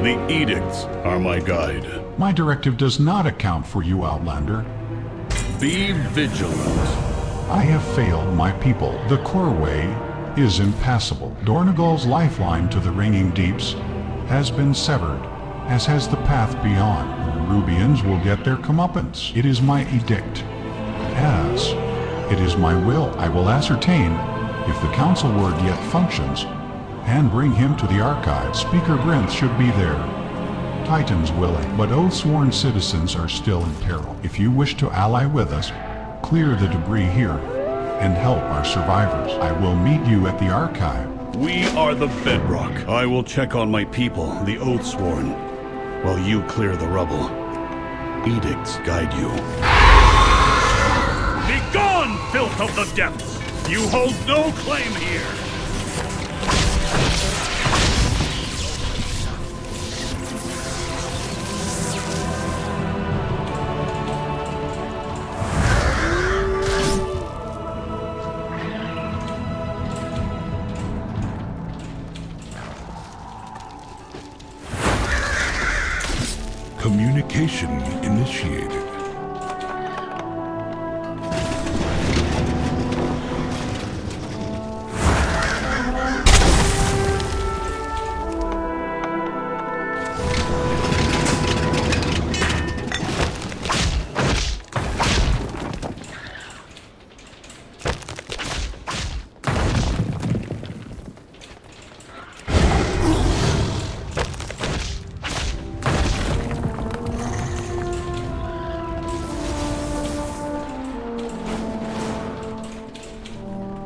The edicts are my guide. My directive does not account for you, Outlander. Be vigilant. I have failed my people. The core way is impassable. Dornogal's lifeline to the ringing deeps has been severed, as has the path beyond. The nerubians will get their comeuppance. It is my edict. As it is my will, I will ascertain if the council word yet functions, and bring him to the archive. Speaker Grinth should be there. Titans willing, but oath-sworn citizens are still in peril. If you wish to ally with us, clear the debris here and help our survivors. I will meet you at the archive. We are the bedrock. I will check on my people, the Oathsworn, while you clear the rubble. Edicts guide you. Begone, filth of the depths! You hold no claim here! Communication initiated.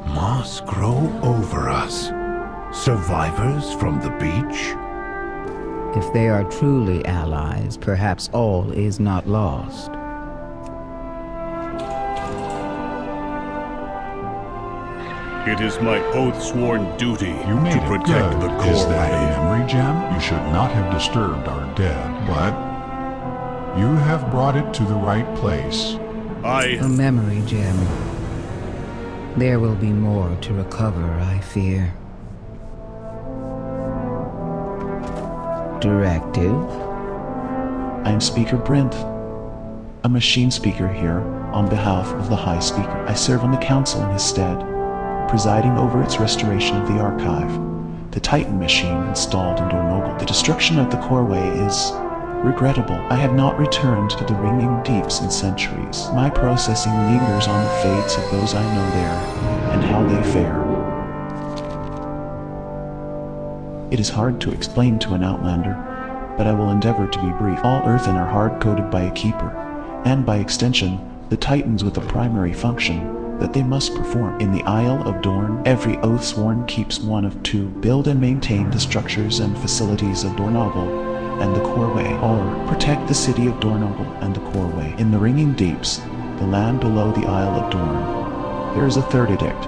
Moss grow over us. Survivors from the beach? If they are truly allies, perhaps all is not lost. It is my oath-sworn duty You made to it protect good. the core Is that a way. memory gem? You should not have disturbed our dead, but you have brought it to the right place. A memory gem. There will be more to recover, I fear. Directive? I am Speaker Brent, a machine speaker here on behalf of the High Speaker. I serve on the Council in his stead, presiding over its restoration of the archive, the Titan machine installed in Dornogal. The destruction of the coreway is regrettable. I have not returned to the ringing deeps in centuries. My processing lingers on the fates of those I know there, and how they fare. It is hard to explain to an Outlander, but I will endeavor to be brief. All earthen are hard-coded by a keeper, and by extension, the Titans with a primary function that they must perform. In the Isle of Dorn, every oath-sworn keeps one of two: build and maintain the structures and facilities of Dornogal and the coreway, or protect the city of Dornogal and the coreway. In the ringing deeps, the land below the Isle of Dorn, there is a third edict: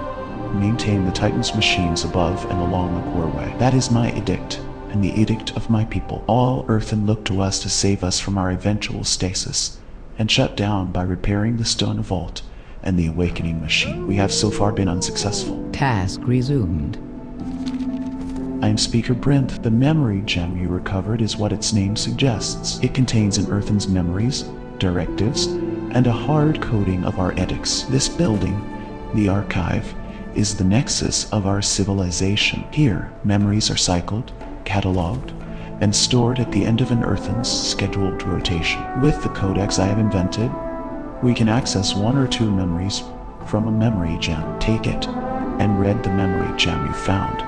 maintain the Titan's machines above and along the coreway. That is my edict, and the edict of my people. All earthen look to us to save us from our eventual stasis, and shut down by repairing the stone vault and the awakening machine. We have so far been unsuccessful. Task resumed. I am Speaker Brent. The memory gem you recovered is what its name suggests. It contains an earthen's memories, directives, and a hard coding of our edicts. This building, the archive, is the nexus of our civilization. Here, memories are cycled, catalogued, and stored at the end of an earthen's scheduled rotation. With the codex I have invented, we can access one or two memories from a memory gem. Take it, and read the memory gem you found.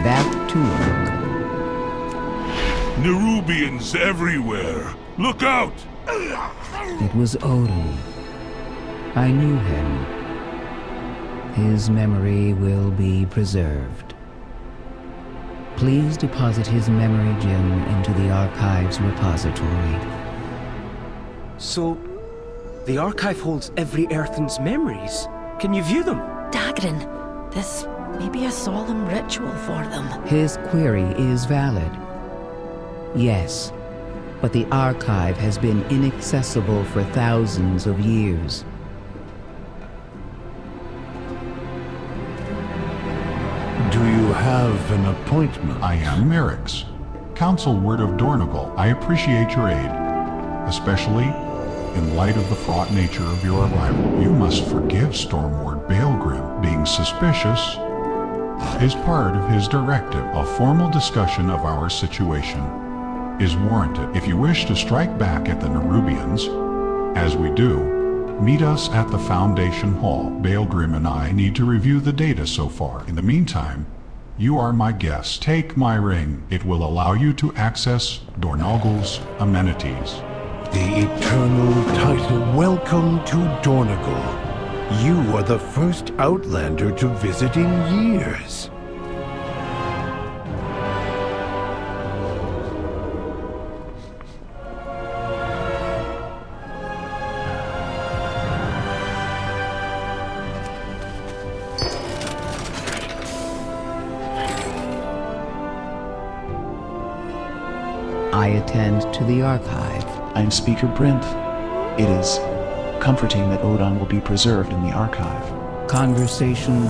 Back to work. Nerubians everywhere! Look out! It was Odin. I knew him. His memory will be preserved. Please deposit his memory gem into the archive's repository. So, the archive holds every earthen's memories. Can you view them? Dalaran, this may be a solemn ritual for them. His query is valid. Yes, but the archive has been inaccessible for thousands of years. Do you have an appointment? I am Merrick's. Council Word of Dornogal, I appreciate your aid, especially in light of the fraught nature of your arrival. You must forgive Stormlord Baelgrim. Being suspicious is part of his directive. A formal discussion of our situation is warranted. If you wish to strike back at the nerubians, as we do, meet us at the Foundation Hall. Baelgrim and I need to review the data so far. In the meantime, you are my guest. Take my ring. It will allow you to access Dornogal's amenities. The eternal title. Welcome to Dornogal. You are the first Outlander to visit in years. I attend to the archive. I am Speaker Brinth. It is comforting that Odon will be preserved in the archive. Conversation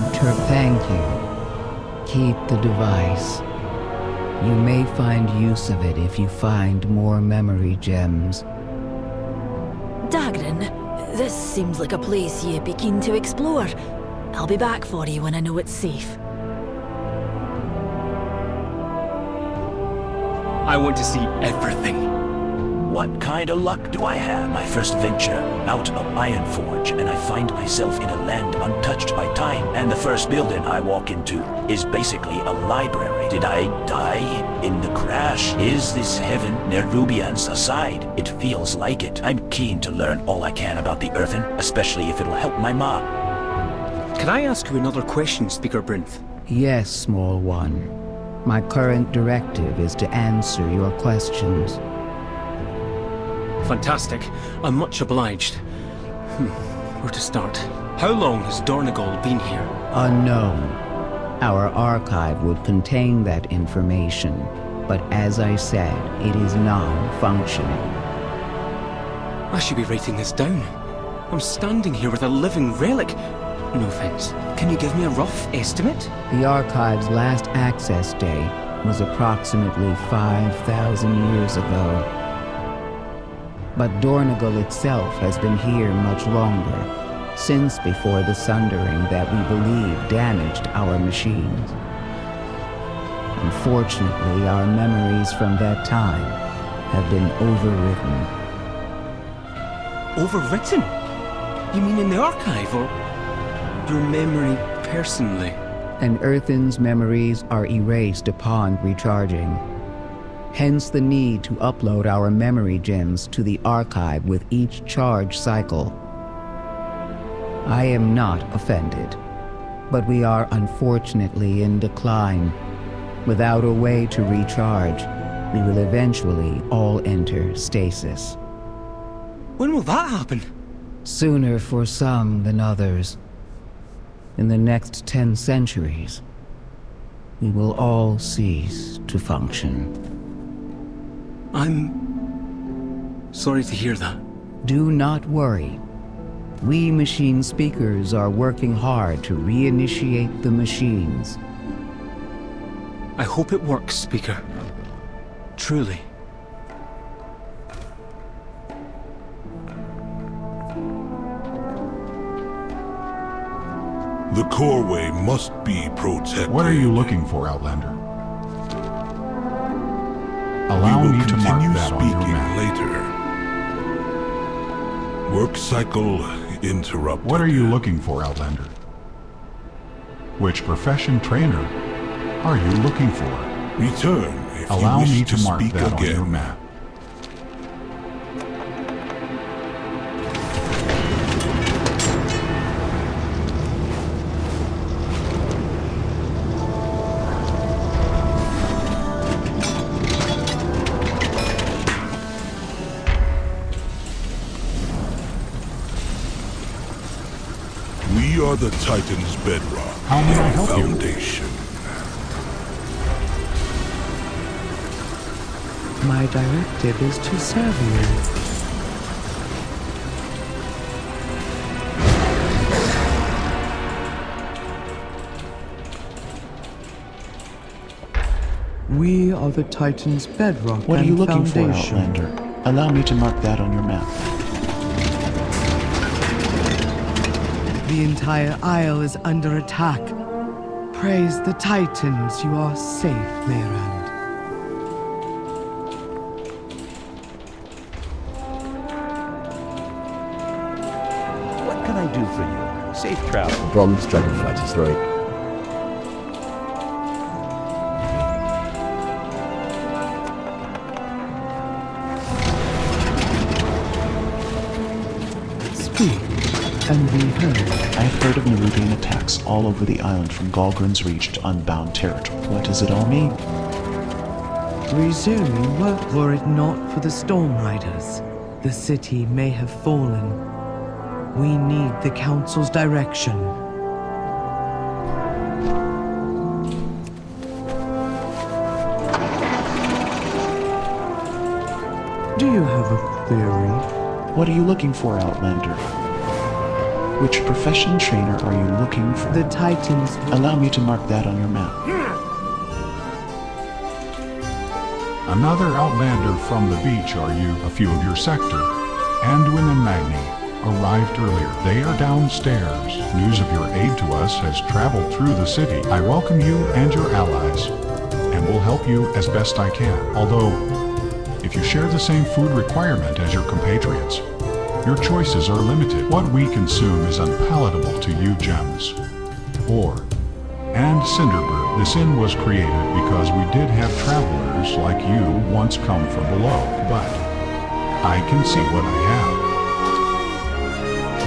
thank you. Keep the device. You may find use of it if you find more memory gems. Dalaran, this seems like a place you'd be keen to explore. I'll be back for you when I know it's safe. I want to see everything. What kind of luck do I have? My first venture out of Ironforge, and I find myself in a land untouched by time. And the first building I walk into is basically a library. Did I die in the crash? Is this heaven? Nerubians aside, it feels like it. I'm keen to learn all I can about the earthen, especially if it'll help my ma. Can I ask you another question, Speaker Brinth? Yes, small one. My current directive is to answer your questions. Fantastic. I'm much obliged. Where to start? How long has Dornogal been here? Unknown. Our archive would contain that information, but as I said, it is non-functioning. I should be writing this down. I'm standing here with a living relic. No offense. Can you give me a rough estimate? The archive's last access date was approximately 5,000 years ago. But Dornogal itself has been here much longer, since before the sundering that we believe damaged our machines. Unfortunately, our memories from that time have been overwritten. Overwritten? You mean in the archive, or your memory personally? An earthen's memories are erased upon recharging. Hence the need to upload our memory gems to the archive with each charge cycle. I am not offended, but we are unfortunately in decline. Without a way to recharge, we will eventually all enter stasis. When will that happen? Sooner for some than others. In the next 10 centuries, we will all cease to function. I'm sorry to hear that. Do not worry. We machine speakers are working hard to reinitiate the machines. I hope it works, Speaker. Truly. The coreway must be protected. What are you looking for, Outlander? We Allow will me to mark continue that on your speaking map. later. Work cycle interrupted. What are you looking for, Outlander? Which profession trainer are you looking for? Return if Allow you wish me to to mark speak that again. on your map. We are the Titan's bedrock. How may I help you? Foundation. My directive is to serve you. We are the Titan's bedrock What are and you looking foundation. for, Outlander? Allow me to mark that on your map. The entire Isle is under attack. Praise the Titans, you are safe, Mayran. What can I do for you? Safe travel. Bronze dragonflight is right. Speak, and be heard. I have heard of nerubian attacks all over the island from Galgrin's Reach to unbound territory. What does it all mean? Resume what were it not for the Storm Riders. The city may have fallen. We need the Council's direction. Do you have a theory? What are you looking for, Outlander? Which profession trainer are you looking for? The Titans. Allow me to mark that on your map. Another Outlander from the beach are you, a few of your sector. Anduin and Magni arrived earlier. They are downstairs. News of your aid to us has traveled through the city. I welcome you and your allies, and will help you as best I can. Although, if you share the same food requirement as your compatriots, your choices are limited. What we consume is unpalatable to you gems. Ore and Cinderbird. This inn was created because we did have travelers like you once come from below, but I can see what I have.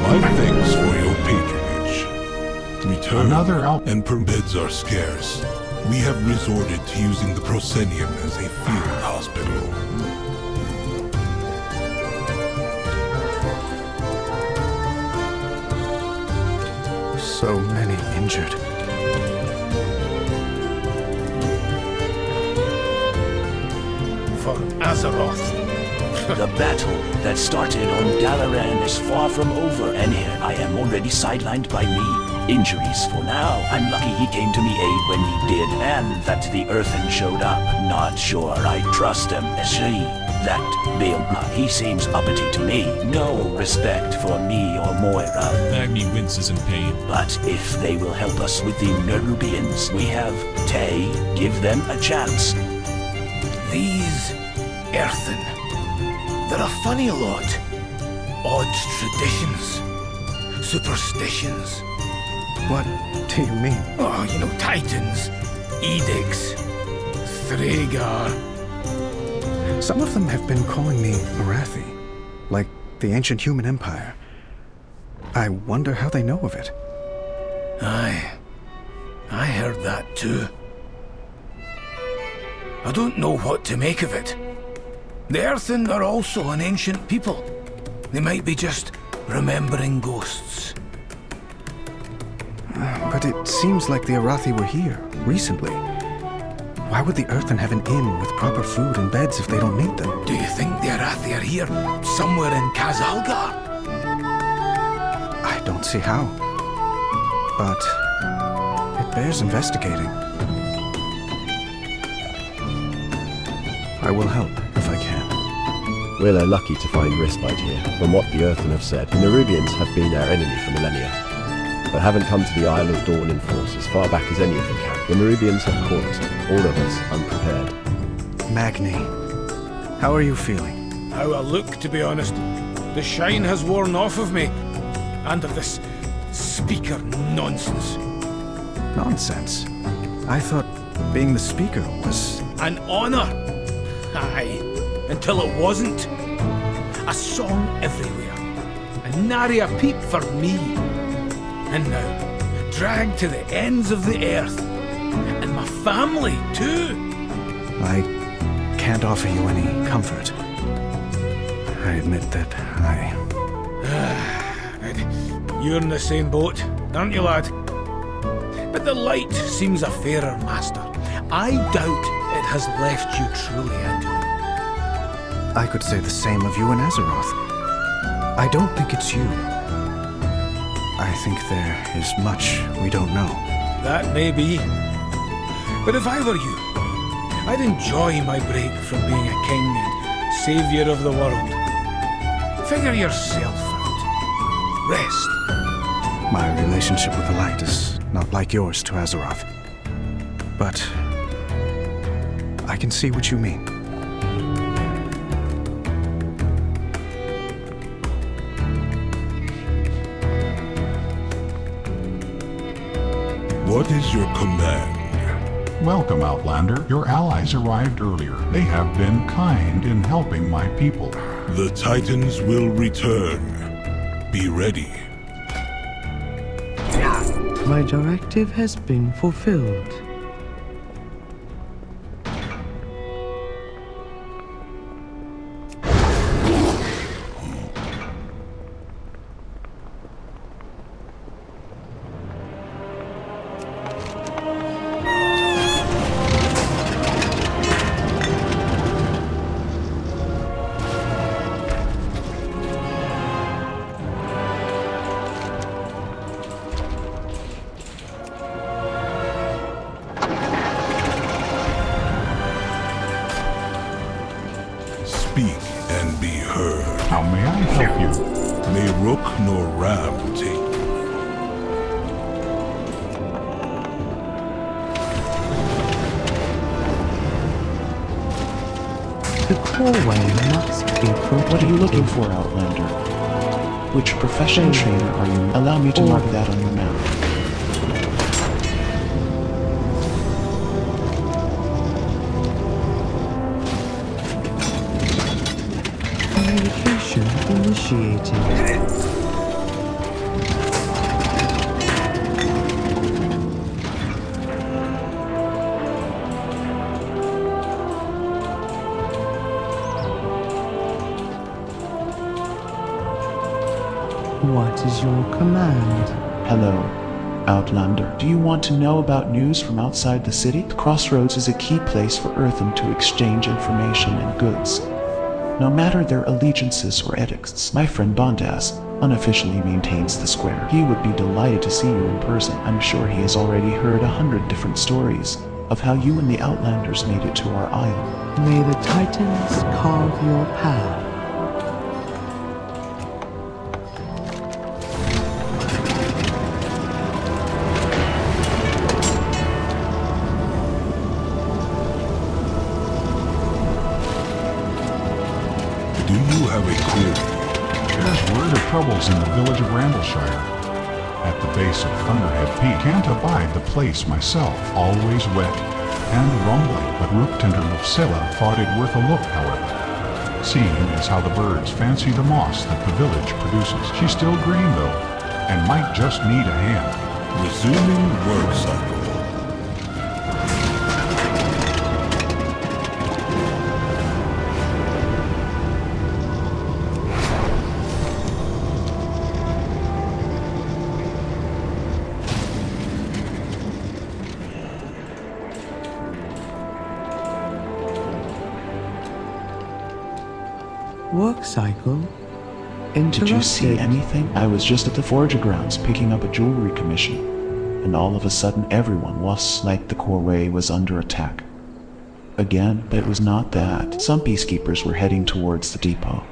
My thanks for your patronage. Return Another and beds are scarce. We have resorted to using the proscenium as a field hospital. So many injured. For Azeroth. The battle that started on Dalaran is far from over, and here I am already sidelined by me. Injuries for now. I'm lucky he came to me aid when he did, and that the earthen showed up. Not sure I trust him. See, that Bill, he seems uppity to me. No respect for me or Moira. Magni winces in pain. But if they will help us with the nerubians, we have Tay. Give them a chance. These earthen. They're a funny lot. Odd traditions. Superstitions. What do you mean? Oh, you know, Titans. Edicts. Thragar. Some of them have been calling me Arathi, like the ancient human empire. I wonder how they know of it. Aye. I heard that too. I don't know what to make of it. The earthen are also an ancient people. They might be just remembering ghosts. But it seems like the Arathi were here, recently. Why would the earthen have an inn with proper food and beds if they don't need them? Do you think the Arathi are here, somewhere in Khaz Algar? I don't see how. But it bears investigating. I will help if I can. We're lucky to find respite here. From what the earthen have said, the nerubians have been our enemy for millennia, but haven't come to the Isle of Dorn in force as far back as any of them can. The nerubians have caught all of us unprepared. Magni, how are you feeling? How I look, to be honest. The shine has worn off of me. And of this speaker nonsense. Nonsense? I thought being the speaker was... An honor! Aye, until it wasn't. A song everywhere. And nary a peep for me. And now, dragged to the ends of the earth. And my family, too. I can't offer you any comfort. I admit that You're in the same boat, aren't you, lad? But the light seems a fairer master. I doubt it has left you truly into it. I could say the same of you and Azeroth. I don't think it's you. I think there is much we don't know. That may be. But if I were you, I'd enjoy my break from being a king and saviour of the world. Figure yourself out. Rest. My relationship with the light is not like yours to Azeroth. But I can see what you mean. What is your command? Welcome, Outlander. Your allies arrived earlier. They have been kind in helping my people. The Titans will return. Be ready. My directive has been fulfilled. Speak and be heard. How may I help you? May Rook nor Ram take. The Coreway must be protected. What are you looking for, Outlander? Which profession trainer are you? Allow me to mark that on your map. Communication initiated. What is your command? Hello, Outlander. Do you want to know about news from outside the city? The Crossroads is a key place for earthen to exchange information and goods. No matter their allegiances or edicts, my friend Bondas unofficially maintains the square. He would be delighted to see you in person. I'm sure he has already heard 100 different stories of how you and the Outlanders made it to our isle. May the Titans carve your path. Do you have a query? There's word of troubles in the village of Rambleshire. At the base of Thunderhead Peak. Can't abide the place myself. Always wet and rumbling, but Rooktinder of Scylla thought it worth a look, however. Seeing as how the birds fancy the moss that the village produces. She's still green, though, and might just need a hand. Resuming work cycle. Work cycle interrupted. Did you see anything? I was just at the Forger grounds picking up a jewelry commission, and all of a sudden everyone was like the Coreway was under attack. Again, but it was not that. Some peacekeepers were heading towards the depot,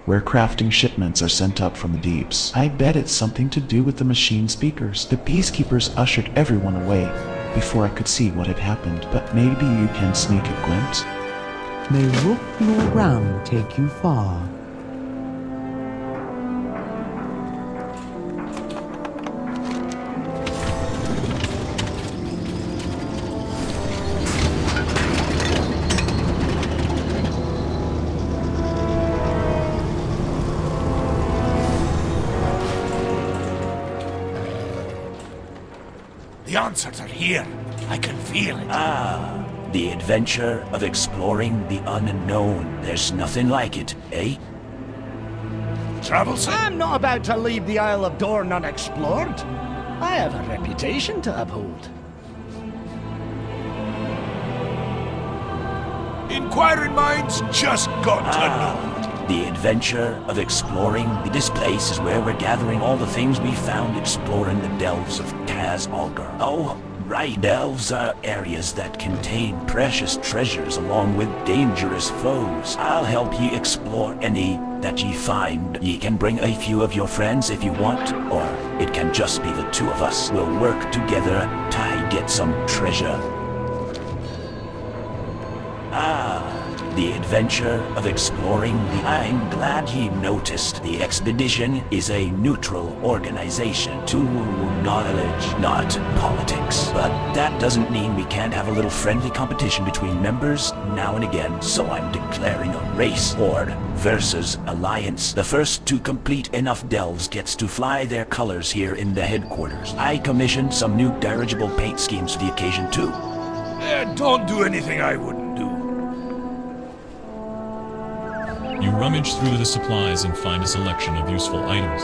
where crafting shipments are sent up from the deeps. I bet it's something to do with the machine speakers. The peacekeepers ushered everyone away before I could see what had happened, but maybe you can sneak a glimpse? May Rook nor Ram take you far. The answers are here. I can feel it. Ah, the adventure of exploring the unknown. There's nothing like it, eh? Troublesome? I'm not about to leave the Isle of Dorn unexplored. I have a reputation to uphold. Inquiring minds just got to know. The adventure of exploring this place is where we're gathering all the things we found exploring the delves of Khaz Algar. Oh, right. Delves are areas that contain precious treasures along with dangerous foes. I'll help ye explore any that ye find. Ye can bring a few of your friends if you want, or it can just be the two of us. We'll work together to get some treasure. The adventure of exploring the... I'm glad ye noticed. The expedition is a neutral organization to knowledge, not politics. But that doesn't mean we can't have a little friendly competition between members now and again. So I'm declaring a race. Horde versus Alliance. The first to complete enough delves gets to fly their colors here in the headquarters. I commissioned some new dirigible paint schemes for the occasion too. Don't do anything I wouldn't do. You rummage through the supplies and find a selection of useful items.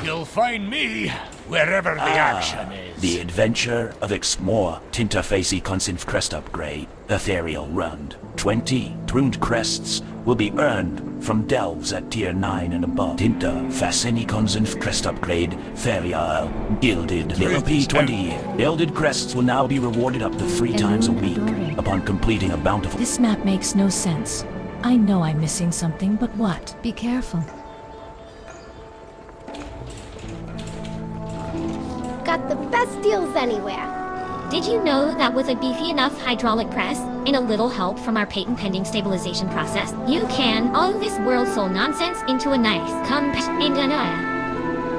You'll find me wherever the action is. The adventure of Exmoor, Tinterfacey Consinf crest upgrade, Ethereal Rund. 20 tuned crests will be earned from delves at tier 9 and above. Tinta Facini Consinf crest upgrade, Ferial, Gilded, LP 20. Gilded crests will now be rewarded up to 3 times a week upon completing a bountiful... This map makes no sense. I know I'm missing something, but what? Be careful. Got the best deals anywhere. Did you know that with a beefy enough hydraulic press and a little help from our patent-pending stabilization process, you can all this Worldsoul nonsense into a nice, compact,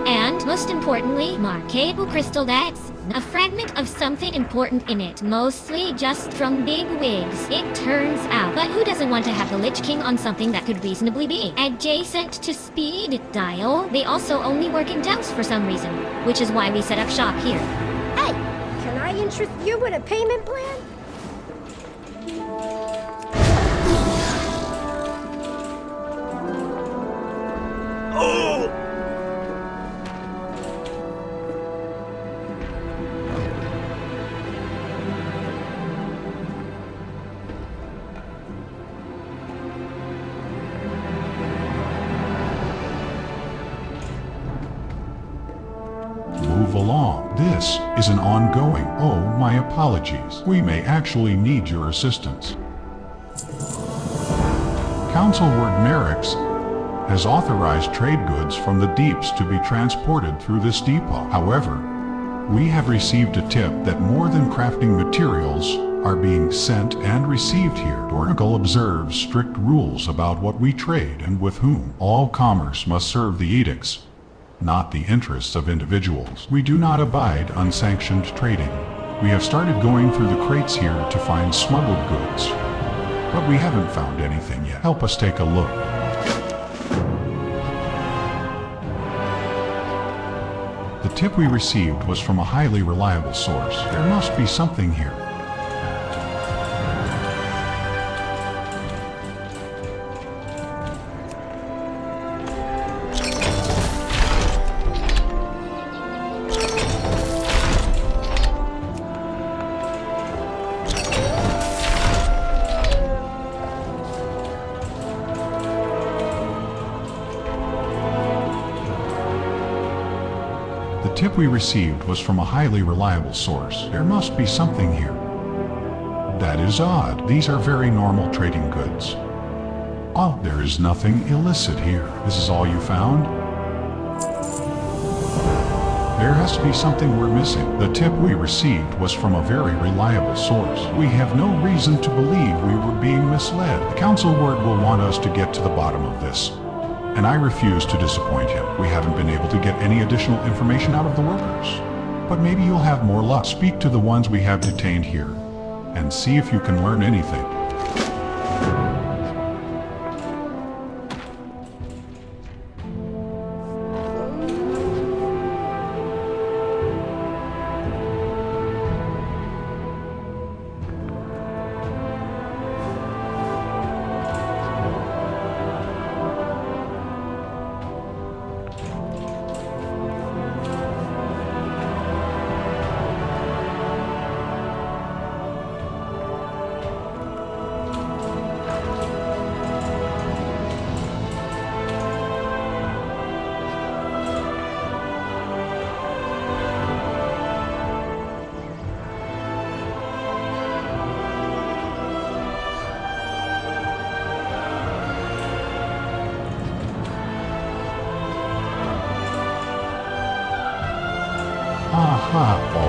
and most importantly, marketable crystal that's a fragment of something important in it, mostly just from big wigs, it turns out. But who doesn't want to have the Lich King on something that could reasonably be adjacent to speed dial? They also only work in delves for some reason, which is why we set up shop here. Hey, can I interest you in a payment plan? Oh! Move along. This is an ongoing... Oh, my apologies. We may actually need your assistance. Council Ward Merrick's has authorized trade goods from the deeps to be transported through this depot. However, we have received a tip that more than crafting materials are being sent and received here. Dornogal observes strict rules about what we trade and with whom. All commerce must serve the edicts, not the interests of individuals. We do not abide unsanctioned trading. We have started going through the crates here to find smuggled goods, but we haven't found anything yet. Help us take a look. The tip we received was from a highly reliable source. There must be something here. The tip we received was from a highly reliable source. There must be something here. That is odd. These are very normal trading goods. Oh, there is nothing illicit here. This is all you found? There has to be something we're missing. The tip we received was from a very reliable source. We have no reason to believe we were being misled. The Council Ward will want us to get to the bottom of this, and I refuse to disappoint him. We haven't been able to get any additional information out of the workers. But maybe you'll have more luck. Speak to the ones we have detained here, and see if you can learn anything.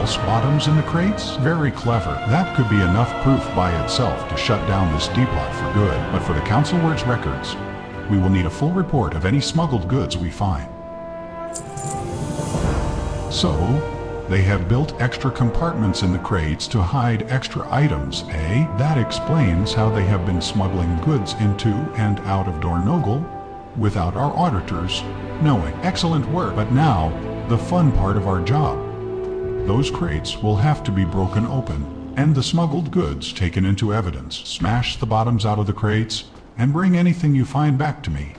glass bottoms in the crates? Very clever. That could be enough proof by itself to shut down this depot for good. But for the Council Ward's records, we will need a full report of any smuggled goods we find. So, they have built extra compartments in the crates to hide extra items, eh? That explains how they have been smuggling goods into and out of Dornogal without our auditors knowing. Excellent work, but now, the fun part of our job. Those crates will have to be broken open, and the smuggled goods taken into evidence. Smash the bottoms out of the crates, and bring anything you find back to me.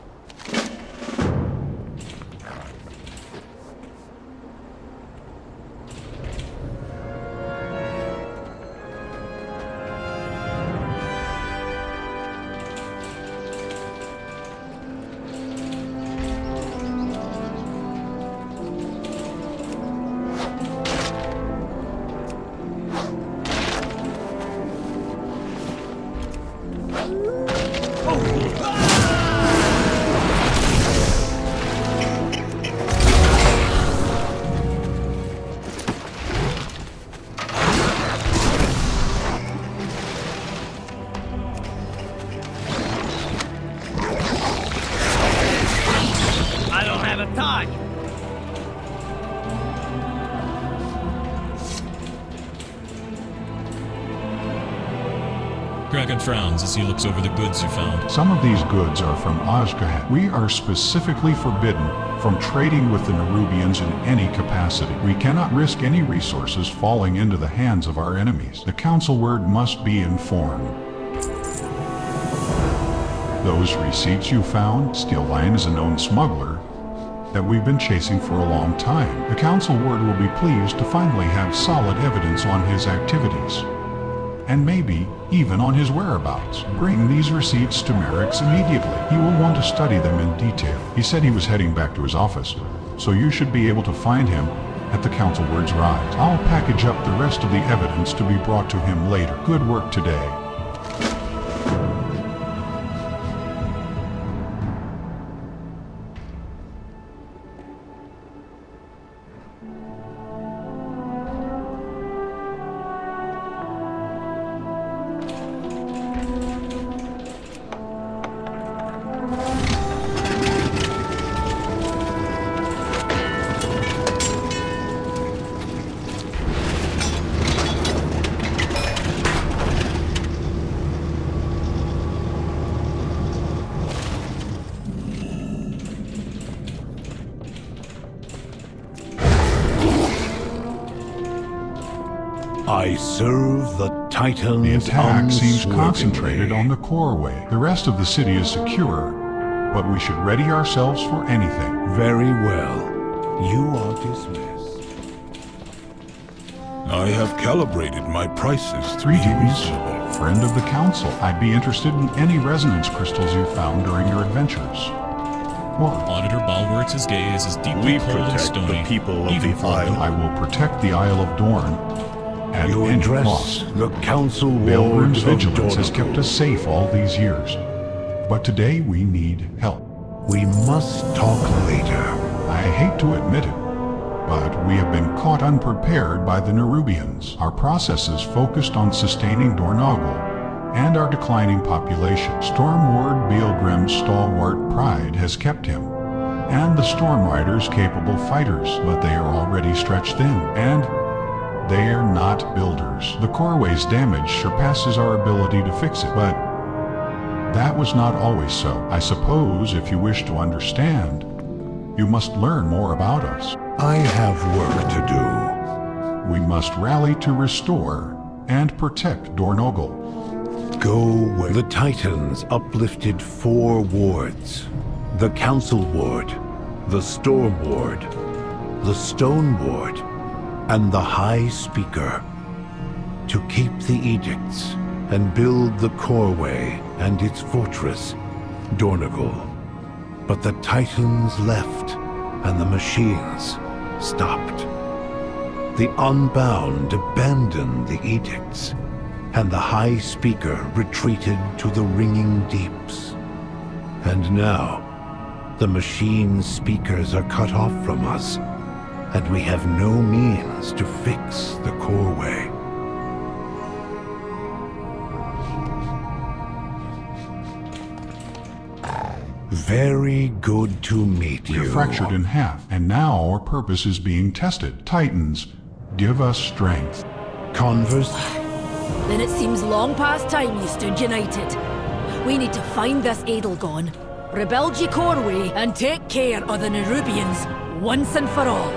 Dragon frowns as he looks over the goods you found. Some of these goods are from Xal'atath. We are specifically forbidden from trading with the nerubians in any capacity. We cannot risk any resources falling into the hands of our enemies. The Council Word must be informed. Those receipts you found, Steel Lion is a known smuggler that we've been chasing for a long time. The Council Ward will be pleased to finally have solid evidence on his activities, and maybe even on his whereabouts. Bring these receipts to Merrick's immediately. He will want to study them in detail. He said he was heading back to his office, so you should be able to find him at the Council Word's rise. I'll package up the rest of the evidence to be brought to him later. Good work today. I serve the Titans. The attack seems unswervingly. concentrated on the core way. The rest of the city is secure, but we should ready ourselves for anything. Very well. You are dismissed. I have calibrated my prices to be Greetings, reasonable. friend of the Council. I'd be interested in any resonance crystals you found during your adventures. What? Auditor Balwertz's gaze is deeply We cold and protect stony. the people of even the for Isle. I will protect the Isle of Dorn at You any address cost. the Council Ward Balgrim's of vigilance has Dornogal. kept us safe all these years. But today we need help. We must talk later. I hate to admit it, but we have been caught unprepared by the Nerubians. Our processes focused on sustaining Dornogal and our declining population. Stormward Beelgrim's stalwart pride has kept him, and the Storm Riders capable fighters, but they are already stretched thin, and they are not builders. The Coreway's damage surpasses our ability to fix it, but that was not always so. I suppose if you wish to understand, you must learn more about us. I have work to do. We must rally to restore and protect Dornogal. Go where the Titans uplifted 4 wards. The Council Ward, the Storm Ward, the Stone Ward, and the High Speaker, to keep the edicts and build the Coreway and its fortress, Dornogal. But the Titans left, and the machines stopped. The Unbound abandoned the edicts, and the High Speaker retreated to the ringing deeps. And now, the machine speakers are cut off from us, and we have no means to fix the coreway. Very good to meet you. We're fractured in half, and now our purpose is being tested. Titans, give us strength. Converse? Then it seems long past time you stood united. We need to find this Edelgon, rebuild ye coreway, and take care of the Nerubians once and for all.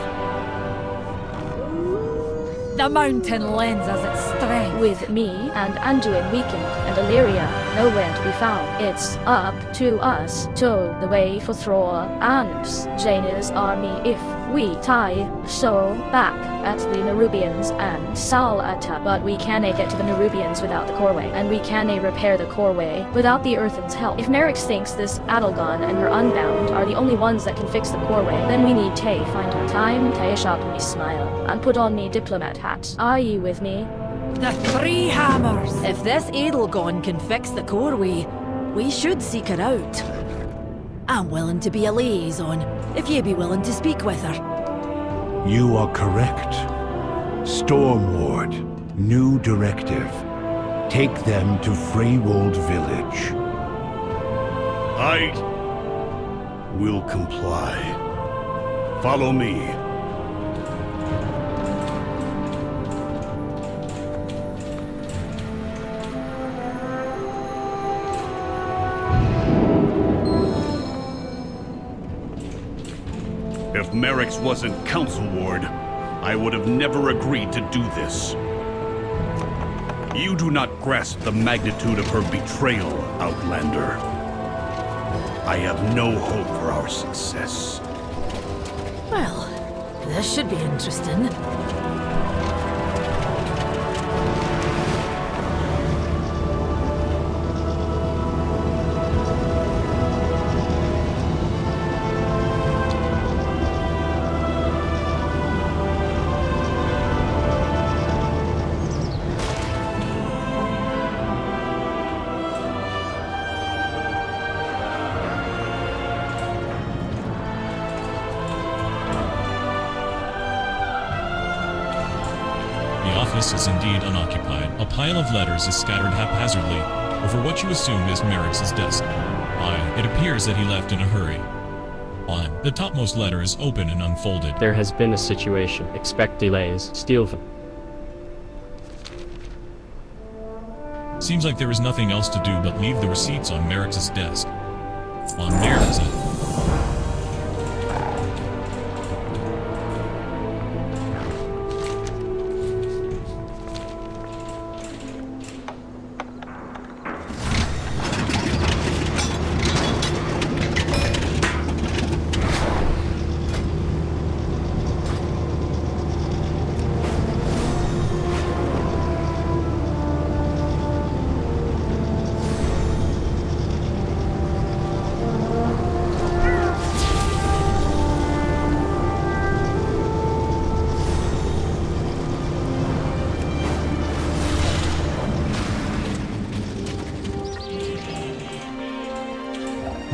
The mountain lends us its strength. With me and Anduin weakened and Illyria nowhere to be found, it's up to us to the way for Thror and Jaina's army if we tie so back at the Nerubians and Xal'atath. But we cannae get to the Nerubians without the coreway, and we cannae repair the coreway without the earthen's help. If Merrick thinks this Adelgon and her Unbound are the only ones that can fix the coreway, then we need Tay find her time, Tay shop me smile, and put on me diplomat hat. Are you with me? The three hammers! If this Edelgon can fix the coreway, we should seek her out. I'm willing to be a liaison, if ye be willing to speak with her. You are correct. Stormward, new directive. Take them to Freywold Village. I will comply. Follow me. If Merrick's wasn't Council Ward, I would have never agreed to do this. You do not grasp the magnitude of her betrayal, Outlander. I have no hope for our success. Well, this should be interesting. Is indeed unoccupied. A pile of letters is scattered haphazardly over what you assume is Merrick's desk. It appears that he left in a hurry. The topmost letter is open and unfolded. There has been a situation. Expect delays. Steal them. Seems like there is nothing else to do but leave the receipts on Merrick's desk. On Merrick's.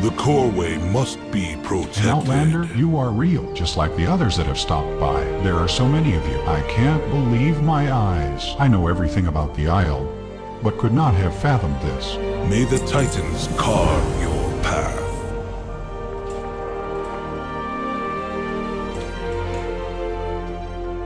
The coreway must be protected. Outlander, you are real, just like the others that have stopped by. There are so many of you. I can't believe my eyes. I know everything about the Isle, but could not have fathomed this. May the Titans carve your path.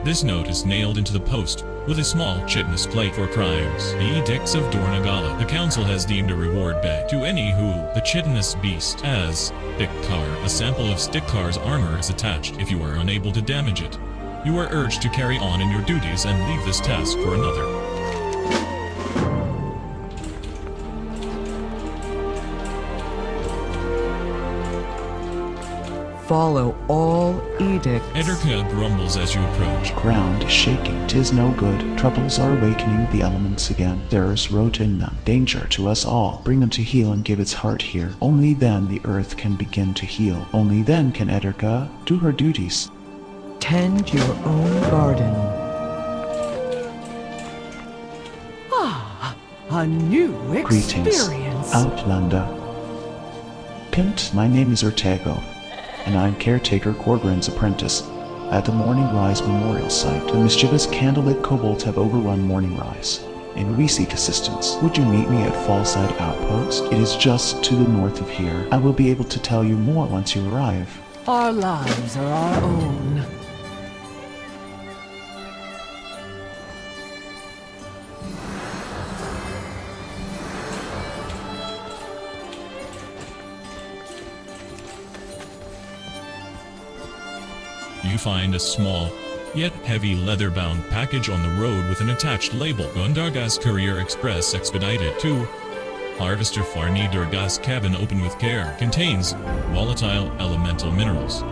This note is nailed into the post with a small chitinous plate for crimes. The Edicts of Dornogal. The Council has deemed a reward bet to any who the chitinous beast has Stickcar. A sample of Stickcar's armor is attached. If you are unable to damage it, you are urged to carry on in your duties and leave this task for another. Follow all edicts. Ederka grumbles as you approach. Ground is shaking. 'Tis no good. Troubles are awakening the elements again. There's rot in them. Danger to us all. Bring them to heal and give its heart here. Only then the earth can begin to heal. Only then can Ederka do her duties. Tend your own garden. Ah, a new experience. Greetings, Outlander. Pint, my name is Urtego, and I'm caretaker Corgrin's apprentice. At the Morning Rise Memorial Site, the mischievous candlelit kobolds have overrun Morning Rise, and we seek assistance. Would you meet me at Fallside Outpost? It is just to the north of here. I will be able to tell you more once you arrive. Our lives are our own. You find a small, yet heavy leather-bound package on the road with an attached label. Gondargas Courier Express expedited to Harvester Farni Durgas cabin open with care. Contains volatile elemental minerals.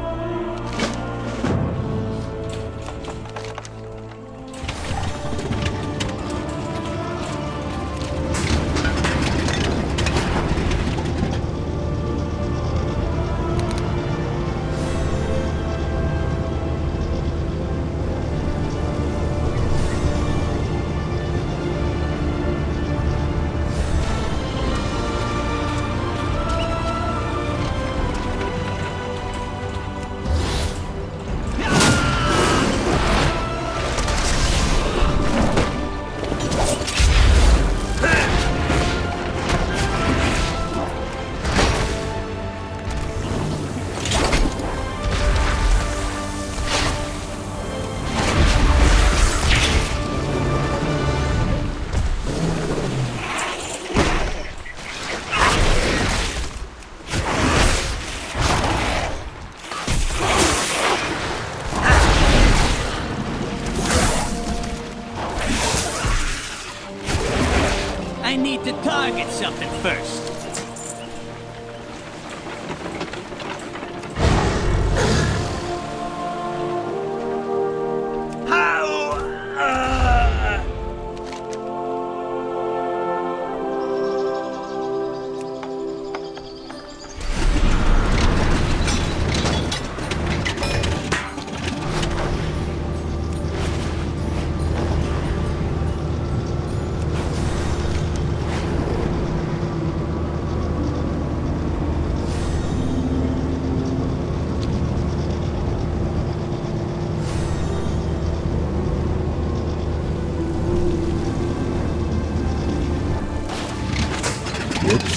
I need to target something first.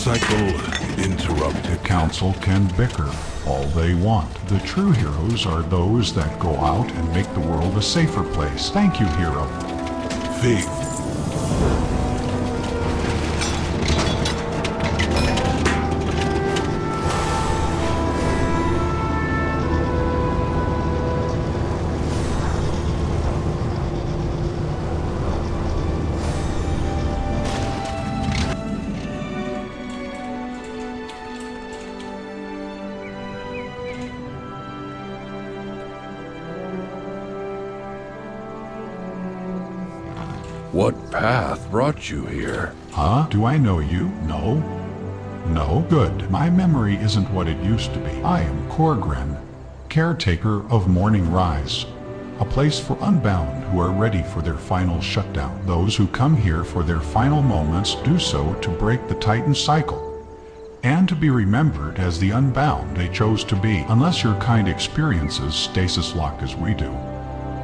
Cycle interrupt. The council can bicker all they want. The true heroes are those that go out and make the world a safer place. Thank you, hero. Faith. What path brought you here? Huh? Do I know you? No? No? Good. My memory isn't what it used to be. I am Korgren, caretaker of Morning Rise, a place for Unbound who are ready for their final shutdown. Those who come here for their final moments do so to break the Titan cycle, and to be remembered as the Unbound they chose to be. Unless your kind experiences stasis lock as we do,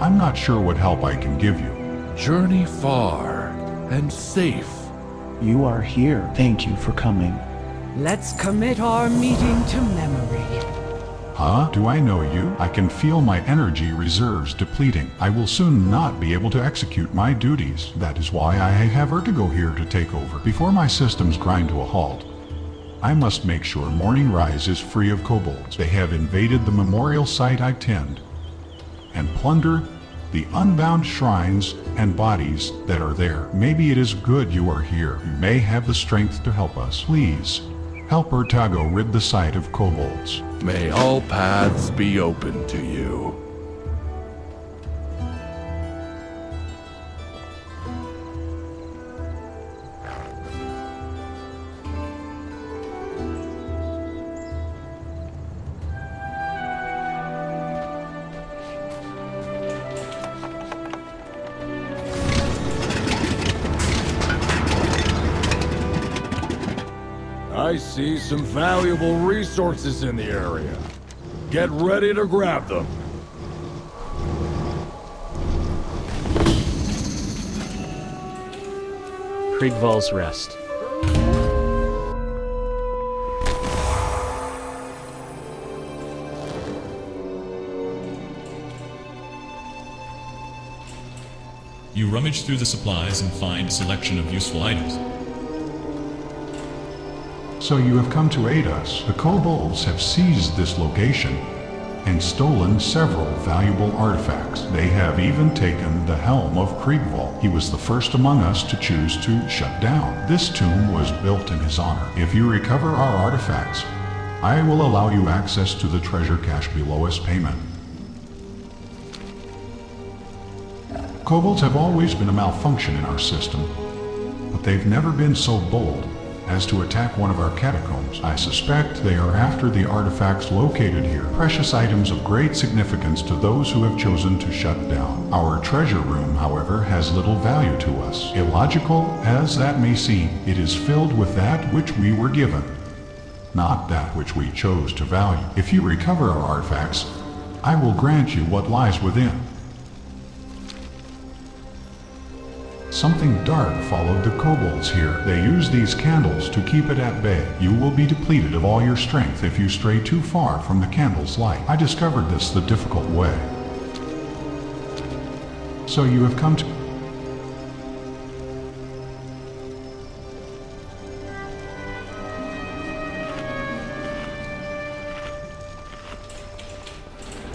I'm not sure what help I can give you. Journey far and safe. You are here. Thank you for coming. Let's commit our meeting to memory. Huh? Do I know you? I can feel my energy reserves depleting. I will soon not be able to execute my duties. That is why I have Vertigo here to take over. Before my systems grind to a halt, I must make sure Morning Rise is free of kobolds. They have invaded the memorial site I tend, and plunder the unbound shrines and bodies that are there. Maybe it is good you are here. You may have the strength to help us. Please, help Urtago rid the site of kobolds. May all paths be open to you. I see some valuable resources in the area. Get ready to grab them. Kriegval's Rest. You rummage through the supplies and find a selection of useful items. So you have come to aid us. The kobolds have seized this location and stolen several valuable artifacts. They have even taken the helm of Kriegval. He was the first among us to choose to shut down. This tomb was built in his honor. If you recover our artifacts, I will allow you access to the treasure cache below as payment. Kobolds have always been a malfunction in our system, but they've never been so bold as to attack one of our catacombs. I suspect they are after the artifacts located here, precious items of great significance to those who have chosen to shut down. Our treasure room, however, has little value to us. Illogical as that may seem, it is filled with that which we were given, not that which we chose to value. If you recover our artifacts, I will grant you what lies within. Something dark followed the kobolds here. They used these candles to keep it at bay. You will be depleted of all your strength if you stray too far from the candle's light. I discovered this the difficult way. So you have come to...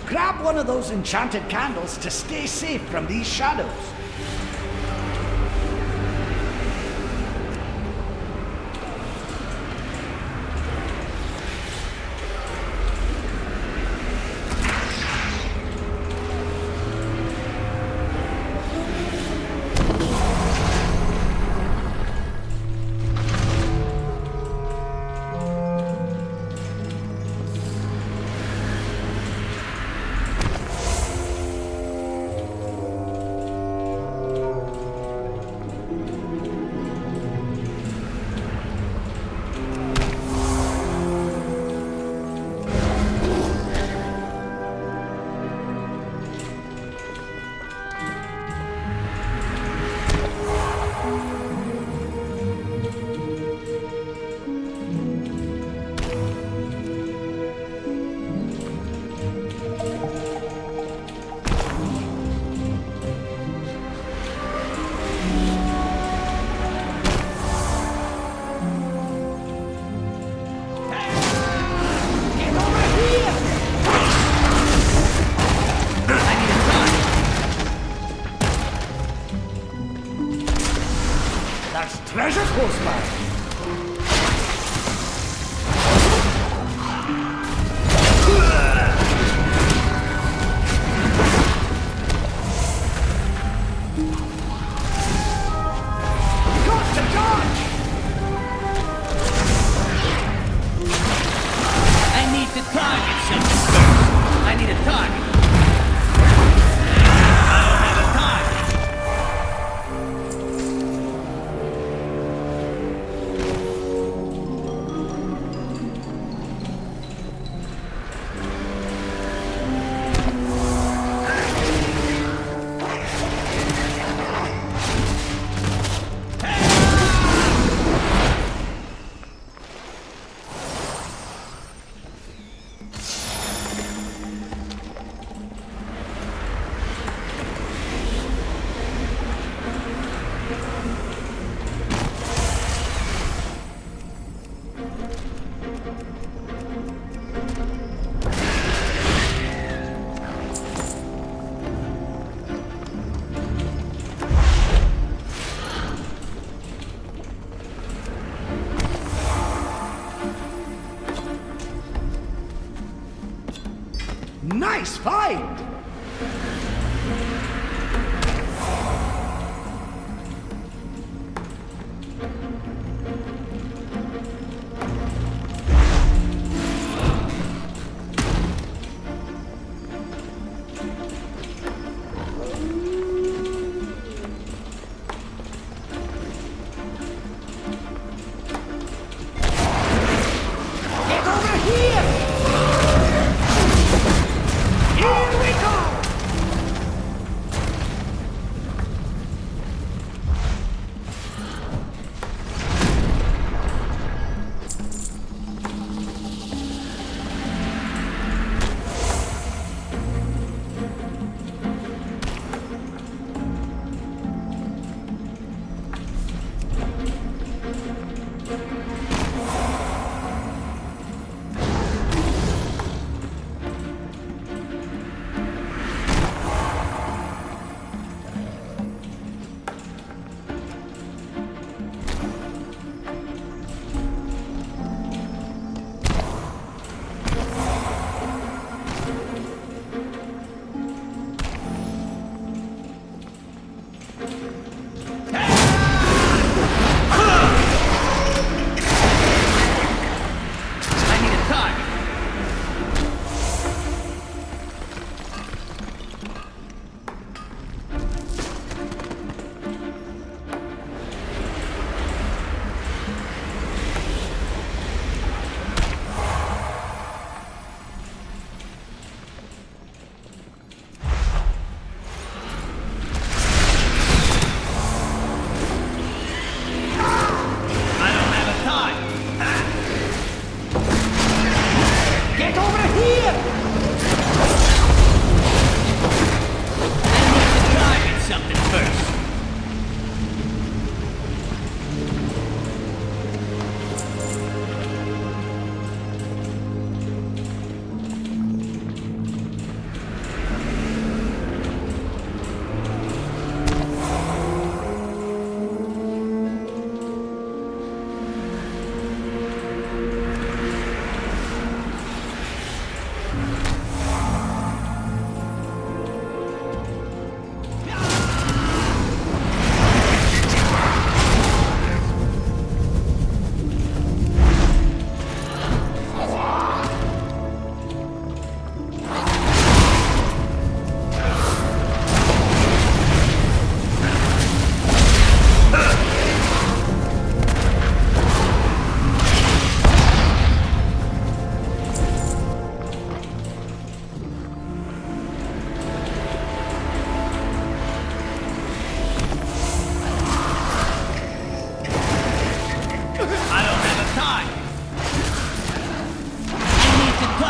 Grab one of those enchanted candles to stay safe from these shadows. Treasure close by. Nice find! Get over here! Here we go!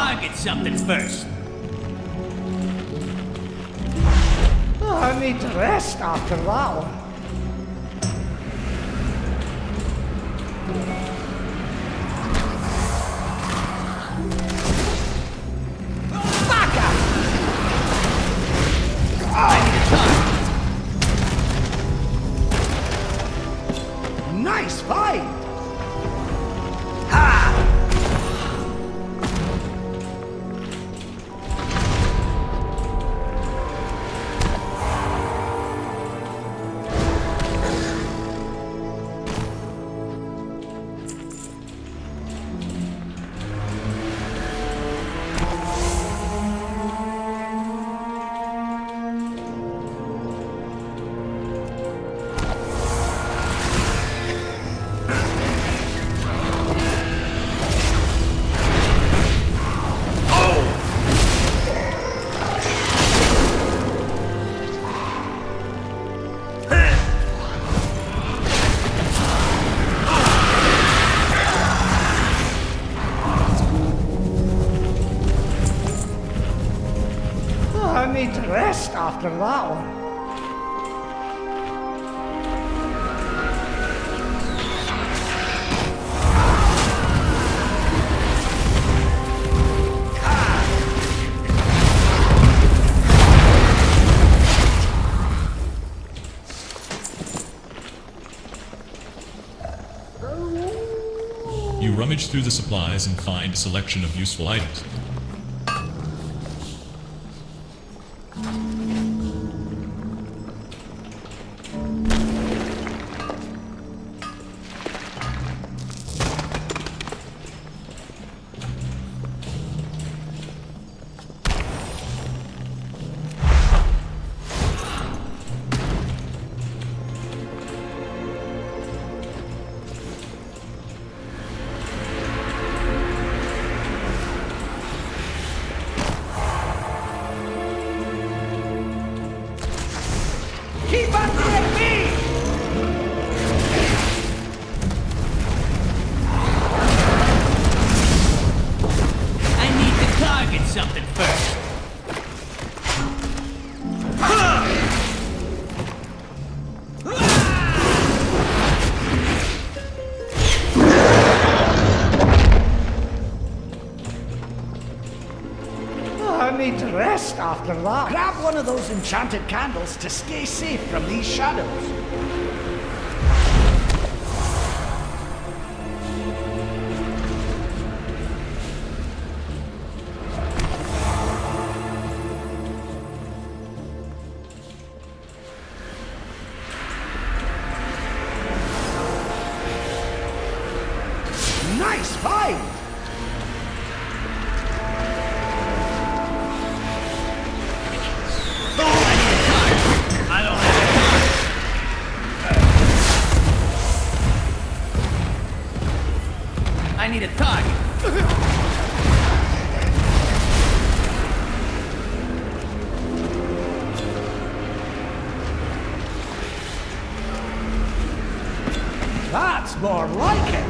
target something first. I need to rest after that one. Nice fight! Ha! I need to rest after that one. You rummage through the supplies and find a selection of useful items. Keep up with me! I need to target something first. I need to rest after that. Grab one of those enchanted candles to stay safe from these shadows. Nice fight! I need a target. That's more like it.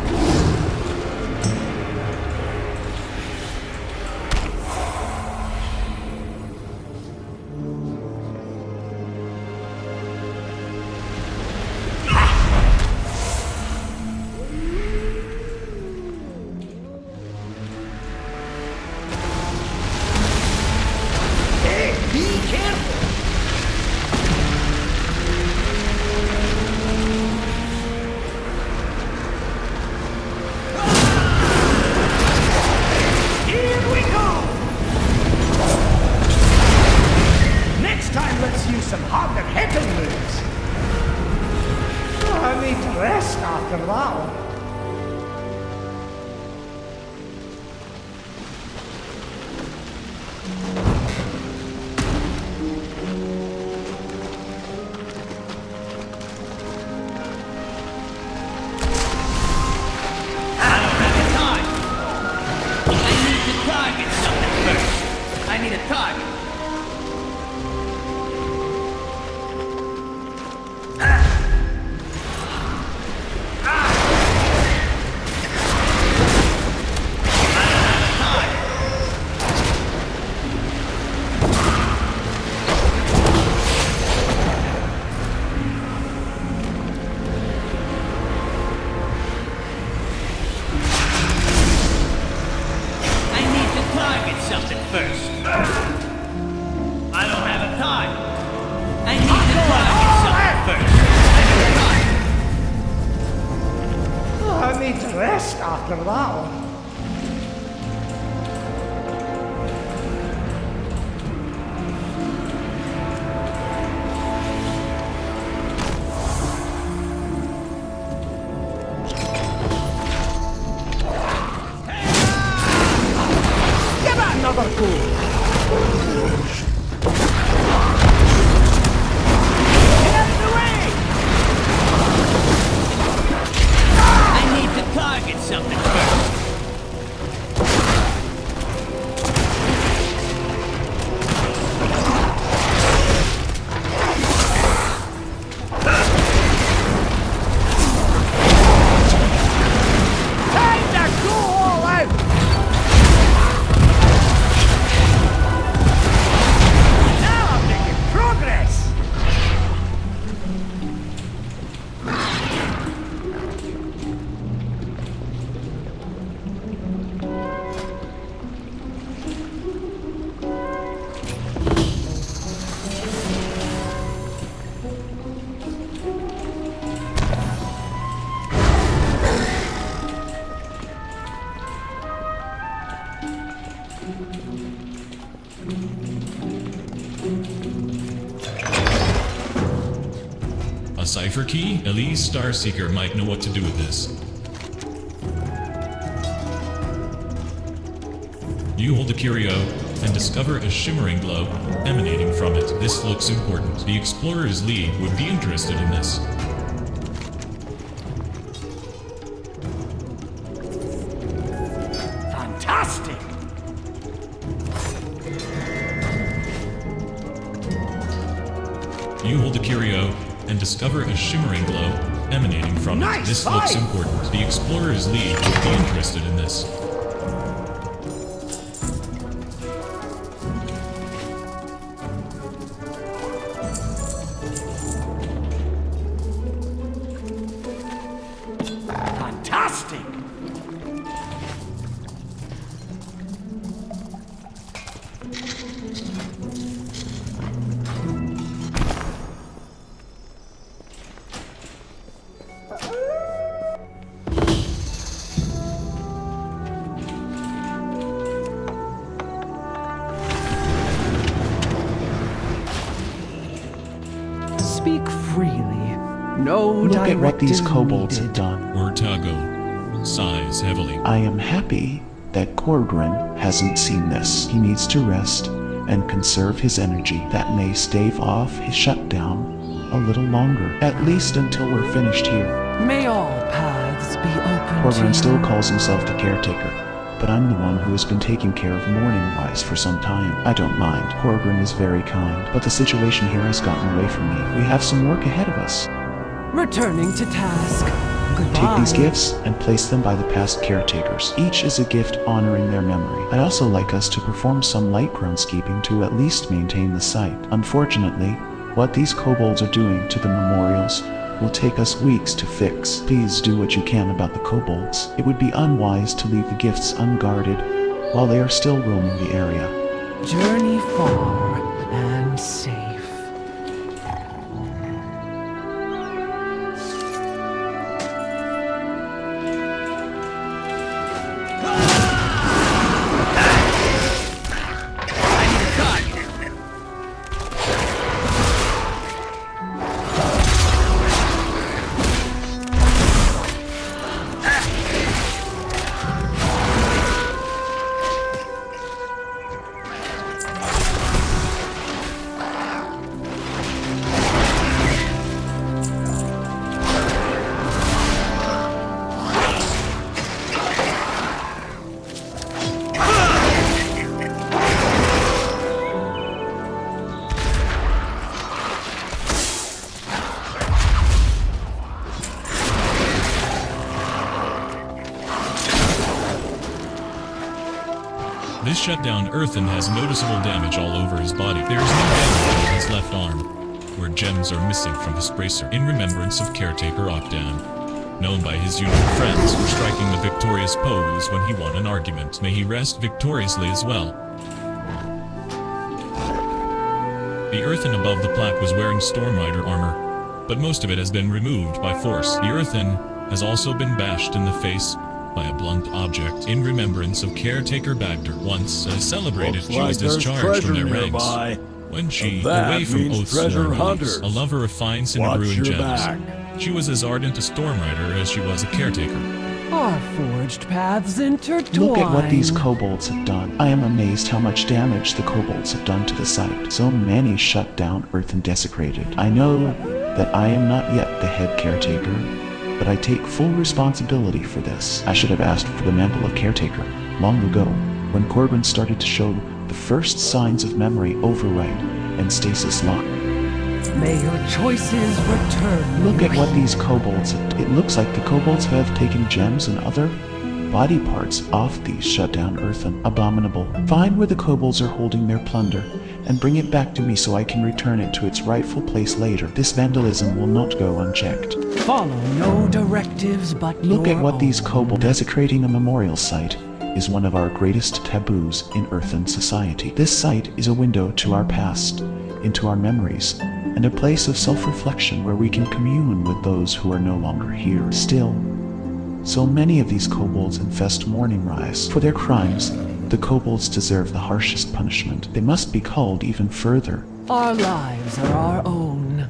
Some harder hitting moves. I need to rest after that one. I don't have the time. I need to target something first. I need a target. need to rest after that one. A cipher key? Elise Starseeker might know what to do with this. You hold the curio and discover a shimmering glow emanating from it. This looks important. The Explorers League would be interested in this. Fantastic! You hold the curio and discover a shimmering glow emanating from it. This looks important. The Explorers League would be interested in this. Fantastic! Speak freely. No Look at what these directive kobolds needed. have done. Wortago sighs heavily. I am happy that Corgrin hasn't seen this. He needs to rest and conserve his energy. That may stave off his shutdown a little longer, at least until we're finished here. May all paths be open Corgrin to still you. calls himself the caretaker, but I'm the one who has been taking care of Morning-wise for some time. I don't mind. Corgrin is very kind, but the situation here has gotten away from me. We have some work ahead of us. Returning to task. Goodbye. Take these gifts and place them by the past caretakers. Each is a gift honoring their memory. I'd also like us to perform some light groundskeeping to at least maintain the site. Unfortunately, what these kobolds are doing to the memorials will take us weeks to fix. Please do what you can about the kobolds. It would be unwise to leave the gifts unguarded while they are still roaming the area. Journey far and safe. This shutdown earthen has noticeable damage all over his body. There is no damage on his left arm, where gems are missing from his bracer, in remembrance of Caretaker Octan, known by his union friends for striking the victorious pose when he won an argument. May he rest victoriously as well. The earthen above the plaque was wearing Stormrider armor, but most of it has been removed by force. The earthen has also been bashed in the face by a blunt object in remembrance of caretaker Bagder. Once a celebrated, she was discharged from their ranks when she, away from oaths sworn beliefs, a lover of fine Cinnabruin gems. She was as ardent a Stormrider as she was a caretaker. Our forged paths intertwine. Look at what these kobolds have done. I am amazed how much damage the kobolds have done to the site. So many shut down, earth and desecrated. I know that I am not yet the head caretaker, but I take full responsibility for this. I should have asked for the mantle of caretaker long ago, when Corbin started to show the first signs of memory override and stasis lock. May your choices return. Look at what these kobolds have. It looks like the kobolds have taken gems and other body parts off these shut down earthen. Abominable. Find where the kobolds are holding their plunder and bring it back to me so I can return it to its rightful place later. This vandalism will not go unchecked. Follow no directives but Look at what own. these kobolds. Desecrating a memorial site is one of our greatest taboos in earthen society. This site is a window to our past, into our memories, and a place of self-reflection where we can commune with those who are no longer here. Still, so many of these kobolds infest Morning Rise. For their crimes, the kobolds deserve the harshest punishment. They must be culled even further. Our lives are our own.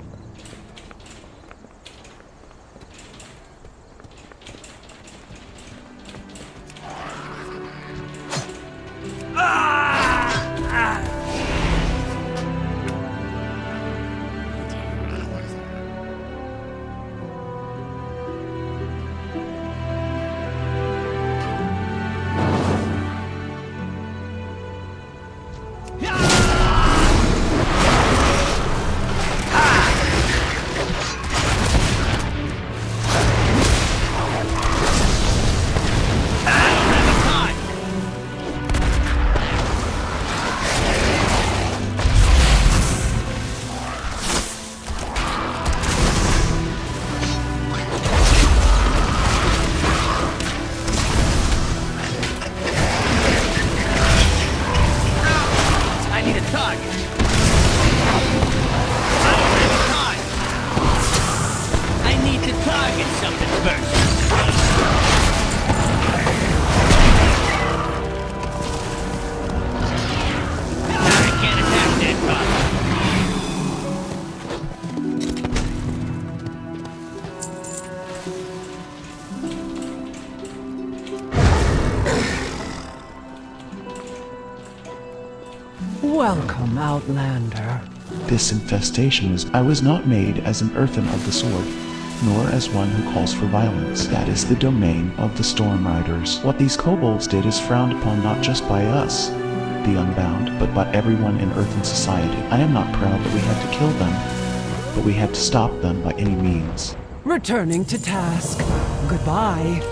Welcome, Outlander. This infestation is... I was not made as an earthen of the sword, nor as one who calls for violence. That is the domain of the Storm Riders. What these kobolds did is frowned upon not just by us, the Unbound, but by everyone in earthen society. I am not proud that we had to kill them, but we had to stop them by any means. Returning to task. Goodbye.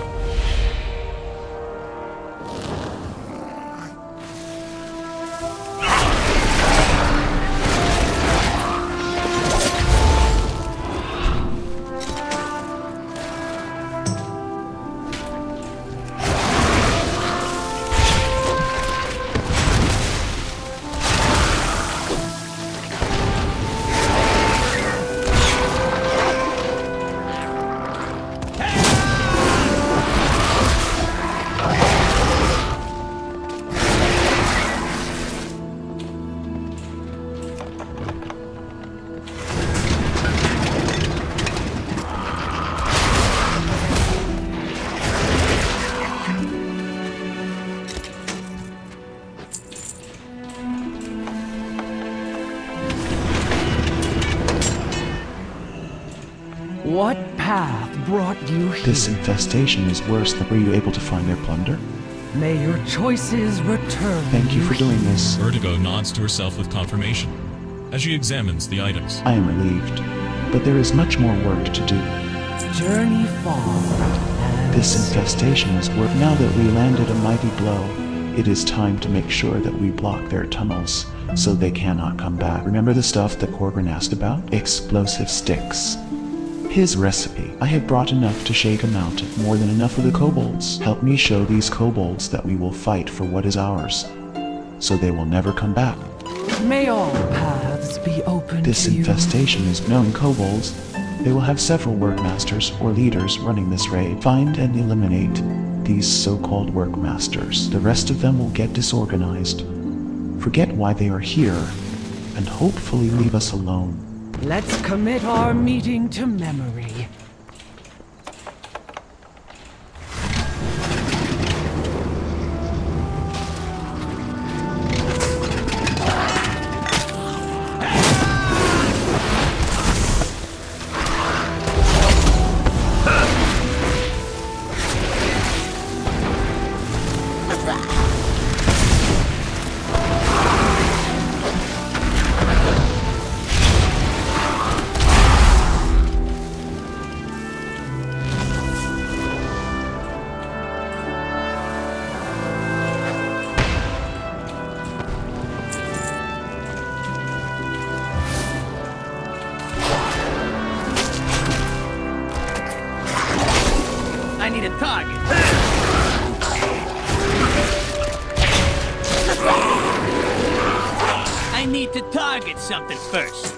What path brought you here? This infestation is worse than... Were you able to find their plunder? May your choices return. Thank you for doing this. Vertigo nods to herself with confirmation as she examines the items. I am relieved, but there is much more work to do. Journey forward. This infestation is work. Now that we landed a mighty blow, it is time to make sure that we block their tunnels so they cannot come back. Remember the stuff that Corbin asked about? Explosive sticks. His recipe. I have brought enough to shake a mountain, more than enough for the kobolds. Help me show these kobolds that we will fight for what is ours, so they will never come back. May all paths be open This to you. infestation is known kobolds. They will have several workmasters or leaders running this raid. Find and eliminate these so-called workmasters. The rest of them will get disorganized, forget why they are here, and hopefully leave us alone. Let's commit our meeting to memory. I need a target. I need to target something first.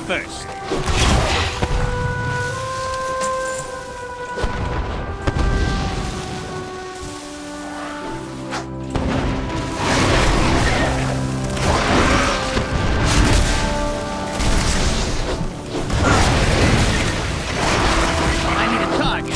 First. I need a target.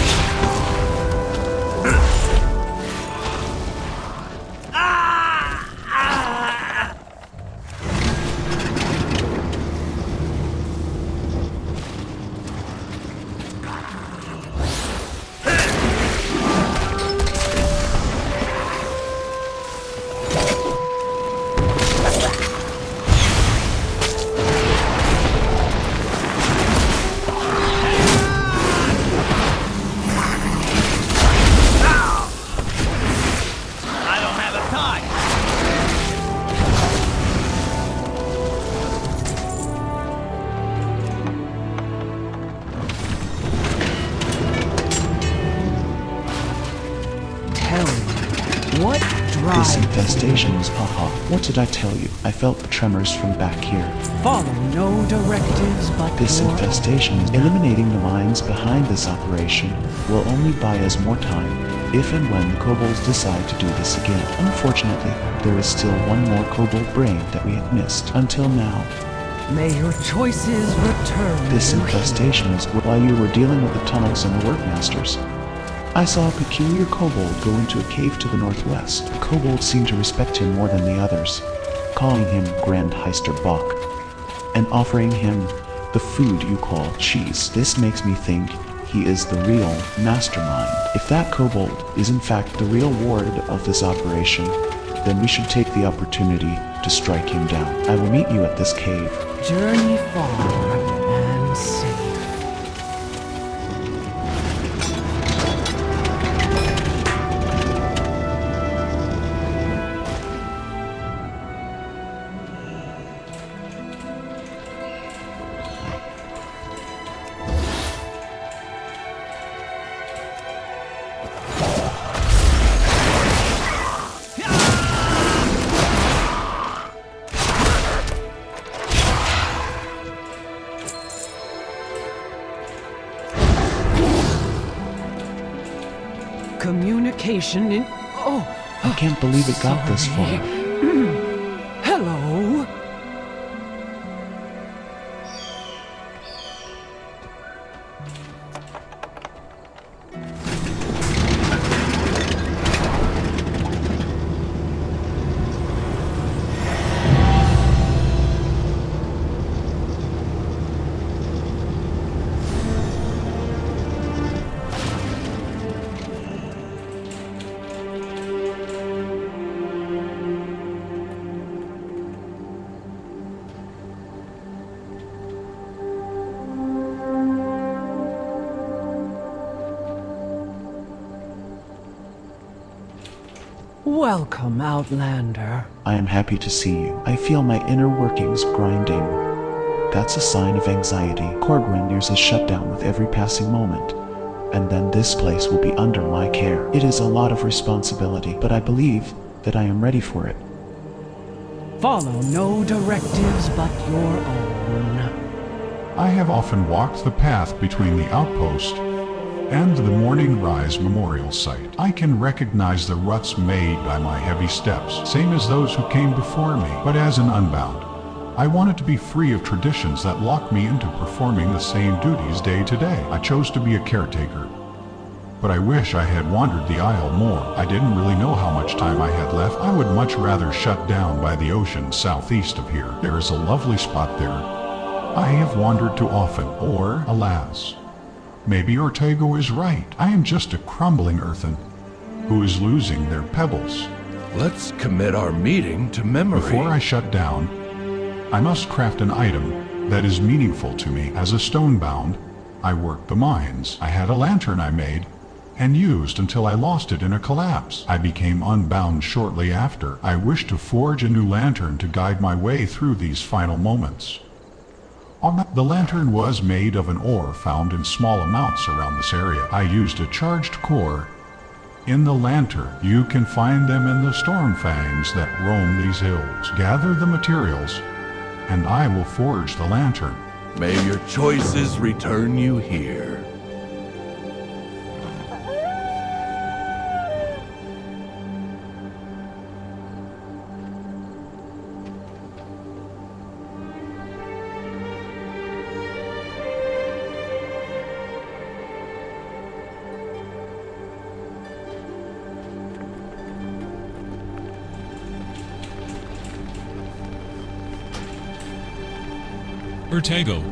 This infestation was haha. What did I tell you? I felt the tremors from back here. Follow no directives but This your... infestation is eliminating the minds behind this operation will only buy us more time if and when the kobolds decide to do this again. Unfortunately, there is still one more kobold brain that we have missed until now. May your choices return. This infestation is while you were dealing with the tunnels and the workmasters. I saw a peculiar kobold go into a cave to the northwest. The kobolds seemed to respect him more than the others, calling him Grand Heister Bach, and offering him the food you call cheese. This makes me think he is the real mastermind. If that kobold is in fact the real ward of this operation, then we should take the opportunity to strike him down. I will meet you at this cave. Journey far and safe. Communication in... Oh! I can't believe it got this far. Hello? Welcome, Outlander. I am happy to see you. I feel my inner workings grinding. That's a sign of anxiety. Corgwyn nears his shutdown with every passing moment, and then this place will be under my care. It is a lot of responsibility, but I believe that I am ready for it. Follow no directives but your own. I have often walked the path between the outpost and the Morning Rise memorial site. I can recognize the ruts made by my heavy steps, same as those who came before me. But as an Unbound, I wanted to be free of traditions that lock me into performing the same duties day to day. I chose to be a caretaker, but I wish I had wandered the Isle more. I didn't really know how much time I had left. I would much rather shut down by the ocean southeast of here. There is a lovely spot there I have wandered too often, or, alas, maybe Ortego is right. I am just a crumbling earthen who is losing their pebbles. Let's commit our meeting to memory. Before I shut down, I must craft an item that is meaningful to me. As a stonebound, I worked the mines. I had a lantern I made and used until I lost it in a collapse. I became unbound shortly after. I wish to forge a new lantern to guide my way through these final moments. The lantern was made of an ore found in small amounts around this area. I used a charged core in the lantern. You can find them in the storm fangs that roam these hills. Gather the materials, and I will forge the lantern. May your choices return you here. Ortego,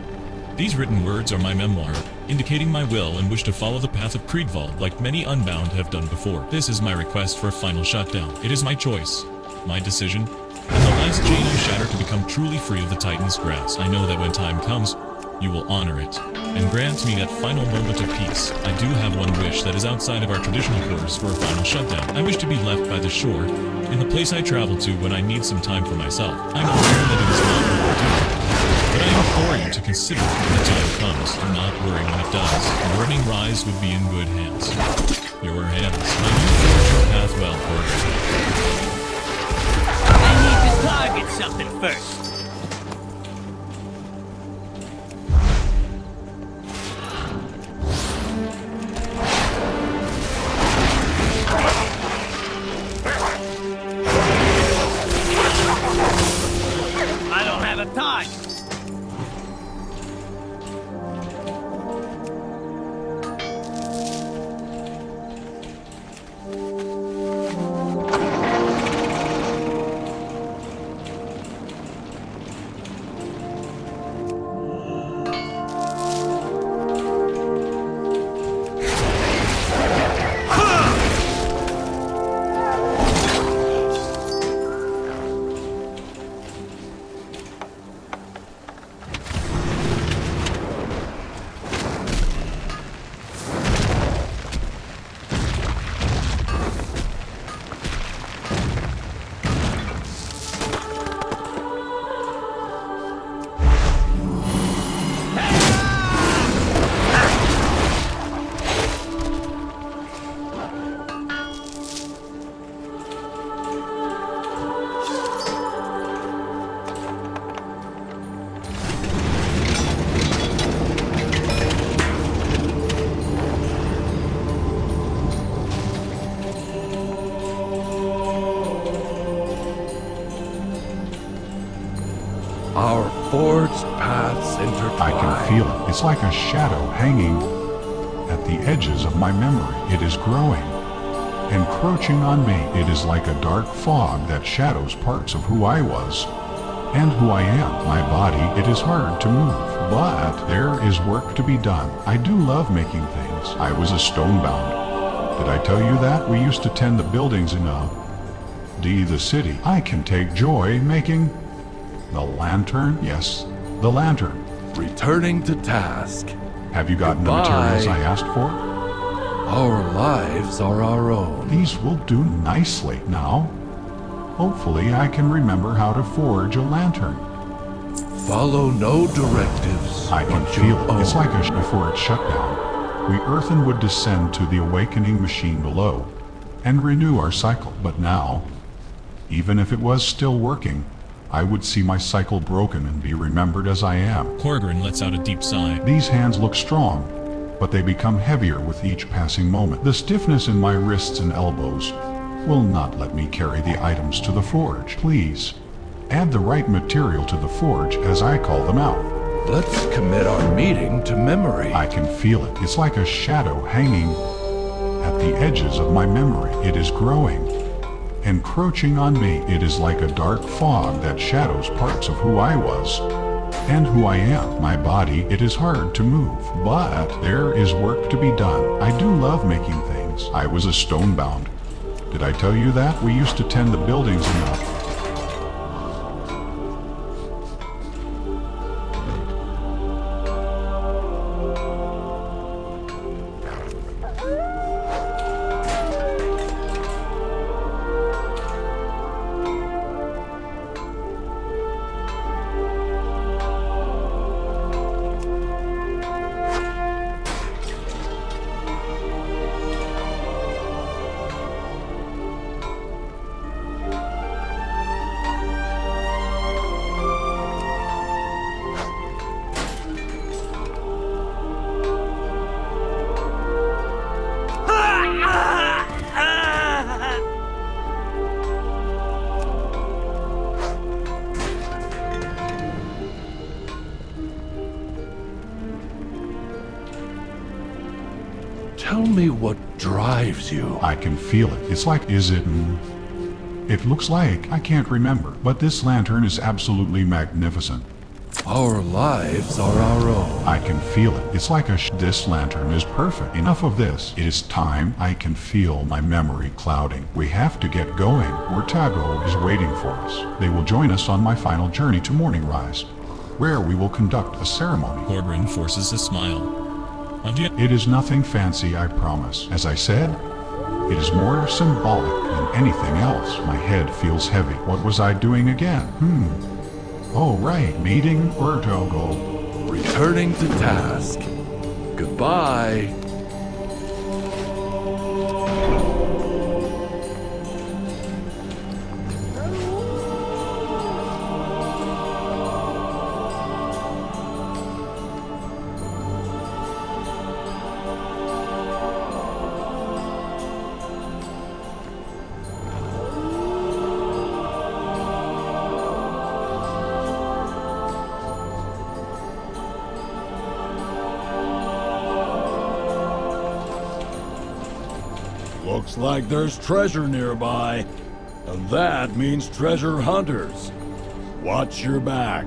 these written words are my memoir, indicating my will and wish to follow the path of Creedval like many Unbound have done before. This is my request for a final shutdown. It is my choice, my decision, and the last chain of Shatter to become truly free of the Titan's grasp. I know that when time comes, you will honor it, and grant me that final moment of peace. I do have one wish that is outside of our traditional course for a final shutdown. I wish to be left by the shore, in the place I travel to when I need some time for myself. I'm aware that it is not what I do, but I implore you to consider it when the time comes, and not worry when it does. The Morning Rise would be in good hands. Your hands. May you forge your path well, Ortego. I need to target something first. I don't have a target. Our forged paths intertwine. I can feel it. It's like a shadow hanging at the edges of my memory. It is growing, encroaching on me. It is like a dark fog that shadows parts of who I was and who I am. My body, it is hard to move, but there is work to be done. I do love making things. I was a stonebound. Did I tell you that? We used to tend the buildings in the city. I can take joy making the lantern. Yes, the lantern. Returning to task. Have you gotten the materials I asked for? Our lives are our own. These will do nicely now. Hopefully I can remember how to forge a lantern. Follow no directives. I can feel it. It's like before it's shut down. We earthen would descend to the awakening machine below and renew our cycle. But now, even if it was still working, I would see my cycle broken and be remembered as I am. Corgrin lets out a deep sigh. These hands look strong, but they become heavier with each passing moment. The stiffness in my wrists and elbows will not let me carry the items to the forge. Please, add the right material to the forge as I call them out. Let's commit our meeting to memory. I can feel it. It's like a shadow hanging at the edges of my memory. It is growing, encroaching on me. It is like a dark fog that shadows parts of who I was and who I am. My body, it is hard to move, but there is work to be done. I do love making things. I was a stonebound. Did I tell you that? We used to tend the buildings enough. Tell me what drives you. I can feel it. It's like, it looks like, I can't remember, but this lantern is absolutely magnificent. Our lives are our own. I can feel it. It's like this lantern is perfect. Enough of this. It is time. I can feel my memory clouding. We have to get going. Worldsoul is waiting for us. They will join us on my final journey to Morning Rise, where we will conduct a ceremony. Corgrin forces a smile. It is nothing fancy, I promise. As I said, it is more symbolic than anything else. My head feels heavy. What was I doing again? Oh, right. Meeting Dornogal. Returning to task. Goodbye. Looks like there's treasure nearby, and that means treasure hunters. Watch your back.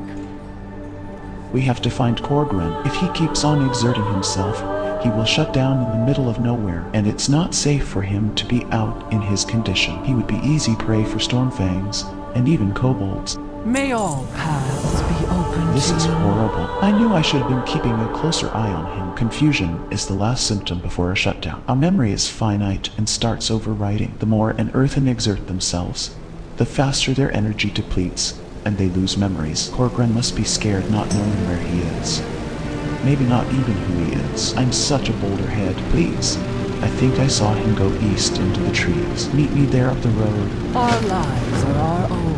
We have to find Corgrin. If he keeps on exerting himself, he will shut down in the middle of nowhere, and it's not safe for him to be out in his condition. He would be easy prey for stormfangs, and even kobolds. May all paths be open. This is horrible. I knew I should have been keeping a closer eye on him. Confusion is the last symptom before a shutdown. Our memory is finite and starts overwriting. The more an earthen exert themselves, the faster their energy depletes, and they lose memories. Corgrin must be scared not knowing where he is. Maybe not even who he is. I'm such a boulder head. Please. I think I saw him go east into the trees. Meet me there up the road. Our lives are our own.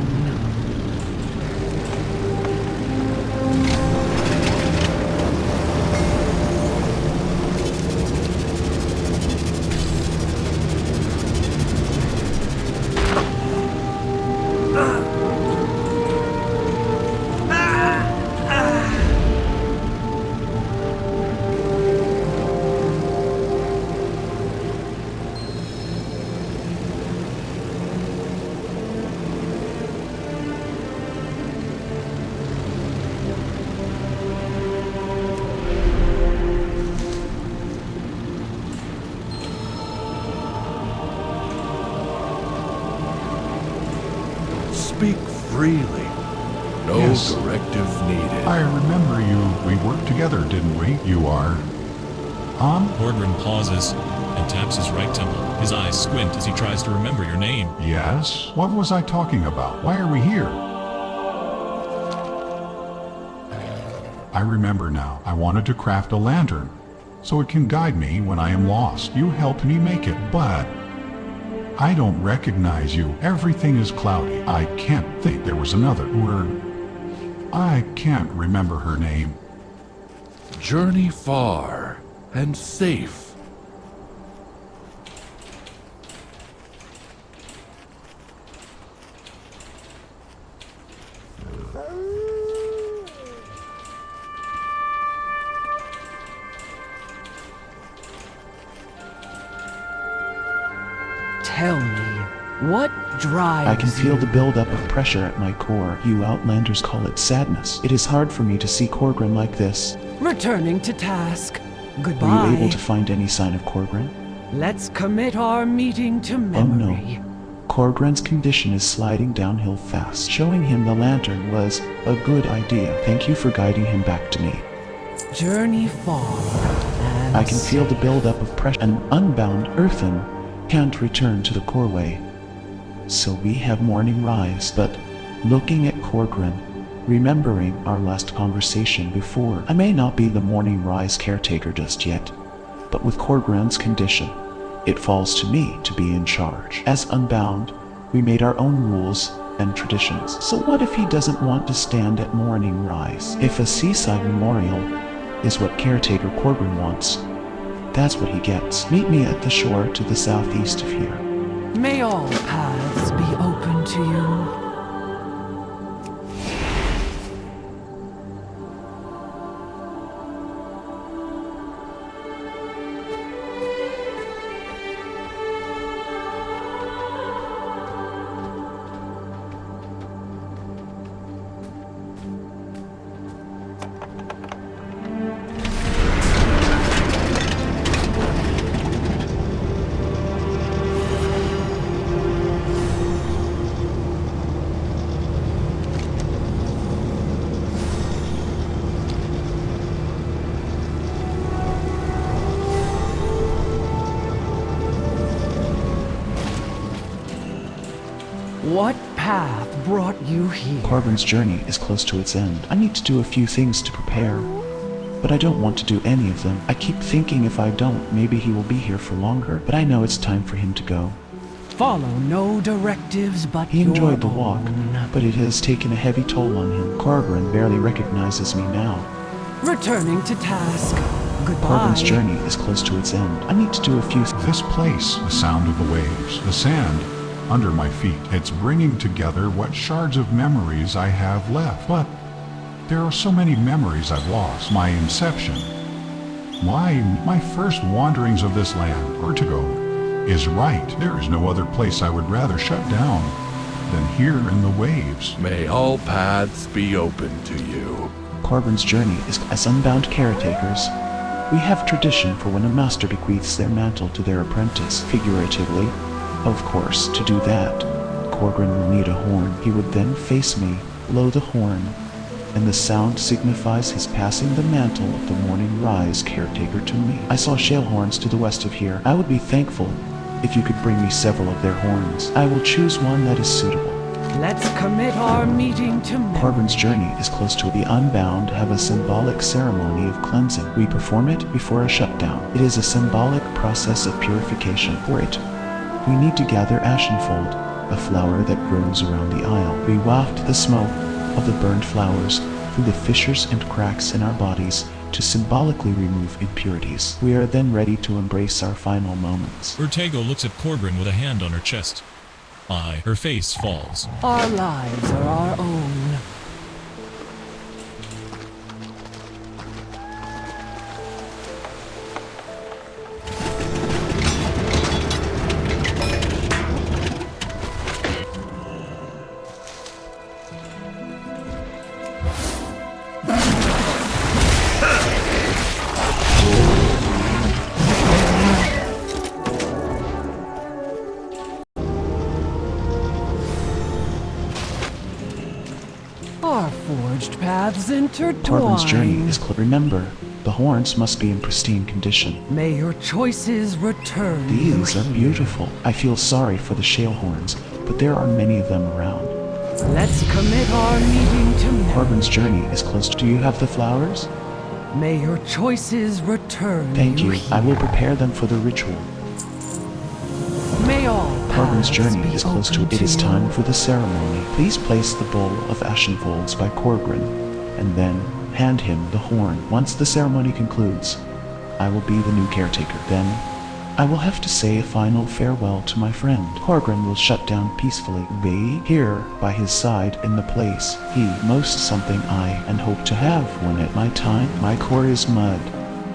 Speak freely. No directive needed. I remember you. We worked together, didn't we? You are... Corgrin pauses. and taps his right temple. His eyes squint as he tries to remember your name. Yes? What was I talking about? Why are we here? I remember now. I wanted to craft a lantern, so it can guide me when I am lost. You helped me make it, but I don't recognize you. Everything is cloudy. I can't think. There was another word. I can't remember her name. Journey far and safe. Tell me, what drives I can feel you? the buildup of pressure at my core. You Outlanders call it sadness. It is hard for me to see Corgrin like this. Returning to task. Were Goodbye. you able to find any sign of Corgrin? Let's commit our meeting to Oh memory. no. Corgrin's condition is sliding downhill fast. Showing him the lantern was a good idea. Thank you for guiding him back to me. Journey far and I can feel the buildup of pressure. An unbound earthen can't return to the coreway. So we have morning rise, but looking at Corgrin, remembering our last conversation before, I may not be the morning rise caretaker just yet, but with Corgrin's condition, it falls to me to be in charge. As Unbound, we made our own rules and traditions. So what if he doesn't want to stand at morning rise? If a seaside memorial is what caretaker Corgrin wants, that's what he gets. Meet me at the shore to the southeast of here. may all paths be open to you. What path brought you here? Corbin's journey is close to its end. I need to do a few things to prepare, but I don't want to do any of them. I keep thinking if I don't, maybe he will be here for longer, but I know it's time for him to go. Follow no directives but He enjoyed the your walk, own. but it has taken a heavy toll on him. Corbin barely recognizes me now. Returning to task. Goodbye. Corbin's journey is close to its end. I need to do a few... This place, the sound of the waves, the sand under my feet, it's bringing together what shards of memories I have left. But there are so many memories I've lost. My inception, my first wanderings of this land, Vertigo, is right. There is no other place I would rather shut down than here in the waves. May all paths be open to you. Corbin's journey is as unbound caretakers. We have tradition for when a master bequeaths their mantle to their apprentice, figuratively. Of course, to do that, Corbin will need a horn. He would then face me, blow the horn, and the sound signifies his passing the mantle of the morning rise caretaker to me. I saw shale horns to the west of here. I would be thankful if you could bring me several of their horns. I will choose one that is suitable. Let's commit our meeting to memory. Corbin's journey is close to the unbound have a symbolic ceremony of cleansing. We perform it before a shutdown. It is a symbolic process of purification. For it, we need to gather ashenfold, a flower that grows around the isle. We waft the smoke of the burned flowers through the fissures and cracks in our bodies to symbolically remove impurities. We are then ready to embrace our final moments. Vertigo looks at Corbin with a hand on her chest. Her face falls. Our lives are our own. Our forged paths intertwine. Corbin's journey is clear. Remember, The horns must be in pristine condition. May your choices return. These are beautiful. I feel sorry for the shale horns, but there are many of them around. Let's commit our meeting to memory. Corbin's journey is close. Do you have the flowers? May your choices return. Thank you. I will prepare them for the ritual. May all Corbin's journey is close to it. It is time for the ceremony. Please place the bowl of ashen folds by Corgrin, and then hand him the horn. Once the ceremony concludes, I will be the new caretaker. Then, I will have to say a final farewell to my friend. Corgrin will shut down peacefully. Be here by his side in the place he most something I and hope to have when at my time. My core is mud,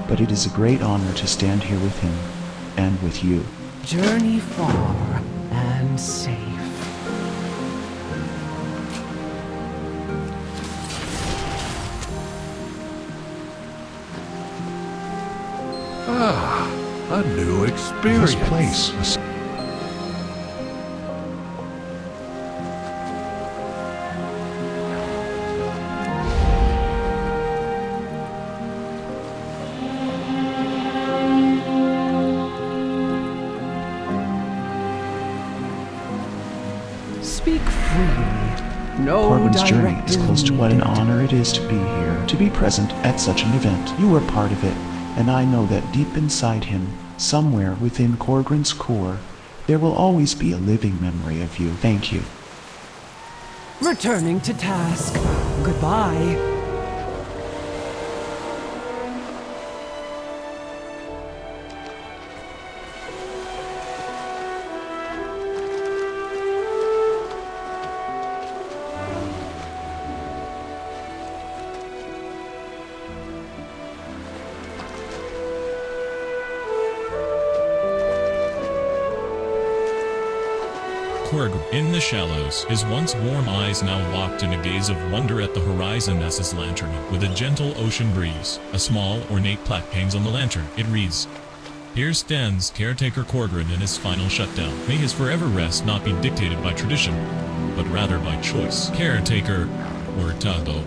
but it is a great honor to stand here with him and with you. Journey far and safe. A new experience. This place is... Speak freely. No Corbin's journey is directive close to what an needed. honor it is to be here, to be present at such an event. You were part of it, and I know that deep inside him, somewhere within Corgrin's core, there will always be a living memory of you. Thank you. Returning to task. Goodbye. Corgrin, in the shallows, his once warm eyes now locked in a gaze of wonder at the horizon as his lantern, with a gentle ocean breeze. A small, ornate plaque hangs on the lantern. It reads, "Here stands Caretaker Corgrin in his final shutdown. May his forever rest not be dictated by tradition, but rather by choice. Caretaker Worldsoul."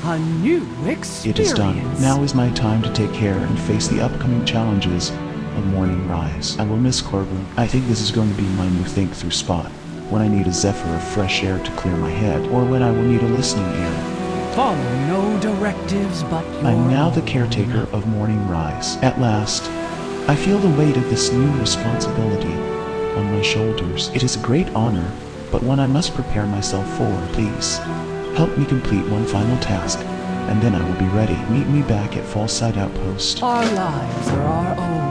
A new experience. It is done. Now is my time to take care and face the upcoming challenges of morning rise. I will miss Corgrin. I think this is going to be my new think-through spot, when I need a zephyr of fresh air to clear my head, or when I will need a listening ear. Follow no directives but your I'm now the own. caretaker of morning rise. At last, I feel the weight of this new responsibility on my shoulders. It is a great honor, but one I must prepare myself for. Please, help me complete one final task, and then I will be ready. Meet me back at Fallside Outpost. Our lives are our own.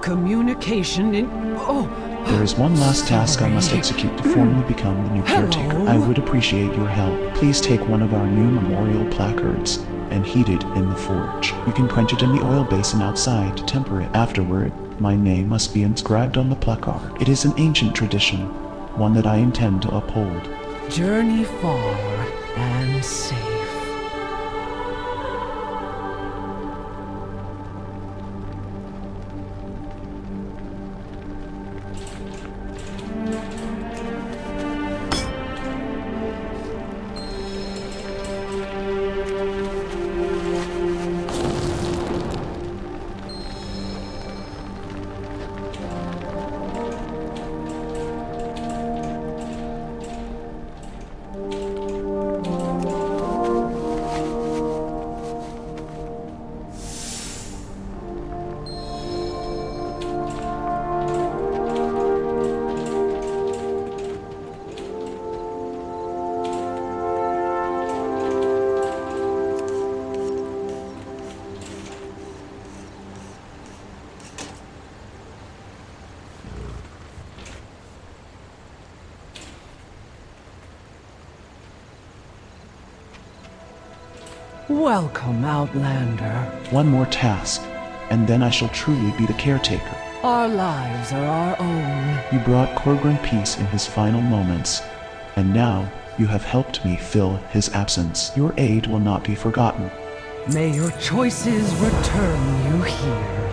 Communication in... Oh! There is one last task I must execute to formally become the new caretaker. I would appreciate your help. Please take one of our new memorial placards and heat it in the forge. You can quench it in the oil basin outside to temper it. Afterward, my name must be inscribed on the placard. It is an ancient tradition, one that I intend to uphold. Journey far and safe. Welcome, Outlander. One more task, and then I shall truly be the caretaker. Our lives are our own. You brought Corgrin peace in his final moments, and now you have helped me fill his absence. Your aid will not be forgotten. May your choices return you here.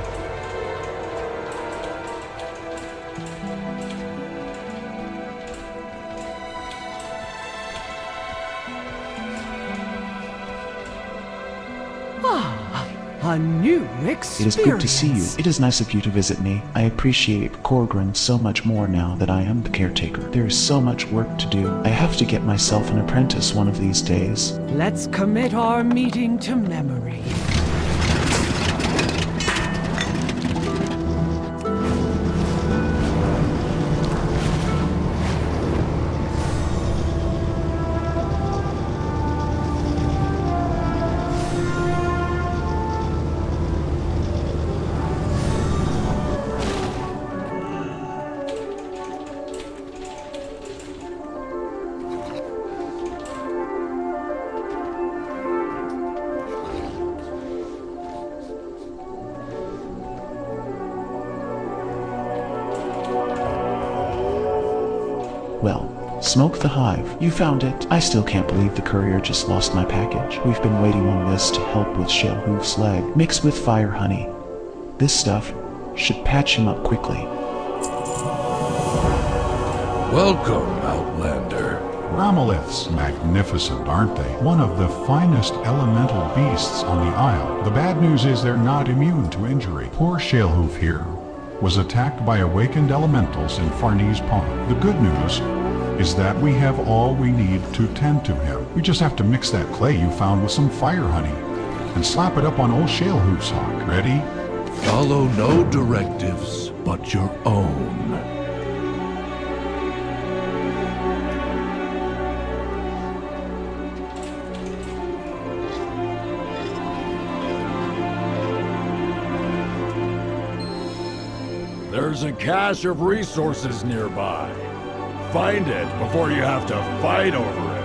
A new experience. It is good to see you. It is nice of you to visit me. I appreciate Corgrin so much more now that I am the caretaker. There is so much work to do. I have to get myself an apprentice one of these days. Let's commit our meeting to memory. Well, smoke the hive. You found it. I still can't believe the courier just lost my package. We've been waiting on this to help with Shalehoof's leg, mixed with fire honey. This stuff should patch him up quickly. Welcome, Outlander. Ramaliths, magnificent, aren't they? One of the finest elemental beasts on the Isle. The bad news is they're not immune to injury. Poor Shalehoof here was attacked by awakened elementals in Farnese Pond. The good news is that we have all we need to tend to him. We just have to mix that clay you found with some fire honey and slap it up on old Shalehoof's hawk. Ready? Follow no directives but your own. There's a cache of resources nearby. Find it before you have to fight over it.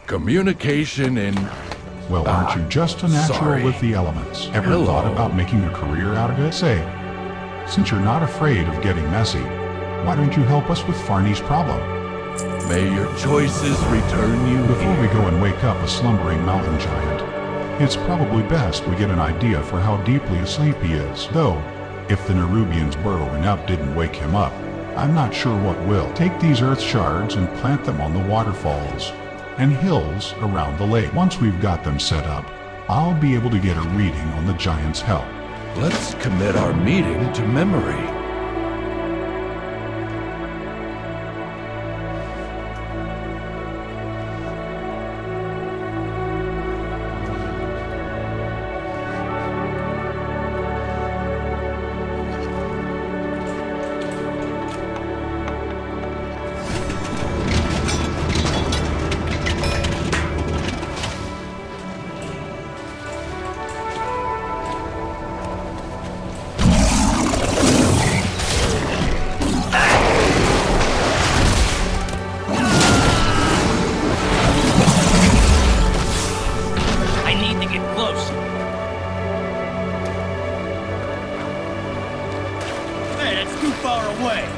Communication in... Well, aren't you just a natural sorry. with the elements? Ever Hello. thought about making a career out of it? Say, since you're not afraid of getting messy, why don't you help us with Farnese problem? May your choices return you Before we here. go and wake up a slumbering mountain giant, it's probably best we get an idea for how deeply asleep he is. Though, if the nerubians burrowing up didn't wake him up, I'm not sure what will. Take these earth shards and plant them on the waterfalls and hills around the lake. Once we've got them set up, I'll be able to get a reading on the giant's health. Let's commit our meeting to memory. I need to get close. Hey, that's too far away.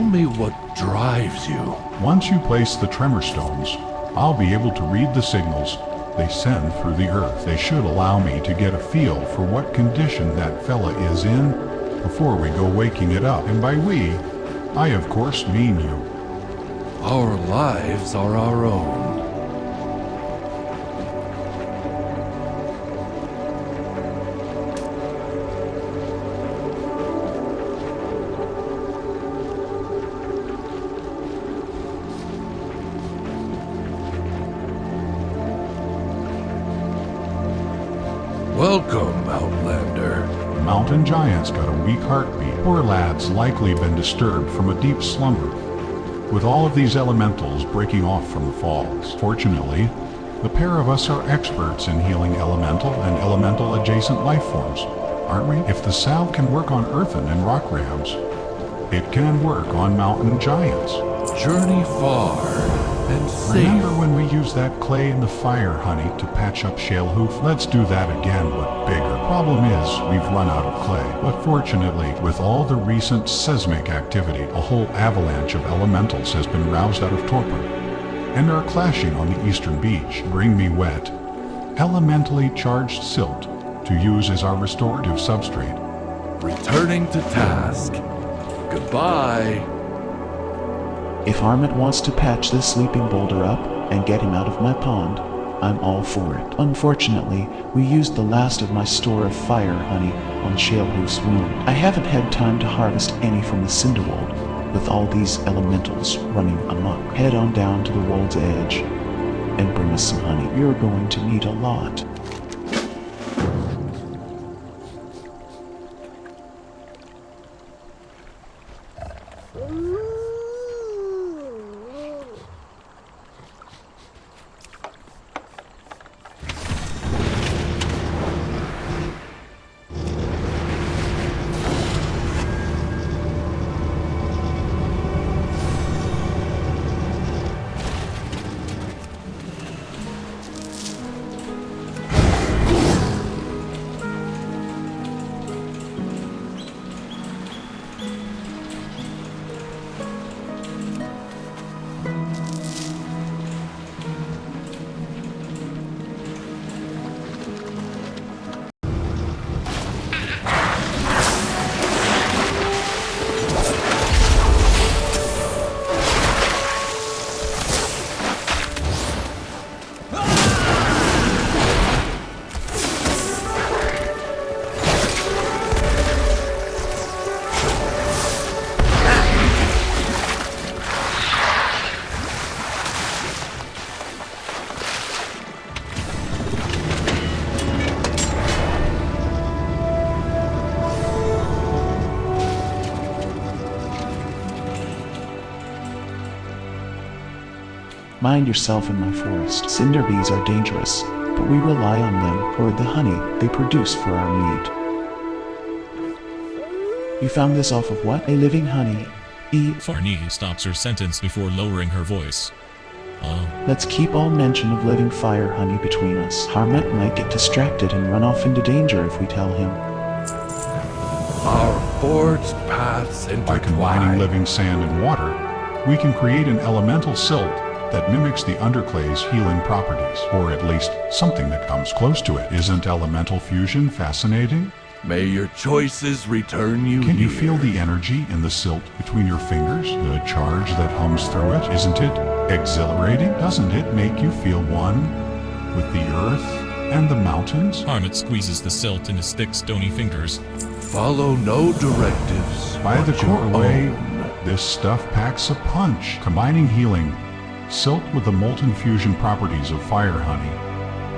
me what drives you. Once you place the tremor stones, I'll be able to read the signals they send through the earth. They should allow me to get a feel for what condition that fella is in before we go waking it up. And by we, I of course mean you. Our lives are our own. Welcome, Outlander. The mountain giant's got a weak heartbeat. Poor lad's likely been disturbed from a deep slumber, with all of these elementals breaking off from the falls. Fortunately, the pair of us are experts in healing elemental and elemental adjacent life forms, aren't we? If the salve can work on earthen and rock rams, it can work on mountain giants. Journey far and safe. Remember when we used that clay in the fire honey to patch up Shale-hoof? Let's do that again, but bigger. Problem is, we've run out of clay. But fortunately, with all the recent seismic activity, a whole avalanche of elementals has been roused out of torpor, and are clashing on the eastern beach. Bring me wet, elementally charged silt to use as our restorative substrate. Returning to task. Goodbye. If Harmit wants to patch this sleeping boulder up and get him out of my pond, I'm all for it. Unfortunately, we used the last of my store of fire honey on Shalehoof's wound. I haven't had time to harvest any from the Cinderwold, with all these elementals running amok. Head on down to the wold's edge and bring us some honey. You're going to need a lot. Mind yourself in my forest. Cinder bees are dangerous, but we rely on them for the honey they produce for our meat. You found this off of what? A living honey. Farnee stops her sentence before lowering her voice. Let's keep all mention of living fire honey between us. Harmit might get distracted and run off into danger if we tell him. Our forged paths intertwine. By combining living sand and water, we can create an elemental silt that mimics the underclay's healing properties, or at least something that comes close to it. Isn't elemental fusion fascinating? May your choices return you Can here. you feel the energy in the silt between your fingers? The charge that hums through it? Isn't it exhilarating? Doesn't it make you feel one with the earth and the mountains? Harmit squeezes the silt in his thick, stony fingers. Follow no directives. By the core way, this stuff packs a punch. Combining healing silt with the molten fusion properties of fire honey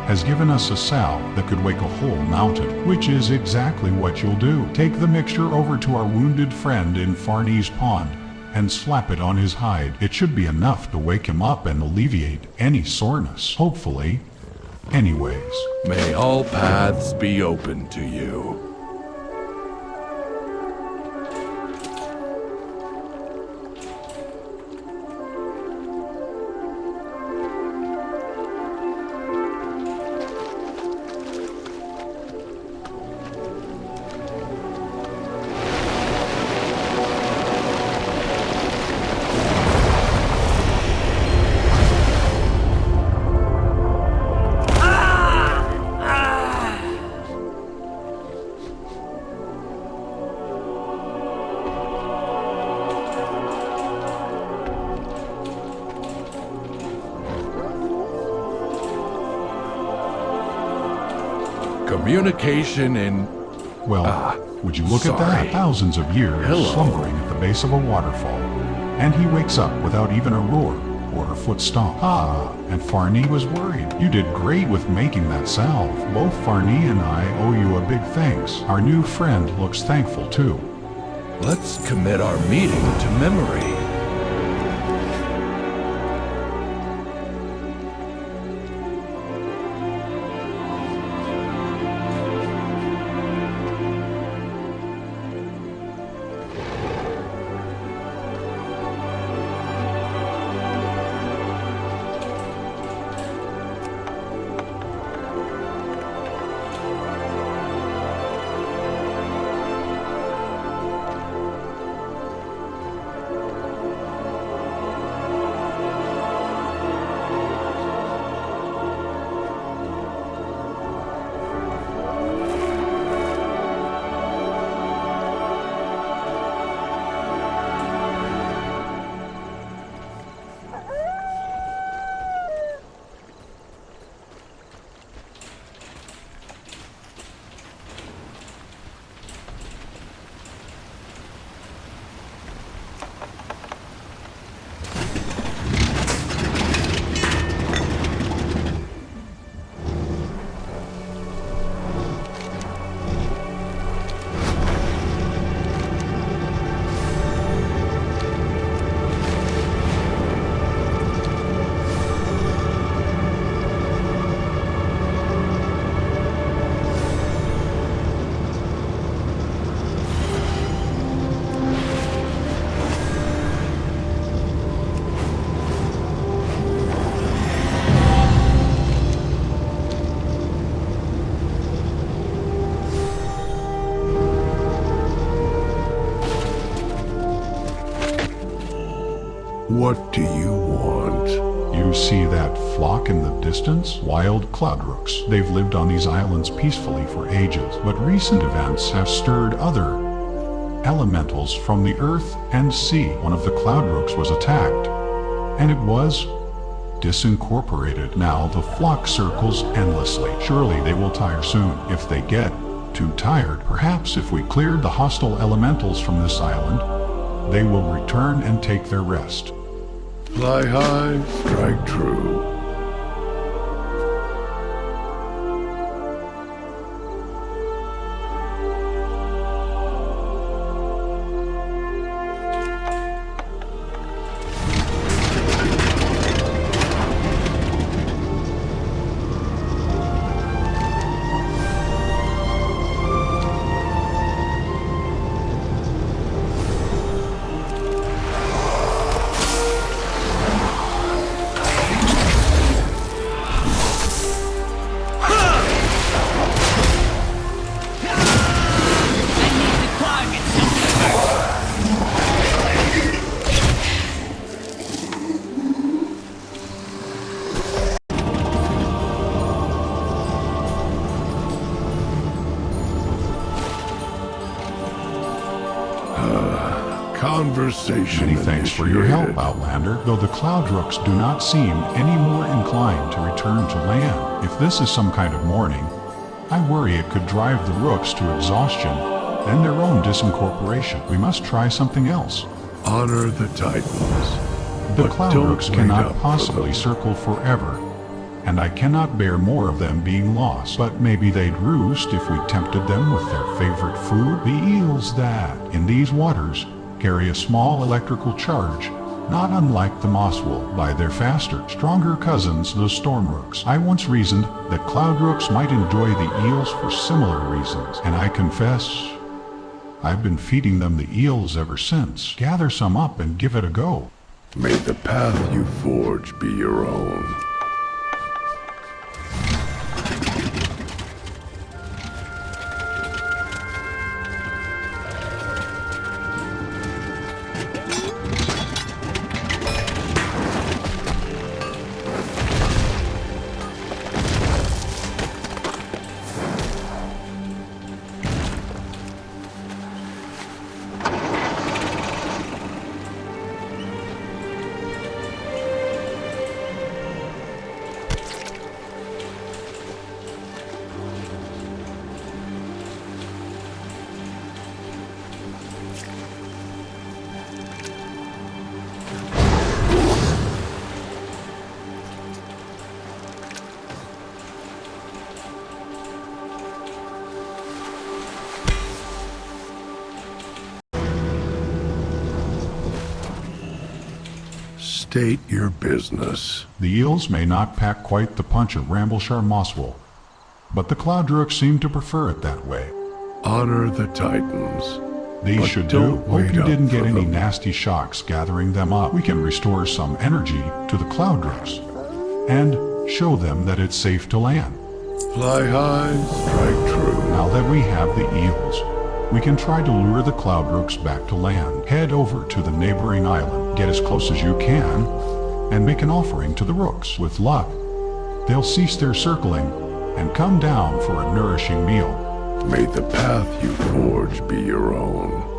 has given us a salve that could wake a whole mountain, which is exactly what you'll do. Take the mixture over to our wounded friend in Farnee's pond and slap it on his hide. It should be enough to wake him up and alleviate any soreness, hopefully. Anyways. May all paths be open to you. communication in... Well, would you look at sorry. that? Thousands of years Hello. slumbering at the base of a waterfall. And he wakes up without even a roar or a foot stomp. Ah, and Farnee was worried. You did great with making that salve. Both Farnee and I owe you a big thanks. Our new friend looks thankful too. Let's commit our meeting to memory. What do you want? You see that flock in the distance? Wild cloud rooks. They've lived on these islands peacefully for ages, but recent events have stirred other elementals from the earth and sea. One of the cloud rooks was attacked, and it was disincorporated. Now the flock circles endlessly. Surely they will tire soon. If they get too tired, perhaps if we cleared the hostile elementals from this island, they will return and take their rest. Fly high, strike true. Many thanks for your help, Outlander, though the cloud rooks do not seem any more inclined to return to land. If this is some kind of mourning, I worry it could drive the rooks to exhaustion and their own disincorporation. We must try something else. Honor the Titans. The cloud rooks cannot possibly circle forever, and I cannot bear more of them being lost. But maybe they'd roost if we tempted them with their favorite food. The eels that, in these waters, carry a small electrical charge, not unlike the mosswool, by their faster, stronger cousins, the storm rooks. I once reasoned that cloud rooks might enjoy the eels for similar reasons, and I confess, I've been feeding them the eels ever since. Gather some up and give it a go. May the path you forge be your own. State your business. The eels may not pack quite the punch of Rambleshire Mosswool, but the Cloudrooks seem to prefer it that way. Honor the Titans. These should do. Hope you didn't get any nasty shocks gathering them up. We can restore some energy to the Cloudrooks and show them that it's safe to land. Fly high, strike true. Now that we have the eels, we can try to lure the Cloudrooks back to land. Head over to the neighboring island, get as close as you can, and make an offering to the rooks. With luck, they'll cease their circling and come down for a nourishing meal. May the path you forge be your own.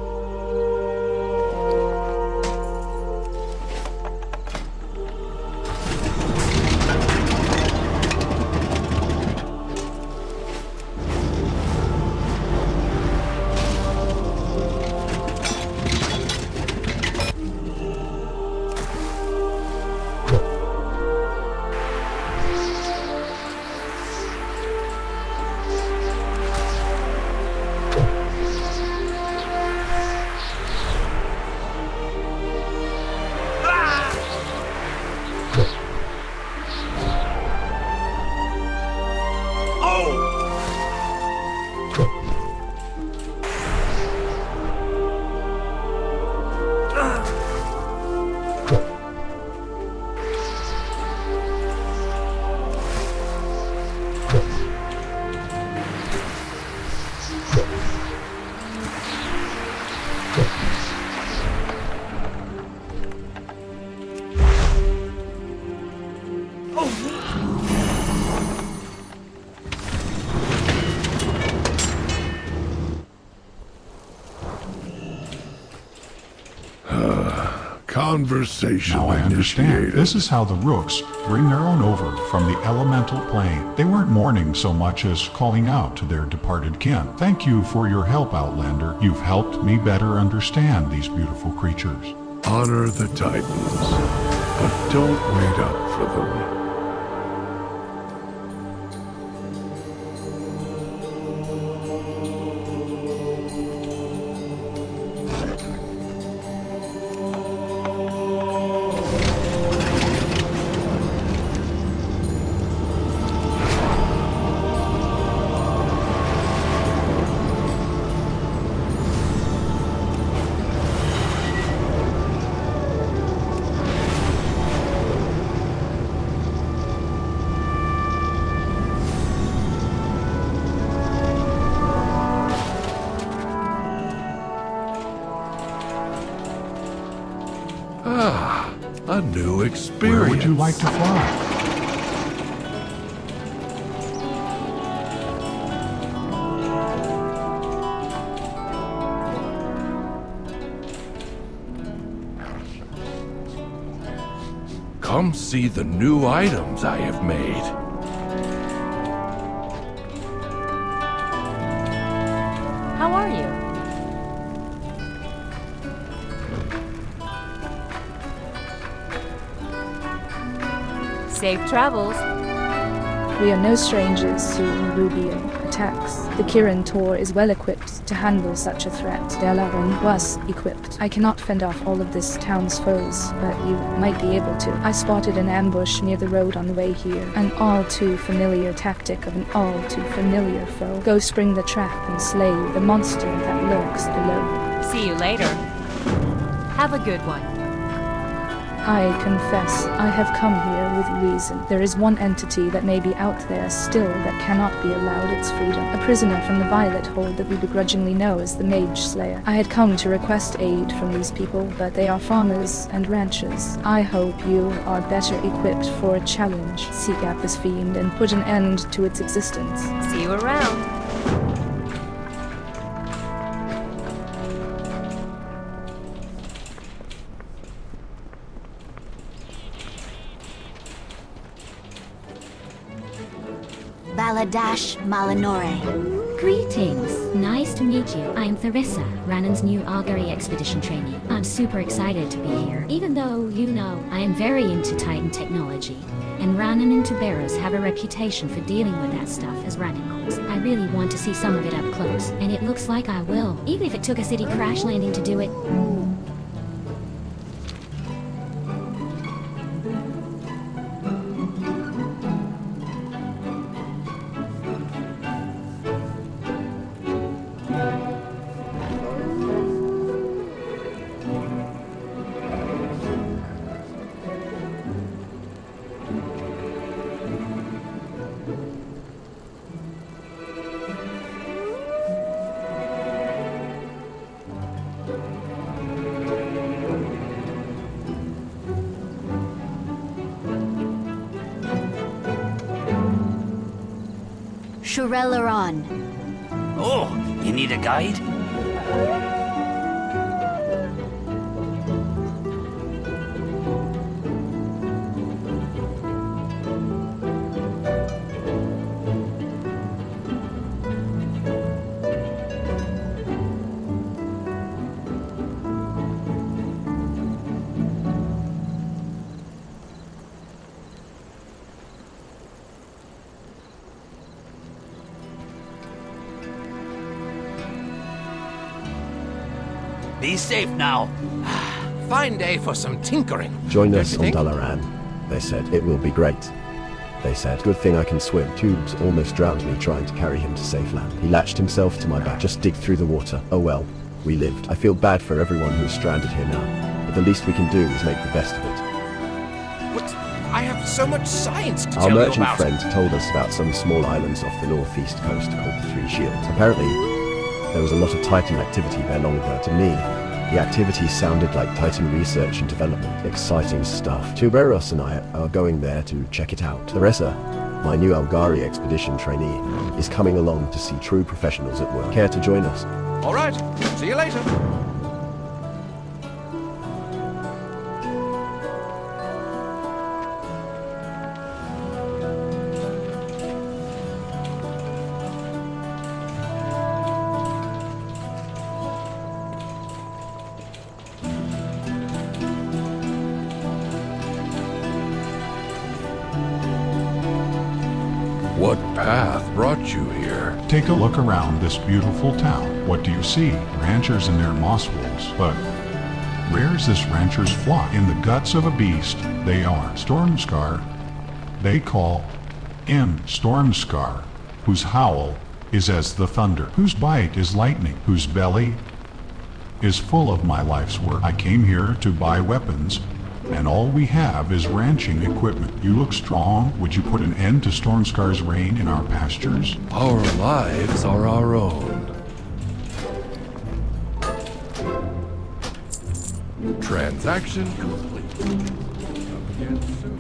Conversation Now I understand. initiated. This is how the Rooks bring their own over from the elemental plane. They weren't mourning so much as calling out to their departed kin. Thank you for your help, Outlander. You've helped me better understand these beautiful creatures. Honor the Titans, but don't wait up for them. A new experience. Where would you like to fly? Come see the new items I have made. How are you? Safe travels. We are no strangers to nerubian attacks. The Kirin Tor is well equipped to handle such a threat. Dalaran was equipped. I cannot fend off all of this town's foes, but you might be able to. I spotted an ambush near the road on the way here. An all too familiar tactic of an all too familiar foe. Go spring the trap and slay the monster that lurks below. See you later. Have a good one. I confess, I have come here with reason. There is one entity that may be out there still that cannot be allowed its freedom. A prisoner from the Violet Hold that we begrudgingly know as the Mage Slayer. I had come to request aid from these people, but they are farmers and ranchers. I hope you are better equipped for a challenge. Seek out this fiend and put an end to its existence. See you around. Baladash Malinore. Greetings. Nice to meet you. I'm Theresa, Ranan's new Algari expedition trainee. I'm super excited to be here, even though, you know, I am very into Titan technology. And Ranan and Tuberos have a reputation for dealing with that stuff, as Ranan calls. I really want to see some of it up close, and it looks like I will, even if it took a city crash landing to do it. Dalaran. Oh, you need a guide? Be safe now. Fine day for some tinkering. Join us on Dalaran, they said. It will be great. They said, good thing I can swim. Tubes almost drowned me trying to carry him to safe land. He latched himself to my back. Just dig through the water. Oh well, we lived. I feel bad for everyone who is stranded here now, but the least we can do is make the best of it. But I have so much science to Our tell you merchant about. friend told us about some small islands off the northeast coast called the Three Shields. Apparently, there was a lot of Titan activity there long ago. To me, the activity sounded like Titan research and development. Exciting stuff. Tuberos and I are going there to check it out. Larissa, my new Algari expedition trainee, is coming along to see true professionals at work. Care to join us? All right, see you later. What path brought you here? Take a look around this beautiful town. What do you see? Ranchers and their moss wolves. But where's this rancher's flock? In the guts of a beast, they are. Stormscar, they call M. Stormscar, whose howl is as the thunder, whose bite is lightning, whose belly is full of my life's work. I came here to buy weapons, and all we have is ranching equipment. You look strong. Would you put an end to Stormscar's reign in our pastures? Our lives are our own. Transaction complete. Come again soon.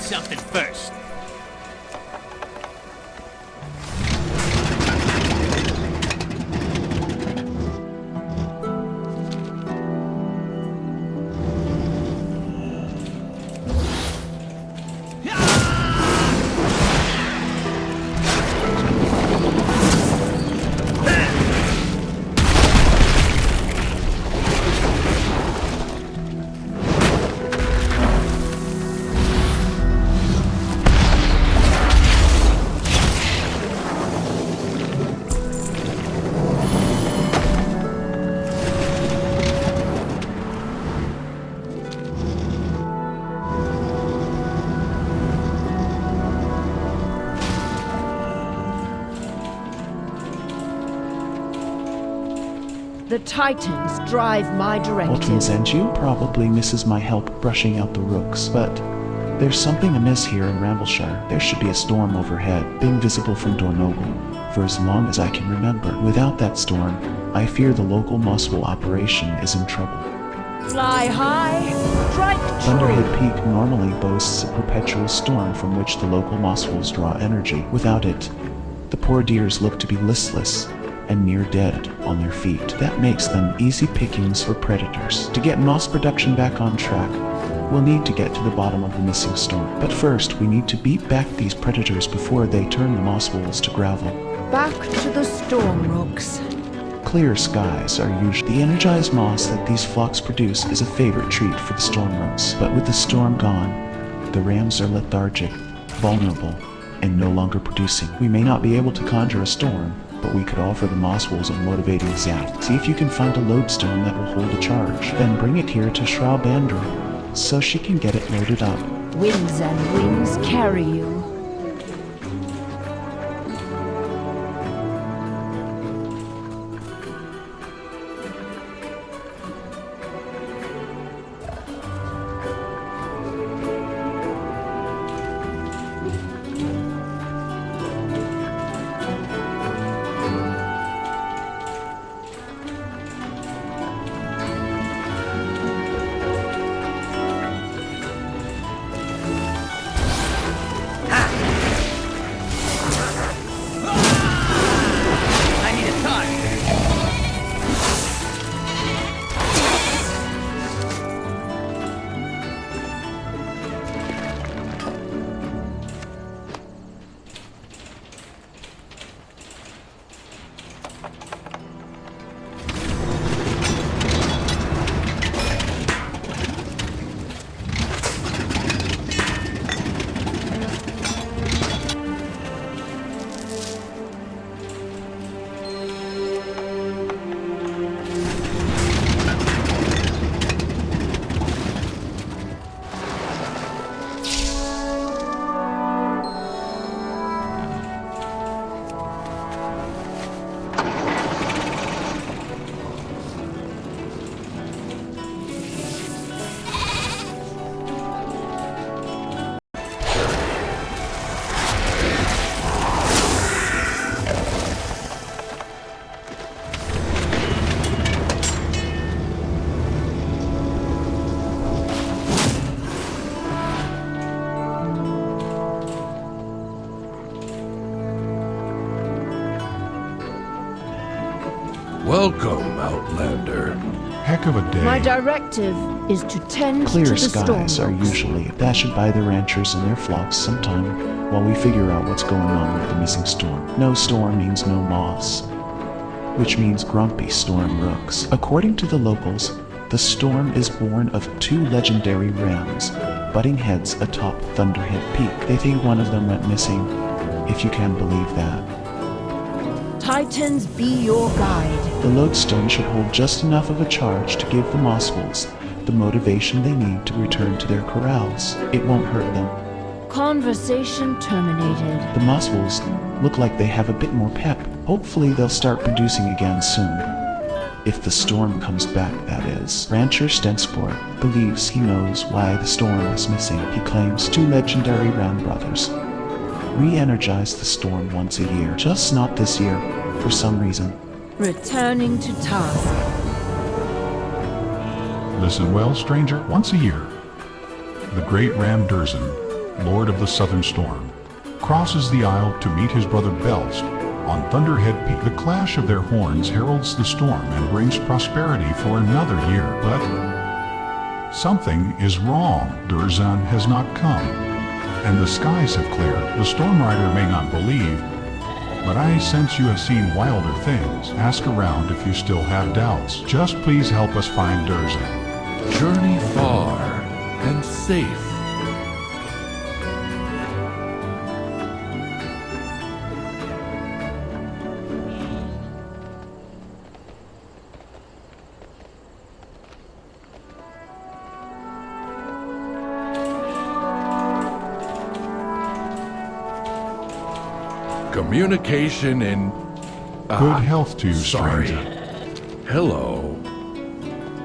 Something first. The Titans drive my directive. Ultron sent you? Probably misses my help brushing out the rooks, but there's something amiss here in Rambleshire. There should be a storm overhead, being visible from Dornogal, for as long as I can remember. Without that storm, I fear the local Mosswell operation is in trouble. Fly high, strike true. Thunderhead Peak normally boasts a perpetual storm from which the local mosswolves draw energy. Without it, the poor deers look to be listless and near dead on their feet. That makes them easy pickings for predators. To get moss production back on track, we'll need to get to the bottom of the missing storm. But first, we need to beat back these predators before they turn the mosswolves to gravel. Back to the storm rooks. Clear skies are usually the energized moss that these flocks produce is a favorite treat for the storm rooks. But with the storm gone, the rams are lethargic, vulnerable, and no longer producing. We may not be able to conjure a storm, but we could offer the mosswolves a motivating zap. See if you can find a lodestone that will hold a charge. Then bring it here to Shraubandra so she can get it loaded up. Winds and wings carry you. Welcome, Outlander. Heck of a day. My directive is to tend Clear to the storm skies are rooks. usually dashed by the ranchers and their flocks sometime while we figure out what's going on with the missing storm. No storm means no moss, which means grumpy storm rooks. According to the locals, the storm is born of two legendary rams butting heads atop Thunderhead Peak. They think one of them went missing, if you can believe that. Titans be your guide. The lodestone should hold just enough of a charge to give the mosswolves the motivation they need to return to their corrals. It won't hurt them. Conversation terminated. The mosswolves look like they have a bit more pep. Hopefully they'll start producing again soon. If the storm comes back, that is. Rancher Stensport believes he knows why the storm is missing. He claims two legendary ram brothers re-energize the storm once a year. Just not this year, for some reason. Returning to task. Listen well, stranger. Once a year, the great Ram Durzan, Lord of the Southern Storm, crosses the Isle to meet his brother Belst on Thunderhead Peak. The clash of their horns heralds the storm and brings prosperity for another year. But something is wrong. Durzan has not come, and the skies have cleared. The Storm Rider may not believe, but I sense you have seen wilder things. Ask around if you still have doubts. Just please help us find Durzan. Journey far and safe. Communication in... Good health to you, sorry. stranger. Hello.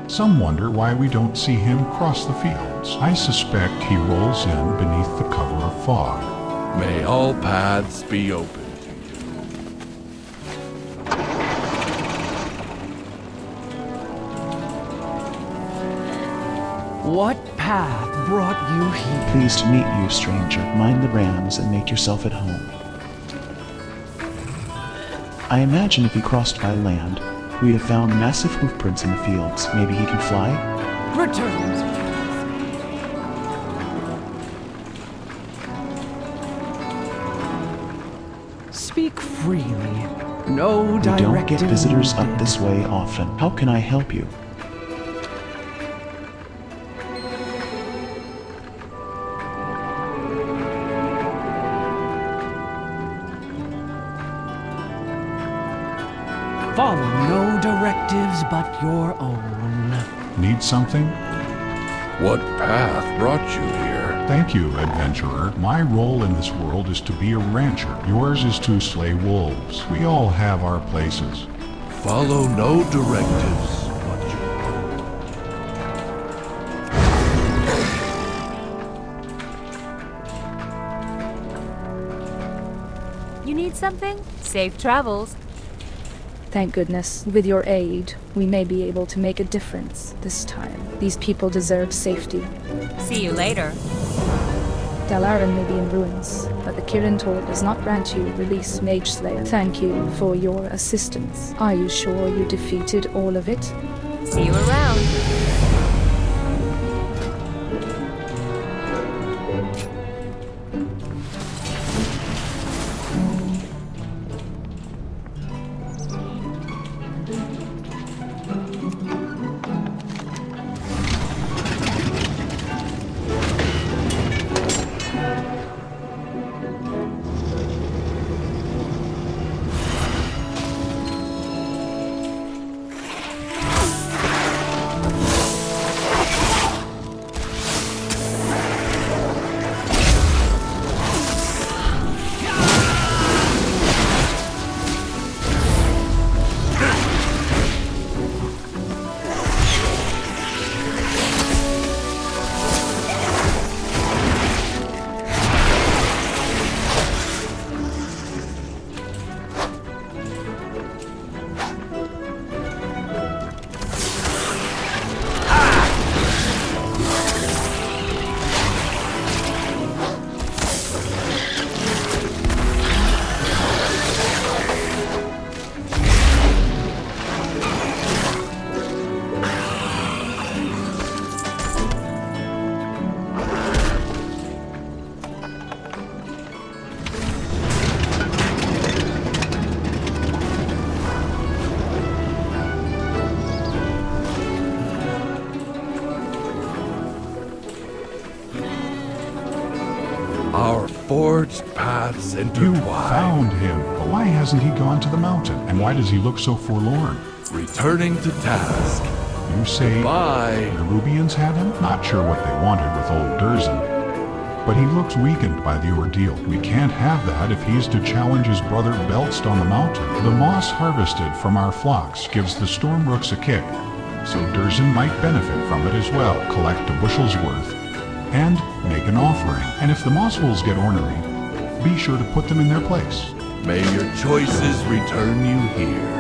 Some wonder why we don't see him cross the fields. I suspect he rolls in beneath the cover of fog. May all paths be open. What path brought you here? Pleased to meet you, stranger. Mind the rams and make yourself at home. I imagine if he crossed by land, we'd have found massive hoofprints in the fields. Maybe he can fly? Return to task. Speak freely. No We directive. don't get visitors up this way often. How can I help you? Follow no directives but your own. Need something? What path brought you here? Thank you, adventurer. My role in this world is to be a rancher. Yours is to slay wolves. We all have our places. Follow no directives but your You need something? Safe travels. Thank goodness. With your aid, we may be able to make a difference this time. These people deserve safety. See you later. Dalaran may be in ruins, but the Kirin Tor does not grant you release, Mage Slayer. Thank you for your assistance. Are you sure you defeated all of it? See you around. Our forged paths intertwine. You found him, but why hasn't he gone to the mountain? And why does he look so forlorn? Returning to task. You say Goodbye. nerubians had him? Not sure what they wanted with old Durzin. But he looks weakened by the ordeal. We can't have that if he's to challenge his brother Belst on the mountain. The moss harvested from our flocks gives the storm rooks a kick, so Durzin might benefit from it as well. Collect a bushel's worth and make an offering. And if the moss wolves get ornery, be sure to put them in their place. May your choices return you here.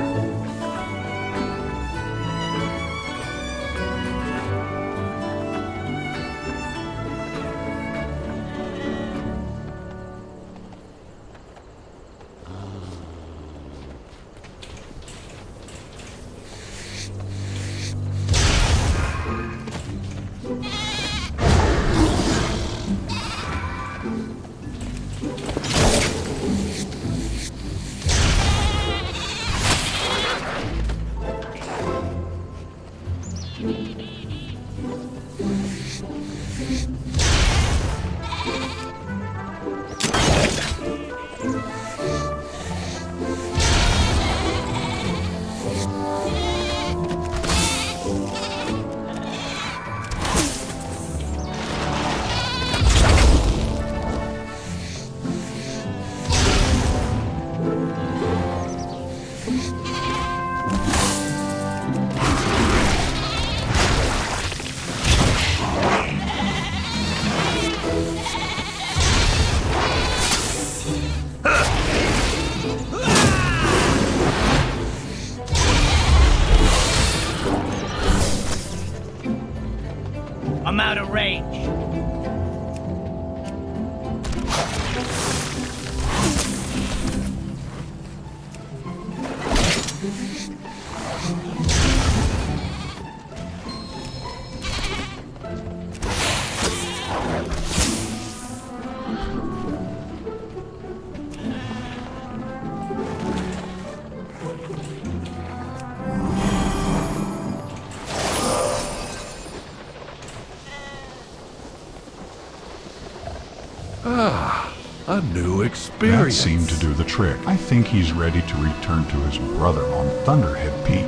A new experience. That seemed to do the trick. I think he's ready to return to his brother on Thunderhead Peak.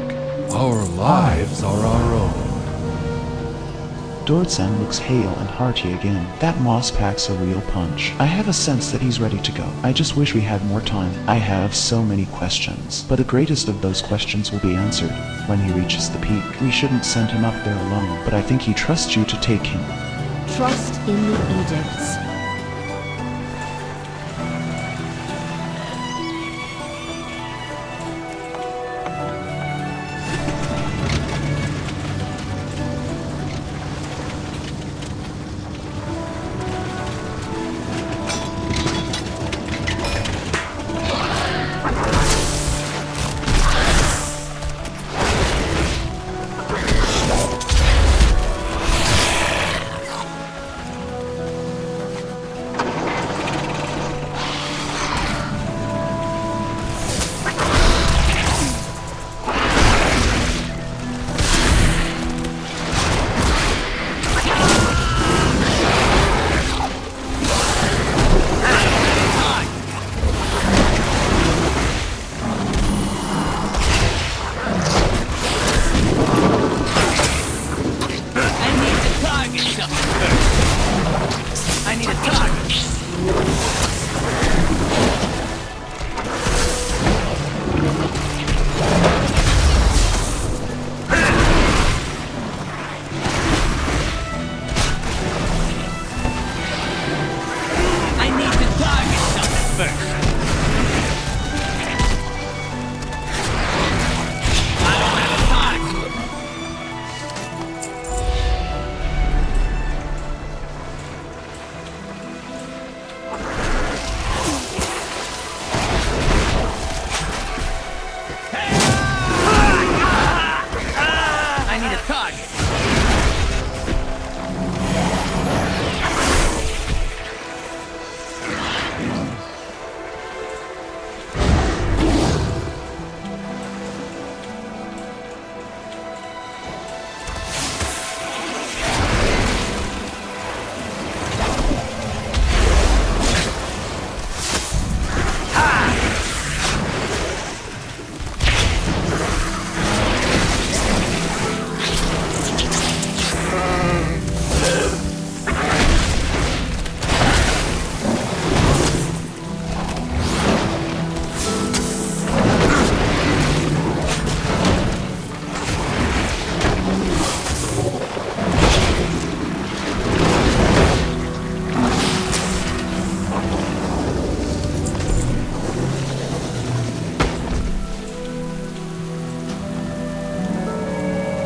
Our lives are our own. Dordsan looks hale and hearty again. That moss packs a real punch. I have a sense that he's ready to go. I just wish we had more time. I have so many questions, but the greatest of those questions will be answered when he reaches the peak. We shouldn't send him up there alone, but I think he trusts you to take him. Trust in the edicts.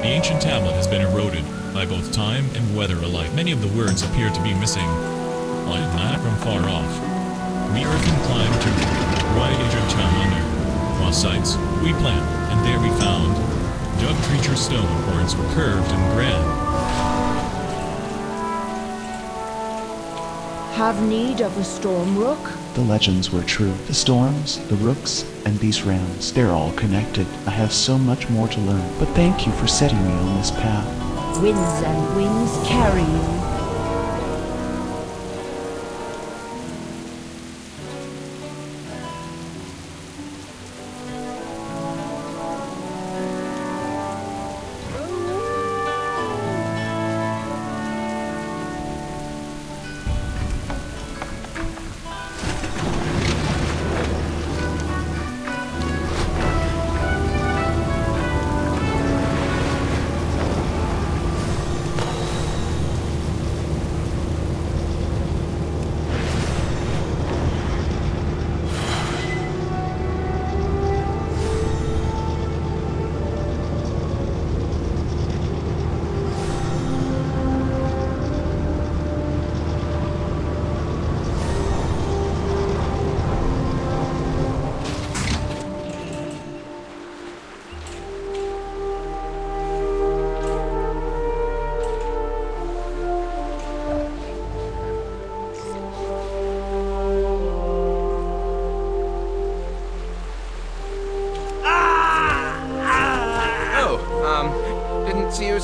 The ancient tablet has been eroded by both time and weather alike. Many of the words appear to be missing. Like that from far off. We earthen climbed to wide age of town under. While sights, we planned, and there we found. Dug creature stone horns were curved and grand. Have need of a storm rook? The legends were true. The storms, the rooks, and these rams, they're all connected. I have so much more to learn, but thank you for setting me on this path. Winds and wings carry you.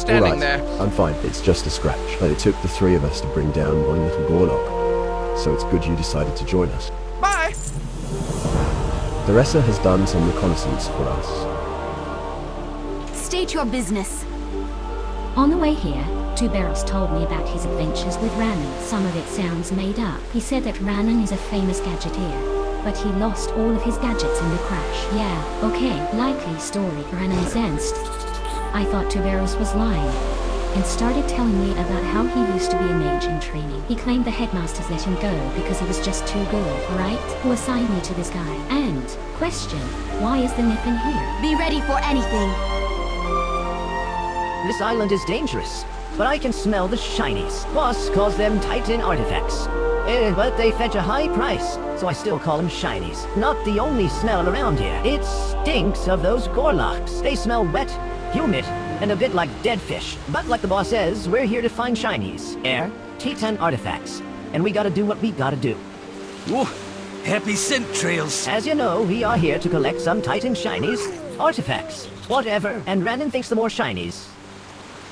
standing All right, there. I'm fine. It's just a scratch. But it took the three of us to bring down one little Gorlock. So it's good you decided to join us. Bye! Theresa has done some reconnaissance for us. State your business. On the way here, Tuberos told me about his adventures with Ranan. Some of it sounds made up. He said that Ranan is a famous gadgeteer, but he lost all of his gadgets in the crash. Yeah, okay, likely story. Ranan sensed. I thought Tuberos was lying, and started telling me about how he used to be a mage in training. He claimed the headmasters let him go because he was just too good, right? Who assigned me to this guy? And, question, why is the Niffin here? Be ready for anything. This island is dangerous, but I can smell the shinies. Boss calls them Titan artifacts. But they fetch a high price, so I still call them shinies. Not the only smell around here. It stinks of those gorlocks. They smell wet, humid, and a bit like dead fish. But like the boss says, we're here to find shinies. Titan artifacts. And we gotta do what we gotta do. Ooh, happy scent trails. As you know, we are here to collect some Titan shinies, artifacts, whatever, and Ranan thinks the more shinies.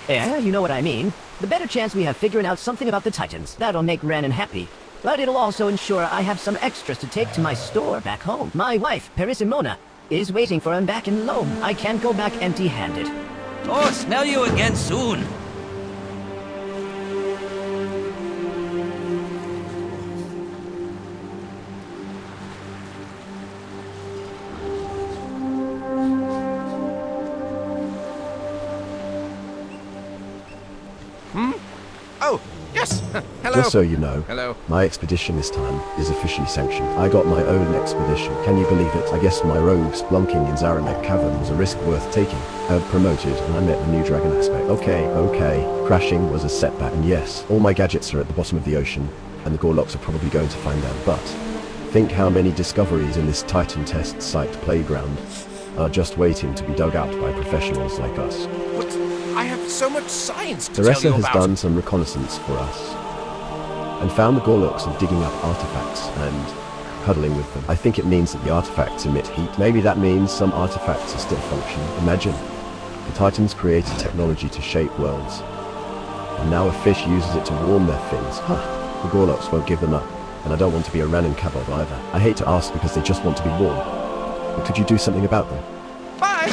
You know what I mean. The better chance we have figuring out something about the Titans. That'll make Ranan happy. But it'll also ensure I have some extras to take to my store back home. My wife, Perisimona, is waiting for him back in Loam. I can't go back empty-handed. Oh, smell you again soon. Oh, yes. Hello. Just so you know, Hello. my expedition this time is officially sanctioned. I got my own expedition. Can you believe it? I guess my rogues blunking in Zaramek Cavern was a risk worth taking. Promoted, and I met the new dragon aspect. Okay. Crashing was a setback, and yes, all my gadgets are at the bottom of the ocean, and the Gorlocks are probably going to find out. But think how many discoveries in this Titan test site playground are just waiting to be dug out by professionals like us. What? I have so much science to Theresa tell you has about. done some reconnaissance for us, and found the Gorlocks are digging up artifacts and huddling with them. I think it means that the artifacts emit heat. Maybe that means some artifacts are still functioning. Imagine, the Titans created technology to shape worlds, and now a fish uses it to warm their fins. The Gorlocks won't give them up, and I don't want to be a Ranan Kabod either. I hate to ask because they just want to be warm, but could you do something about them? Bye!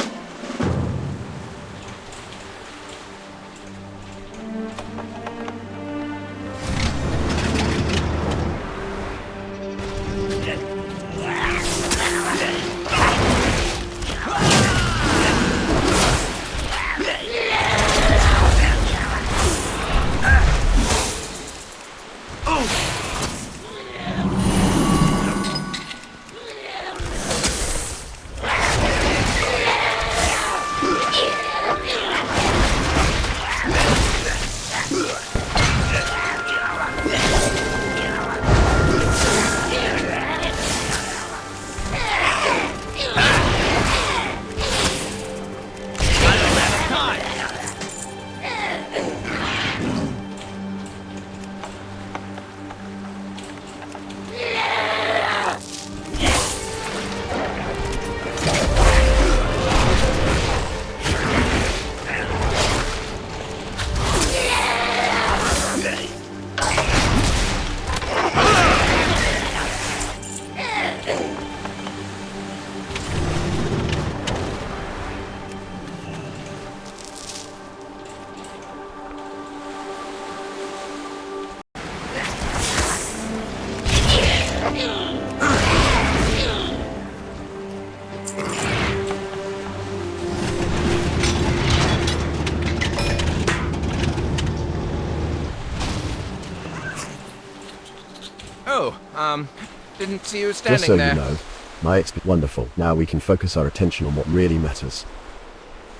Didn't see you standing Just so there. you know, my wonderful. Now we can focus our attention on what really matters.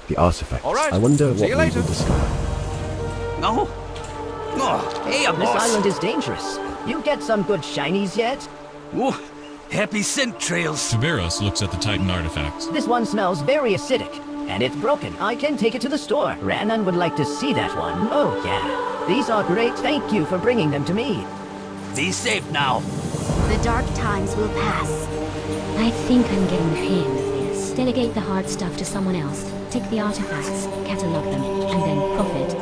The artifacts. All right. I wonder See what you we later. will discover. No? Oh, hey, This boss. island is dangerous. You get some good shinies yet? Ooh, happy scent trails. Tuberos looks at the Titan artifacts. This one smells very acidic, and it's broken. I can take it to the store. Ranan would like to see that one. Oh, yeah. These are great. Thank you for bringing them to me. Be safe now. The dark times will pass. I think I'm getting the hang of this. Just delegate the hard stuff to someone else. Take the artifacts, catalog them, and then profit.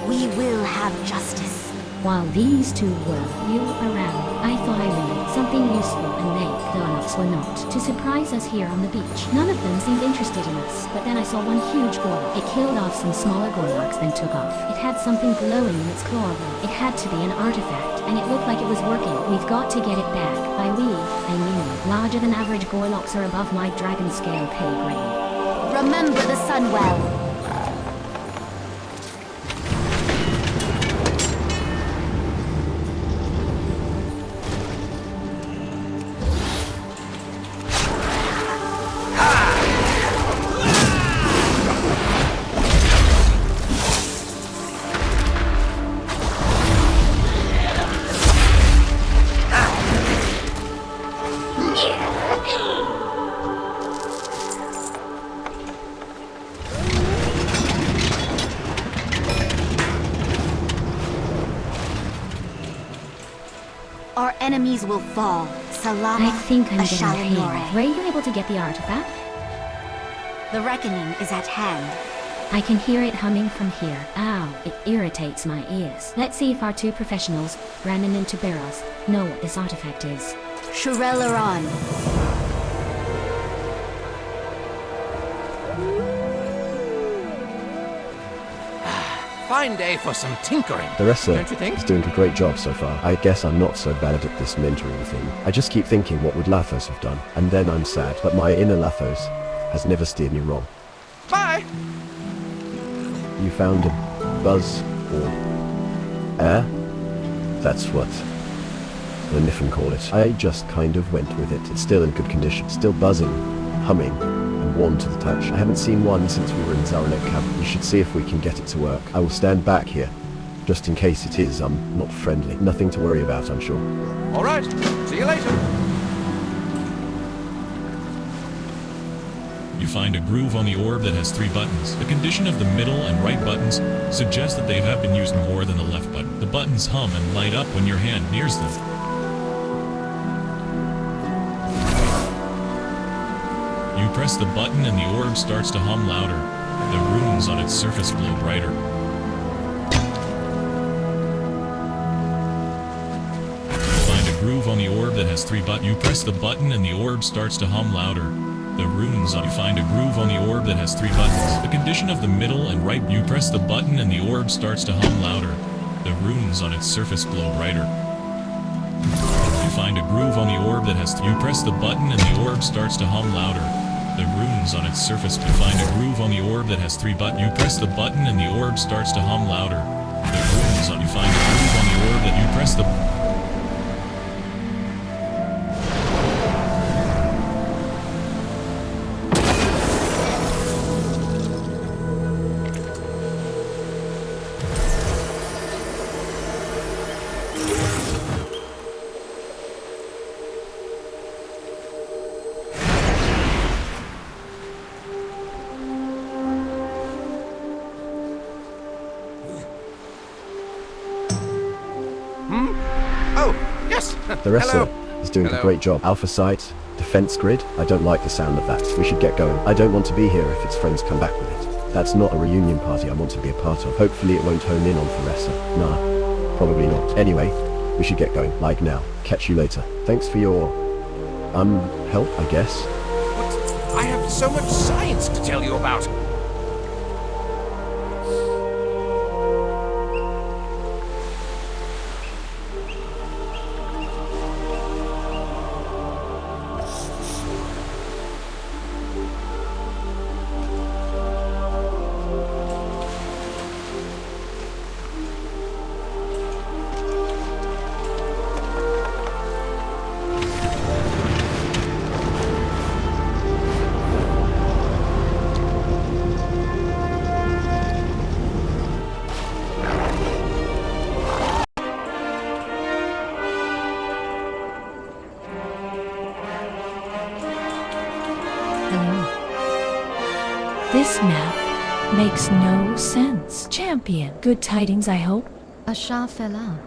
We will have justice. While these two were you around, I thought I learned something useful, and they, the orcs, were not. To surprise us here on the beach, none of them seemed interested in us, but then I saw one huge gorlock. It killed off some smaller gorlocks, then took off. It had something glowing in its claw. It had to be an artifact, and it looked like it was working. We've got to get it back. By we, I mean larger than average gorlocks are above my dragon scale pay grade. Remember the sun well. Our enemies will fall. Salama, I think I'm getting Ashalinore. paid. Were you able to get the artifact? The reckoning is at hand. I can hear it humming from here. Ow, it irritates my ears. Let's see if our two professionals, Brandon and Tuberos, know what this artifact is. Dalaran. Fine day for some tinkering. Theresa Don't you think? is doing a great job so far. I guess I'm not so bad at this mentoring thing. I just keep thinking what would Lathos have done, and then I'm sad. But my inner Lathos has never steered me wrong. Bye! You found a buzz or air? That's what the Niffen call it. I just kind of went with it. It's still in good condition. Still buzzing, humming, and warm to the touch. I haven't seen one since we were in Xal'atath camp. We should see if we can get it to work. I will stand back here, just in case it is, not friendly. Nothing to worry about, I'm sure. All right, see you later. You find a groove on the orb that has 3 buttons. The condition of the middle and right buttons suggests that they have been used more than the left button. The buttons hum and light up when your hand nears them. You press the button and the orb starts to hum louder. The runes on its surface glow brighter. You find a groove on the orb that has 3 buttons. You press the button and the orb starts to hum louder. The runes on you find a groove on the orb that has 3 buttons. The condition of the middle and right. You press the button and the orb starts to hum louder. The runes on its surface glow brighter. You find a groove on the orb that has. You press the button and the orb starts to hum louder. The runes on its surface. You find a groove on the orb that has 3 buttons. You press the button and the orb starts to hum louder. The runes on. You find a groove on the orb that you press the. Theresa is doing a great job. Alpha site, defense grid. I don't like the sound of that. We should get going. I don't want to be here if its friends come back with it. That's not a reunion party I want to be a part of. Hopefully it won't hone in on Theresa. Nah, probably not. Anyway, we should get going. Like now. Catch you later. Thanks for your, help, I guess. But I have so much science to tell you about. This map makes no sense. Champion. Good tidings, I hope. Asha.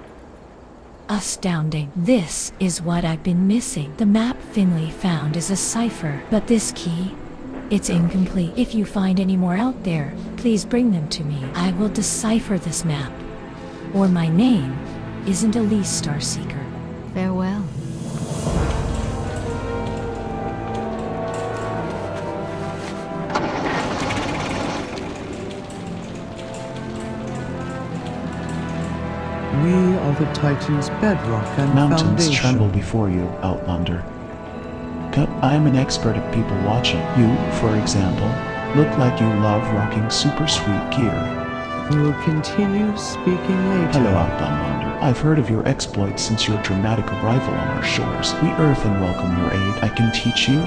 Astounding. This is what I've been missing. The map Finley found is a cipher, but this key, It's incomplete. If you find any more out there, please bring them to me. I will decipher this map. Or my name isn't Elise Starseeker. Farewell. We are the Titan's bedrock and Mountains foundation. tremble before you, Outlander. I am an expert at people watching. You, for example, look like you love rocking super sweet gear. We will continue speaking later. Hello, Outlander. I've heard of your exploits since your dramatic arrival on our shores. We earthen welcome your aid. I can teach you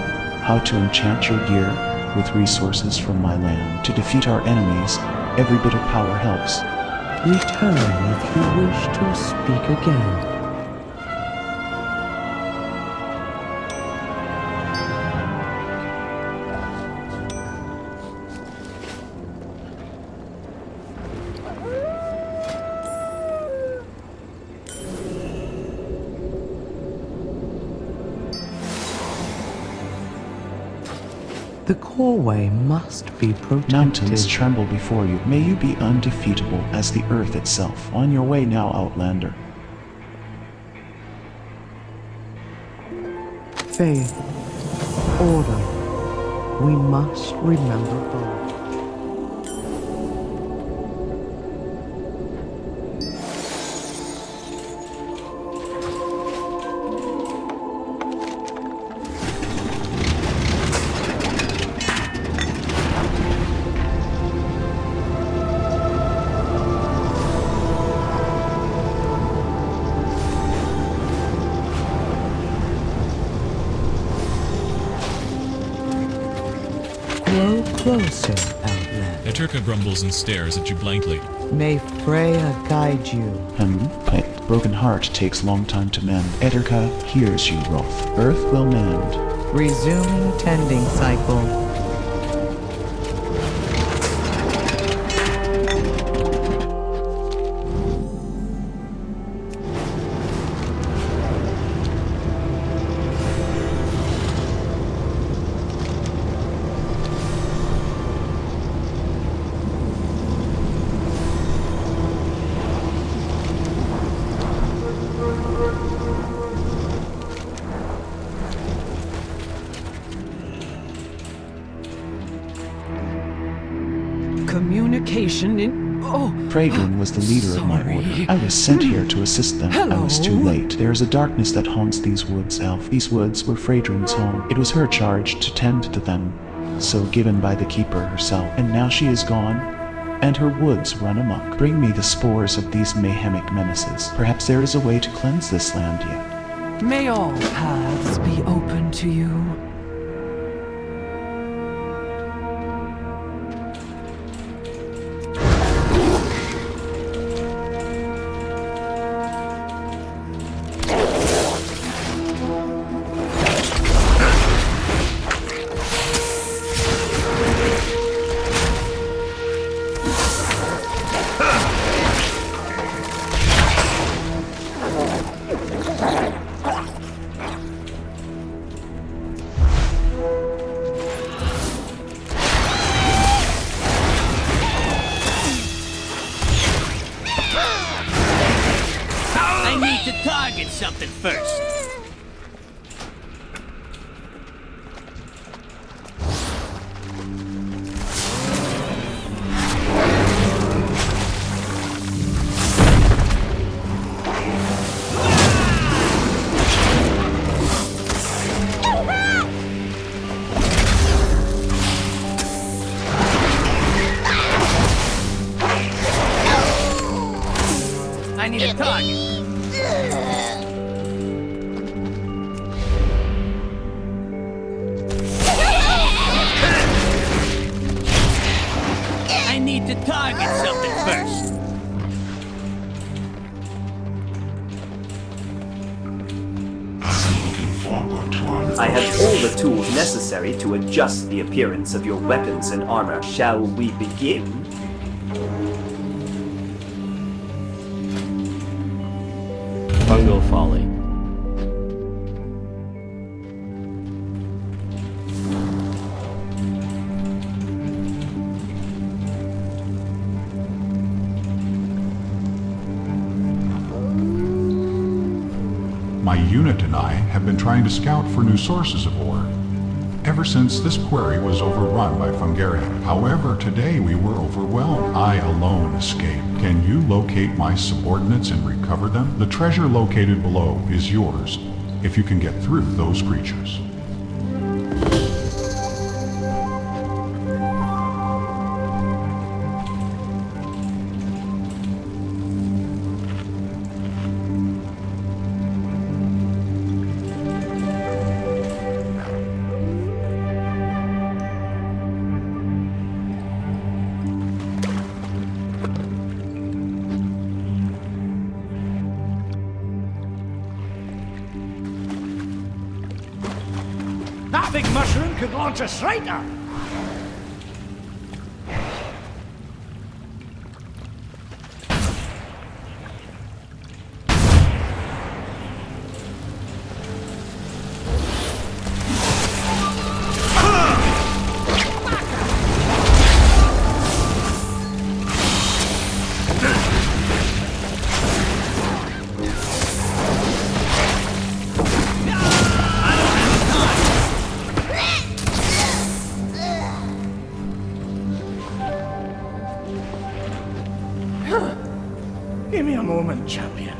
how to enchant your gear with resources from my land. To defeat our enemies, every bit of power helps. Return if you wish to speak again. The coreway must be protected. Mountains tremble before you. May you be undefeatable as the earth itself. On your way now, Outlander. Faith, order. We must remember both. Grow closer, Outlander. Eterka grumbles and stares at you blankly. May Freya guide you. Broken heart takes long time to mend. Eterka hears you, Wroth. Earth will mend. Resuming tending cycle. Communication in... Oh! Fragrun was the leader of my order. I was sent here to assist them. I was too late. There is a darkness that haunts these woods, Elf. These woods were Fragrun's home. It was her charge to tend to them, so given by the Keeper herself. And now she is gone, and her woods run amok. Bring me the spores of these mayhemic menaces. Perhaps there is a way to cleanse this land yet. May all paths be open to you. Target something first. I need a target. I need to target something first. I have all the tools necessary to adjust the appearance of your weapons and armor. Shall we begin? Bungo Folly. unit and I have been trying to scout for new sources of ore, ever since this quarry was overrun by Fungaria. However, today we were overwhelmed. I alone escaped. Can you locate my subordinates and recover them? The treasure located below is yours, if you can get through those creatures. That big mushroom could launch us right up. Give me a moment, champion.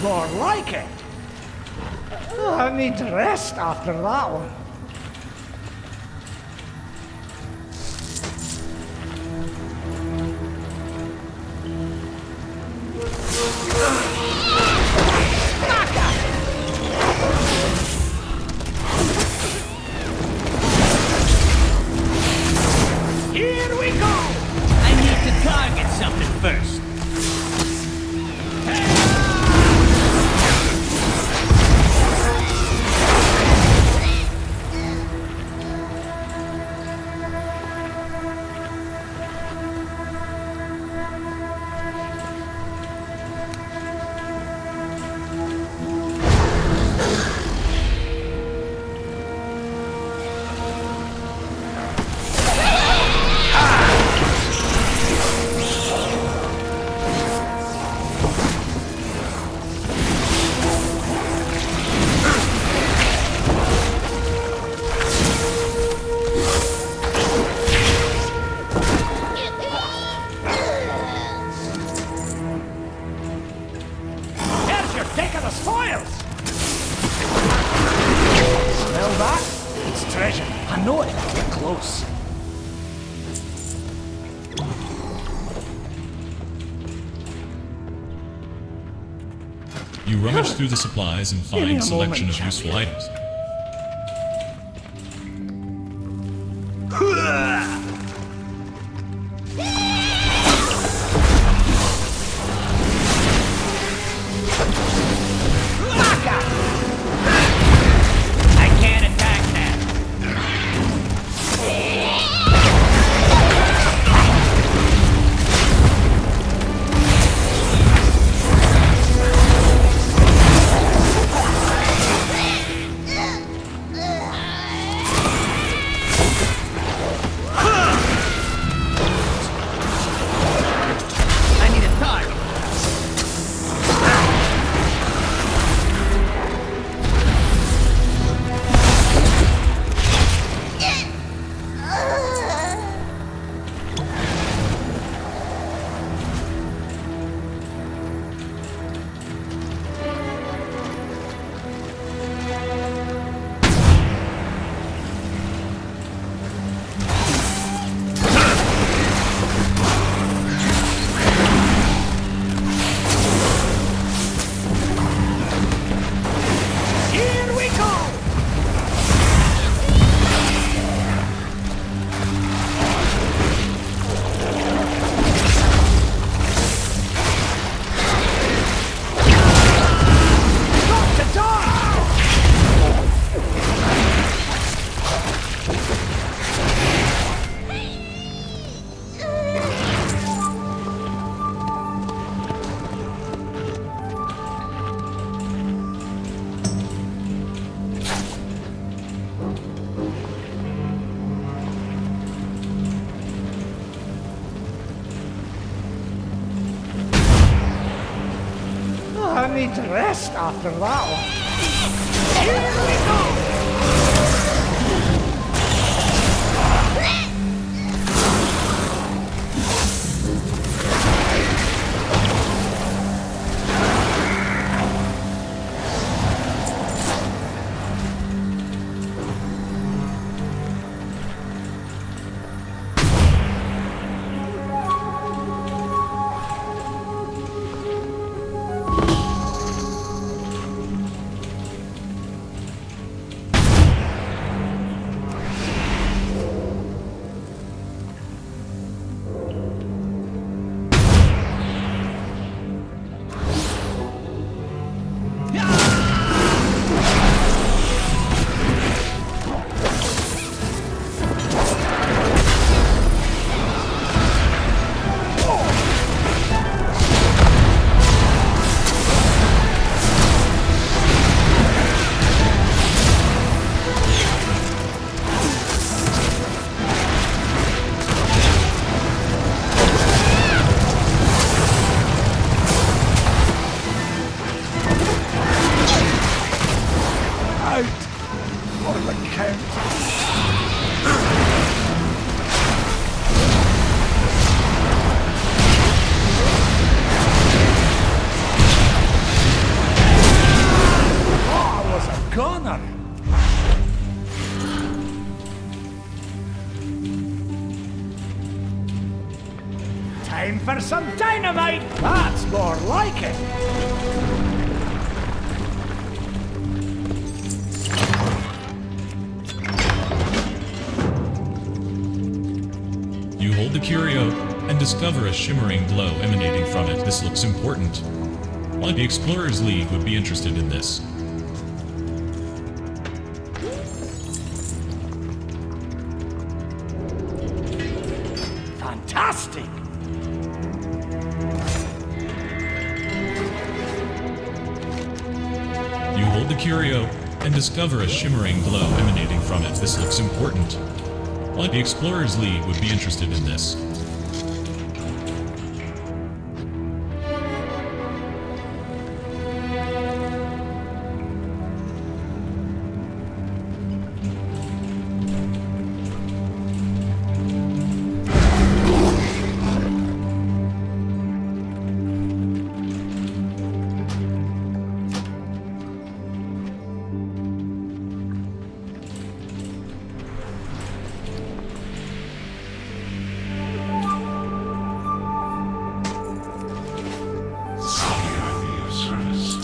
More like it. Oh, I need to rest after that one. Here we go! I need to target something first. You rummage through the supplies and find a selection of useful items. Ah! need to rest after that one. Here we go! Time for some dynamite! That's more like it! You hold the curio and discover a shimmering glow emanating from it. This looks important. Why the Explorers League would be interested in this? Fantastic! You hold the curio and discover a shimmering glow emanating from it. This looks important. Why the Explorers League would be interested in this?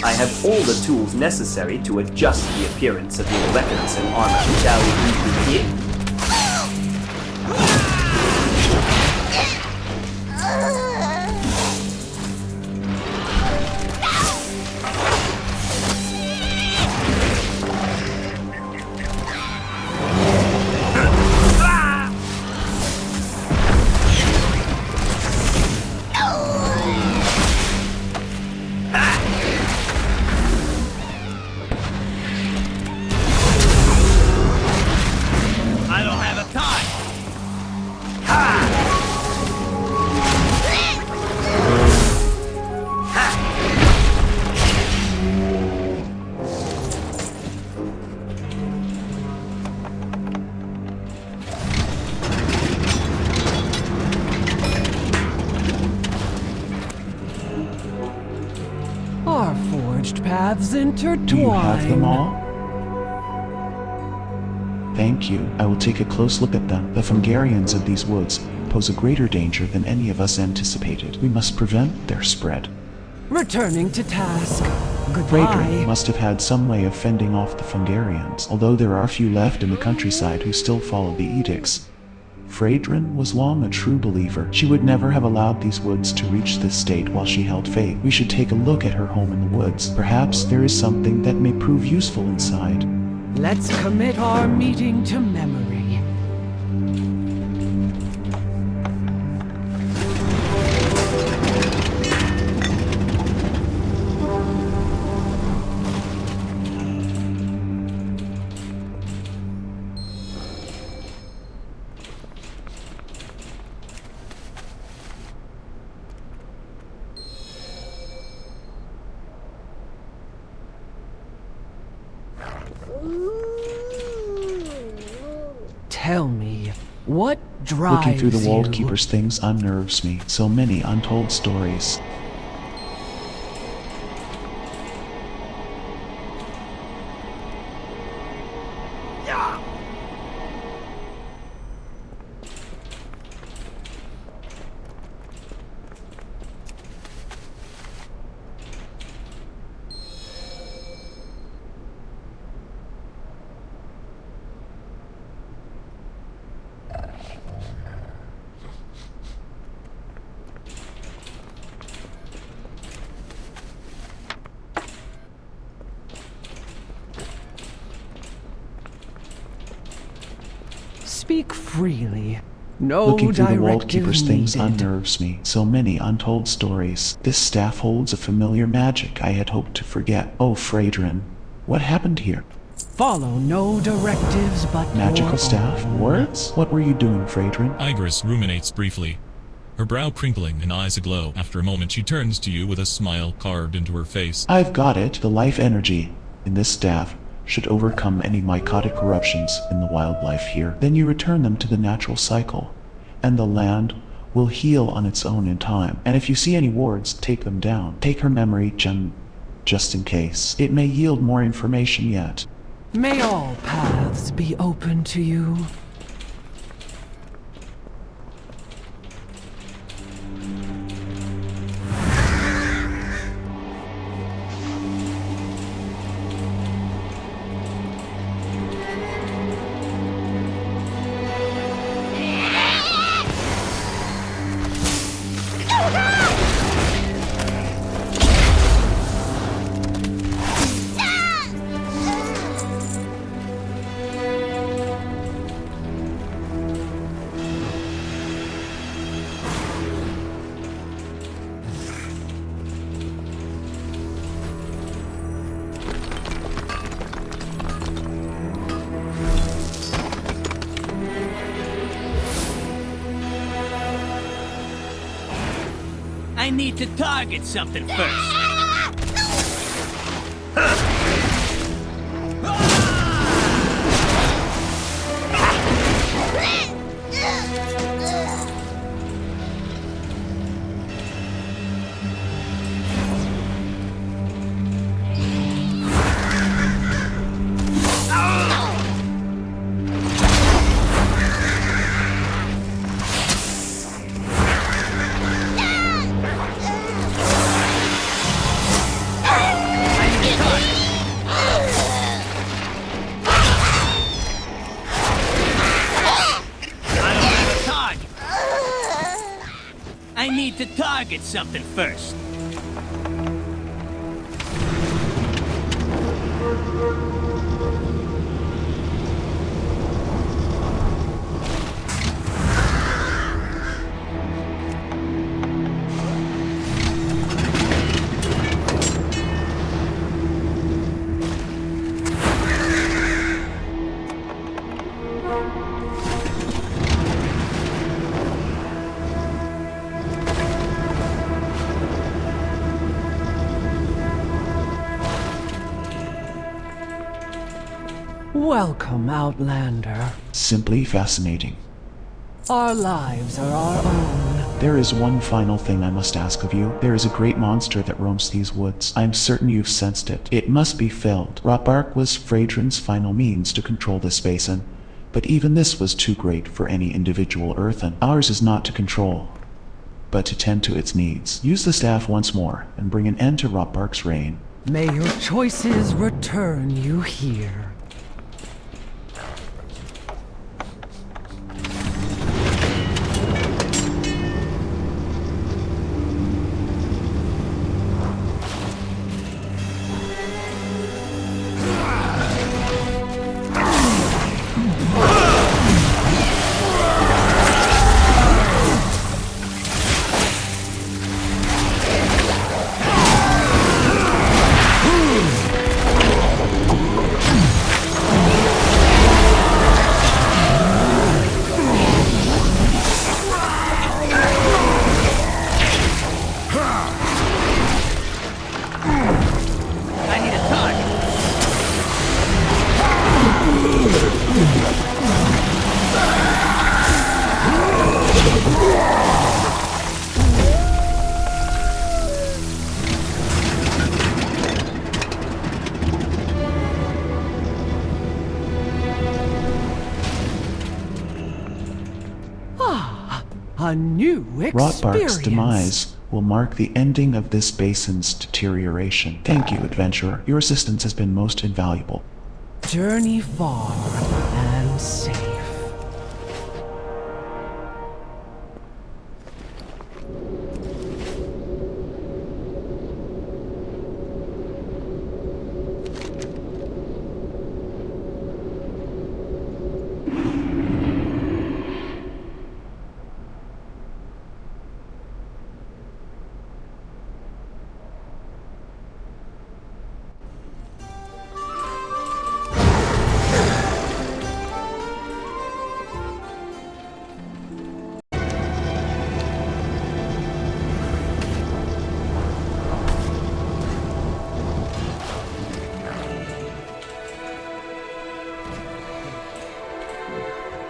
I have all the tools necessary to adjust the appearance of your weapons and armor. Shall we begin? Our forged paths intertwine. Do you have them all? Thank you. I will take a close look at them. The Fungarians of these woods pose a greater danger than any of us anticipated. We must prevent their spread. Returning to task. Goodbye. Phaedron must have had some way of fending off the Fungarians, although there are few left in the countryside who still follow the edicts. Phaedron was long a true believer. She would never have allowed these woods to reach this state while she held faith. We should take a look at her home in the woods. Perhaps there is something that may prove useful inside. Let's commit our meeting to memory. What drives Looking through the you? Walled Keeper's things unnerves me. So many untold stories. Speak freely. No Looking through the Walled directive Keeper's things needed. unnerves me. So many untold stories. This staff holds a familiar magic I had hoped to forget. Oh, Phaedron, what happened here? Follow no directives but Magical your staff? own. Words? What were you doing, Phaedron? Igris ruminates briefly, her brow crinkling and eyes aglow. After a moment, she turns to you with a smile carved into her face. I've got it. The life energy in this staff should overcome any mycotic corruptions in the wildlife here. Then you return them to the natural cycle, and the land will heal on its own in time. And if you see any wards, take them down. Take her memory gem just in case. It may yield more information yet. May all paths be open to you. I need to target something first. I need to target something first. Welcome, Outlander. Simply fascinating. Our lives are our own. There is one final thing I must ask of you. There is a great monster that roams these woods. I am certain you've sensed it. It must be felled. Rotbark was Phaedron's final means to control this basin, but even this was too great for any individual earthen. Ours is not to control, but to tend to its needs. Use the staff once more, and bring an end to Rotbark's reign. May your choices return you here. A new experience. Rotbark's demise will mark the ending of this basin's deterioration. Thank you, adventurer. Your assistance has been most invaluable. Journey far and safe.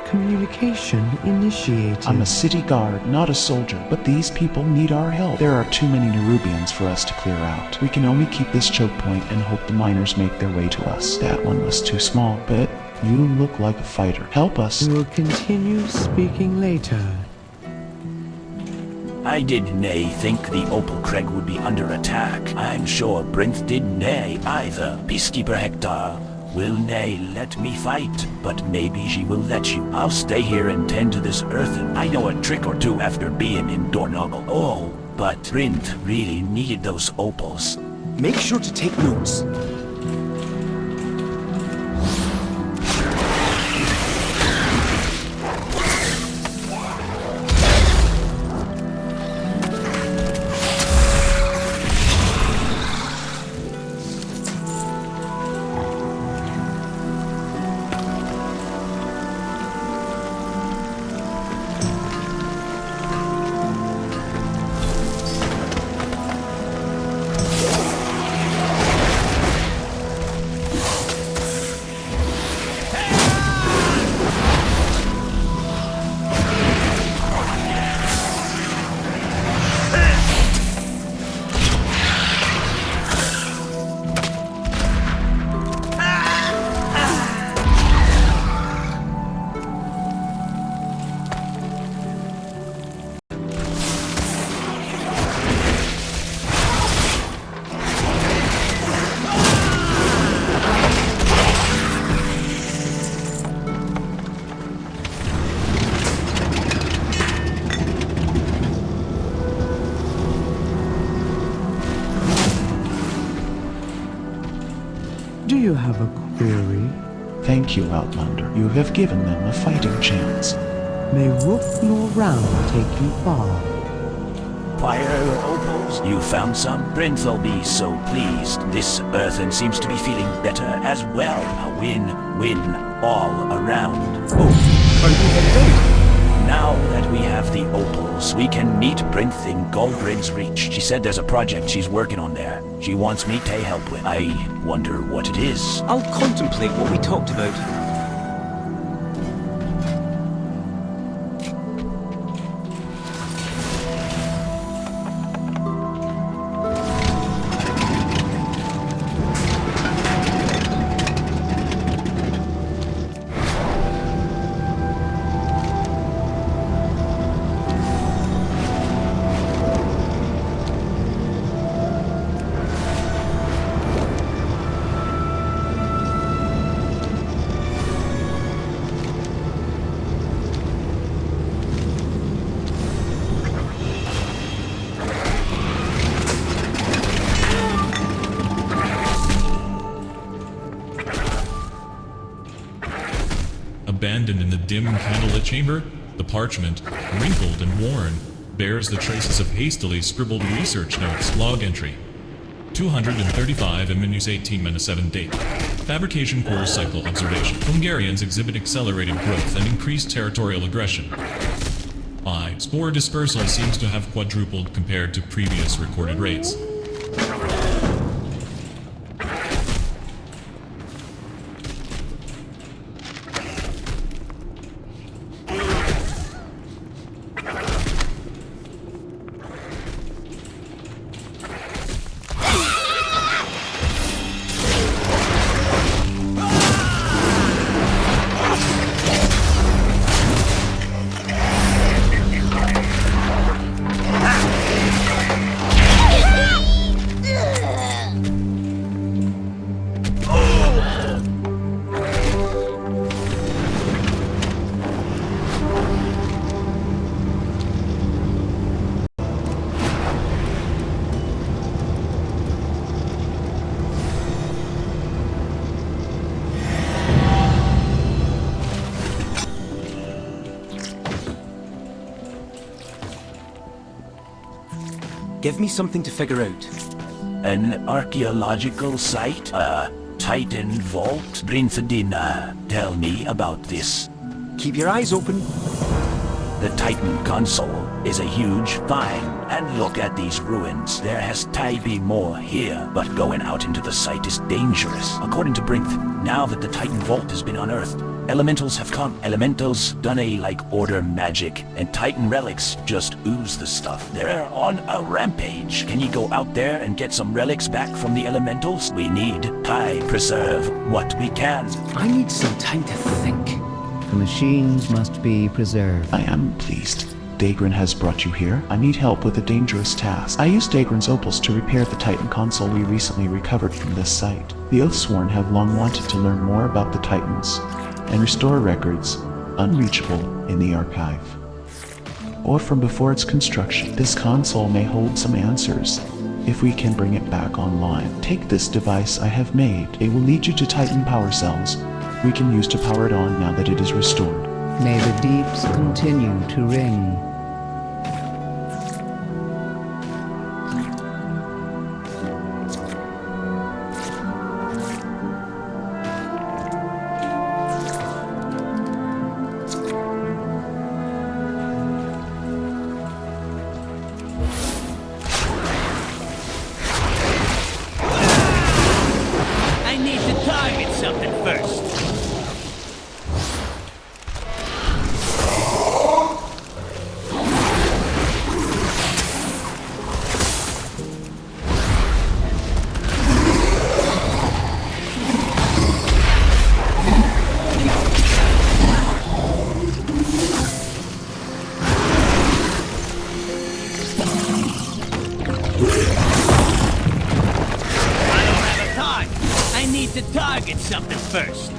Communication initiated. I'm a city guard, not a soldier, but these people need our help. There are too many nerubians for us to clear out. We can only keep this choke point and hope the miners make their way to us. That one was too small, but you look like a fighter. Help us. We'll continue speaking later. I did nae think the Opal Crag would be under attack. I'm sure Brinth did nae either. Peacekeeper Hector will nae let me fight, but maybe she will let you. I'll stay here and tend to this earthen. I know a trick or two after being in Dornogal. Oh, but Brinth really needed those opals. Make sure to take notes. Do you have a query? Thank you, Outlander. You have given them a fighting chance. May Rook nor Round take you far. Fire opals? You found some? Brinth will be so pleased. This earthen seems to be feeling better as well. A win-win all around. Oh, are you headed out? Now that we have the opals, we can meet Brinth in Goldbridge's Reach. She said there's a project she's working on there. She wants me to help with. I wonder what it is. I'll contemplate what we talked about. Abandoned in the dim candlelit chamber, the parchment, wrinkled and worn, bears the traces of hastily scribbled research notes. Log entry 235 -18-7 date. Fabrication core cycle observation. Hungarians exhibit accelerated growth and increased territorial aggression. Spore dispersal seems to have quadrupled compared to previous recorded rates. Give me something to figure out. An archaeological site? Titan Vault? Brinthedina, tell me about this. Keep your eyes open. The Titan Console is a huge find, and look at these ruins. There has to be more here, but going out into the site is dangerous. According to Brinth, now that the Titan Vault has been unearthed, elementals have come. Elementals done a order magic, and Titan relics just ooze the stuff. They're on a rampage. Can you go out there and get some relics back from the elementals? We need to preserve what we can. I need some time to think. The machines must be preserved. I am pleased. Dagran has brought you here. I need help with a dangerous task. I used Dagran's opals to repair the Titan console we recently recovered from this site. The Oathsworn have long wanted to learn more about the Titans and restore records unreachable in the archive, or from before its construction. This console may hold some answers if we can bring it back online. Take this device I have made. It will lead you to Titan power cells we can use to power it on now that it is restored. May the deeps continue to ring. I need to target something first. I need to target something first.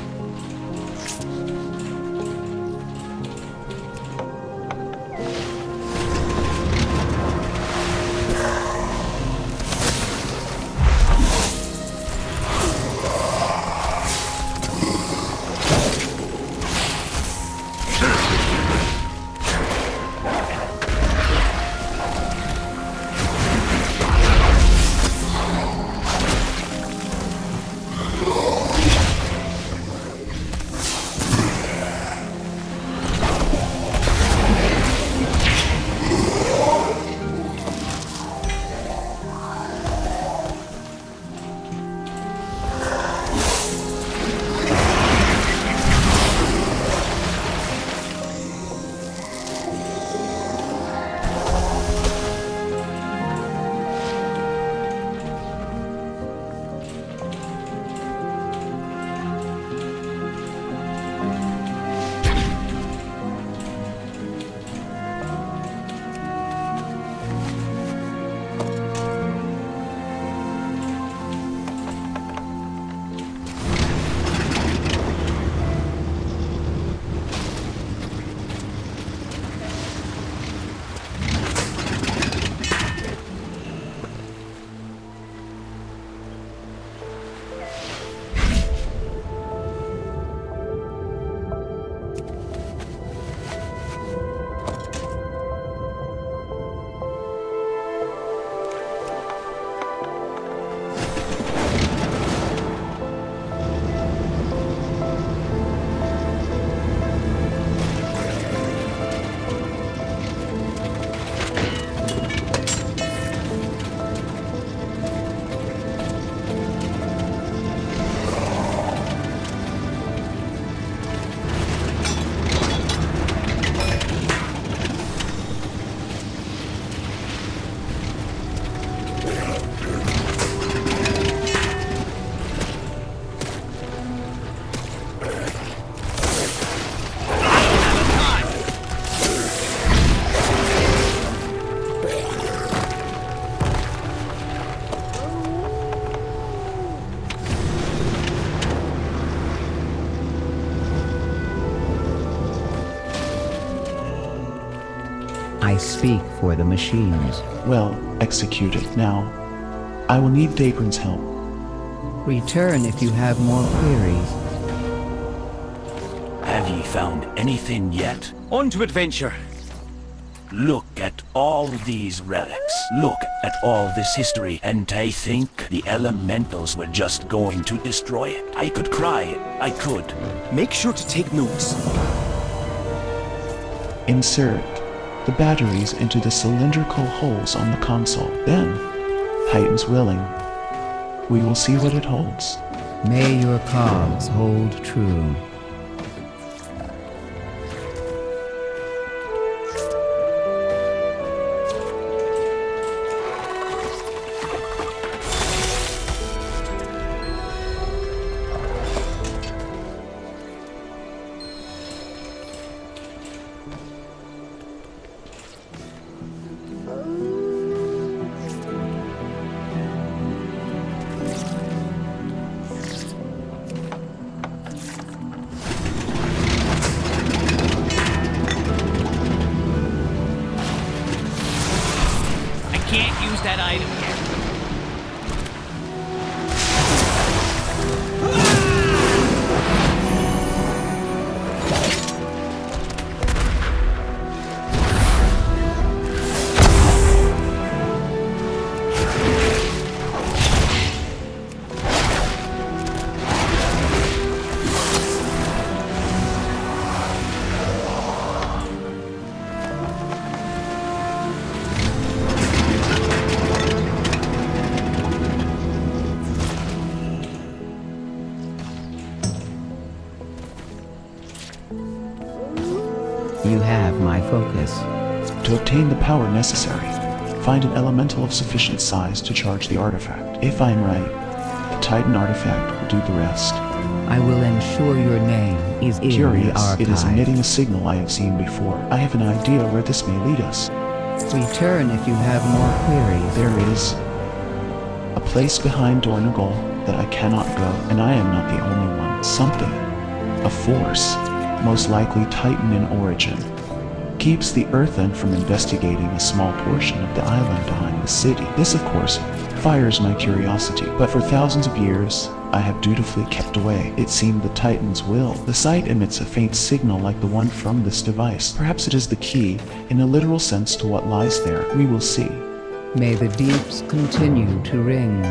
I speak for the machines. Well executed. Now, I will need Dagran's help. Return if you have more queries. Have ye found anything yet? On to adventure. Look at all these relics. Look at all this history. And I think the elementals were just going to destroy it. I could cry. I could. Make sure to take notes. Insert the batteries into the cylindrical holes on the console. Then, Titans willing, we will see what it holds. May your cause hold true. Can't use that item yet. You have my focus. To obtain the power necessary, find an elemental of sufficient size to charge the artifact. If I'm right, the Titan artifact will do the rest. I will ensure your name is in the archive. It is emitting a signal I have seen before. I have an idea where this may lead us. Return if you have more queries. There is a place behind Dornogal that I cannot go, and I am not the only one. Something, a force, most likely Titan in origin, keeps the earthen from investigating a small portion of the island behind the city. This, of course, fires my curiosity, but for thousands of years, I have dutifully kept away. It seemed the Titan's will. The site emits a faint signal like the one from this device. Perhaps it is the key, in a literal sense, to what lies there. We will see. May the deeps continue to ring.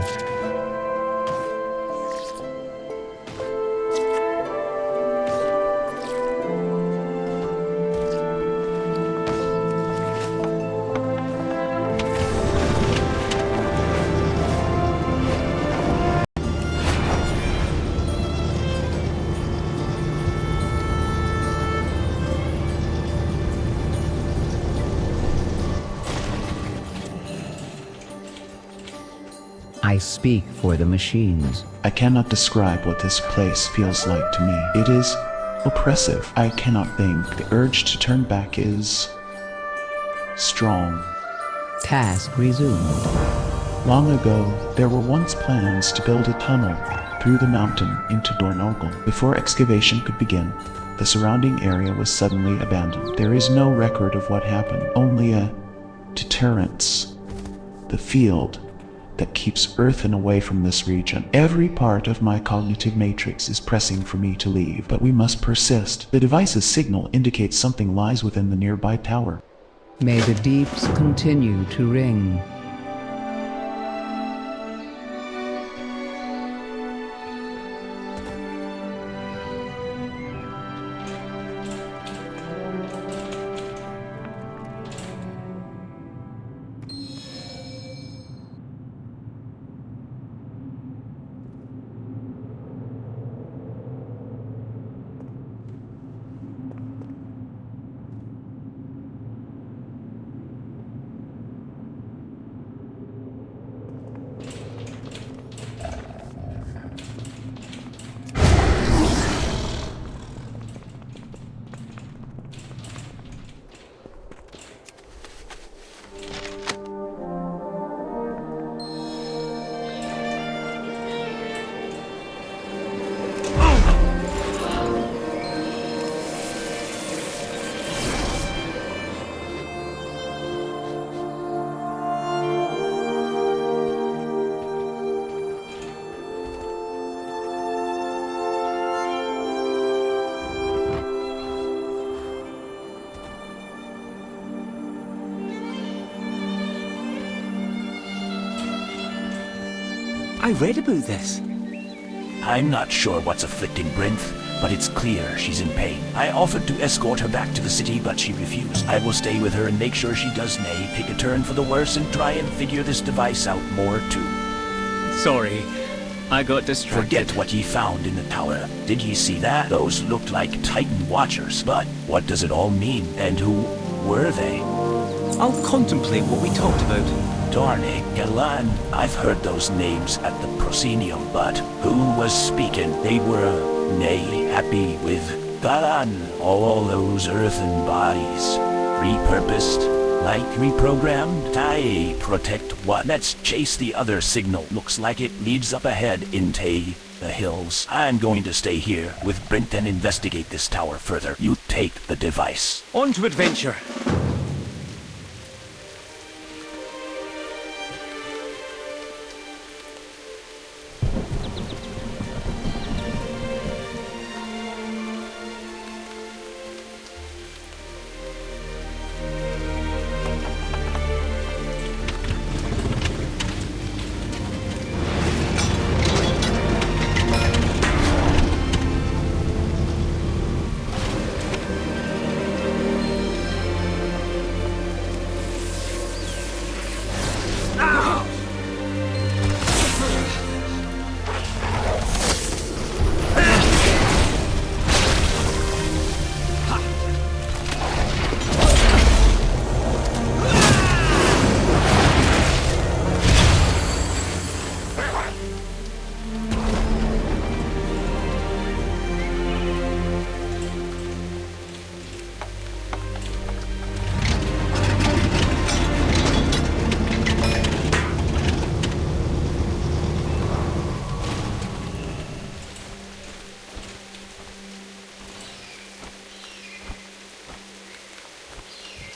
I speak for the machines. I cannot describe what this place feels like to me. It is oppressive. I cannot think. The urge to turn back is strong. Task resumed. Long ago, there were once plans to build a tunnel through the mountain into Dornogal. Before excavation could begin, the surrounding area was suddenly abandoned. There is no record of what happened, only a deterrence. The field that keeps earthen away from this region. Every part of my cognitive matrix is pressing for me to leave, but we must persist. The device's signal indicates something lies within the nearby tower. May the deeps continue to ring. I read about this. I'm not sure what's afflicting Brinth, but it's clear she's in pain. I offered to escort her back to the city, but she refused. I will stay with her and make sure she does nay, take a turn for the worse, and try and figure this device out more too. Sorry, I got distracted. Forget what ye found in the tower. Did ye see that? Those looked like Titan Watchers, but what does it all mean, and who were they? I'll contemplate what we talked about. Dornogal. I've heard those names at the proscenium, but who was speaking? They were, nay, happy with Dalaran. All those earthen bodies. Repurposed, like reprogrammed. I protect what? Let's chase the other signal. Looks like it leads up ahead into the hills. I'm going to stay here with Brent and investigate this tower further. You take the device. On to adventure.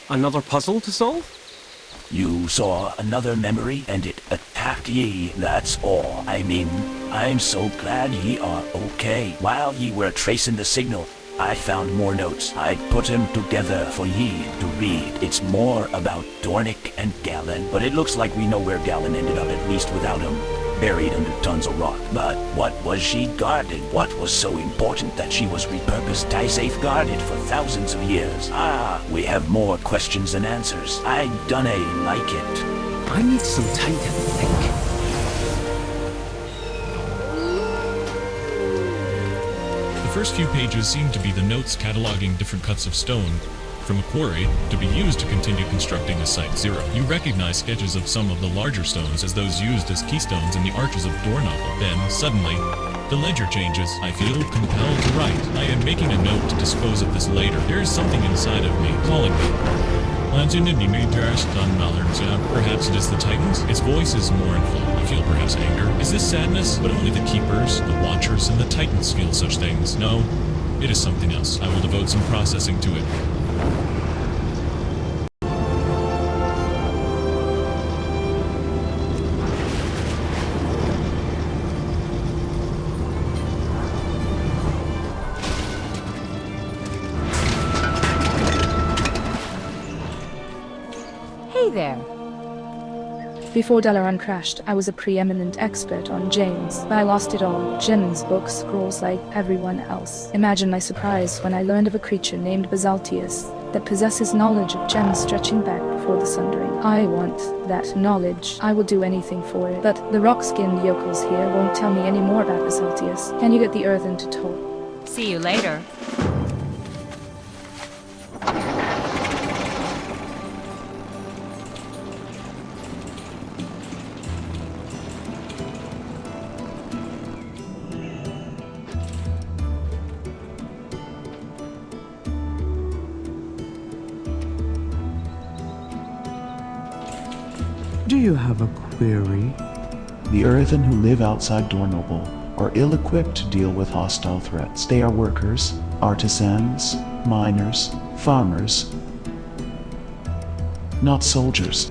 Another puzzle to solve? You saw another memory and it attacked ye, that's all. I mean, I'm so glad ye are okay. While ye were tracing the signal, I found more notes. I put them together for ye to read. It's more about Dornick and Galen, but it looks like we know where Galen ended up, at least without him. Buried under tons of rock. But what was she guarding? What was so important that she was repurposed? I safeguarded for thousands of years. We have more questions than answers. I dunna like it. I need some time to think. The first few pages seem to be the notes cataloging different cuts of stone from a quarry to be used to continue constructing a Site Zero. You recognize sketches of some of the larger stones as those used as keystones in the arches of Dornogal. Then, suddenly, the ledger changes. I feel compelled to write. I am making a note to dispose of this later. There is something inside of me calling me. Perhaps it is the Titans? Its voice is mournful. I feel perhaps anger. Is this sadness? But only the Keepers, the Watchers, and the Titans feel such things. No, it is something else. I will devote some processing to it. Hey there. Before Dalaran crashed, I was a preeminent expert on gems, but I lost it all. Gems, books, scrolls like everyone else. Imagine my surprise when I learned of a creature named Xal'atath that possesses knowledge of gems stretching back before the Sundering. I want that knowledge. I will do anything for it. But the rock-skinned yokels here won't tell me any more about Xal'atath. Can you get the earthen to talk? See you later. Do you have a query? The earthen who live outside Dornogal are ill-equipped to deal with hostile threats. They are workers, artisans, miners, farmers, not soldiers.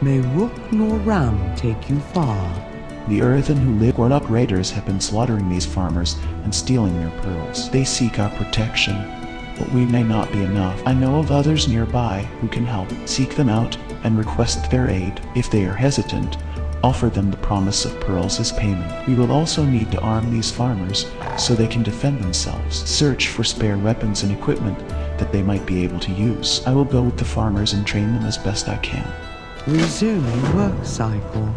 May rook nor ram take you far. The earthen who live Warlock raiders have been slaughtering these farmers and stealing their pearls. They seek our protection, but we may not be enough. I know of others nearby who can help. Seek them out and request their aid. If they are hesitant, offer them the promise of pearls as payment. We will also need to arm these farmers so they can defend themselves. Search for spare weapons and equipment that they might be able to use. I will go with the farmers and train them as best I can. Resuming work cycle.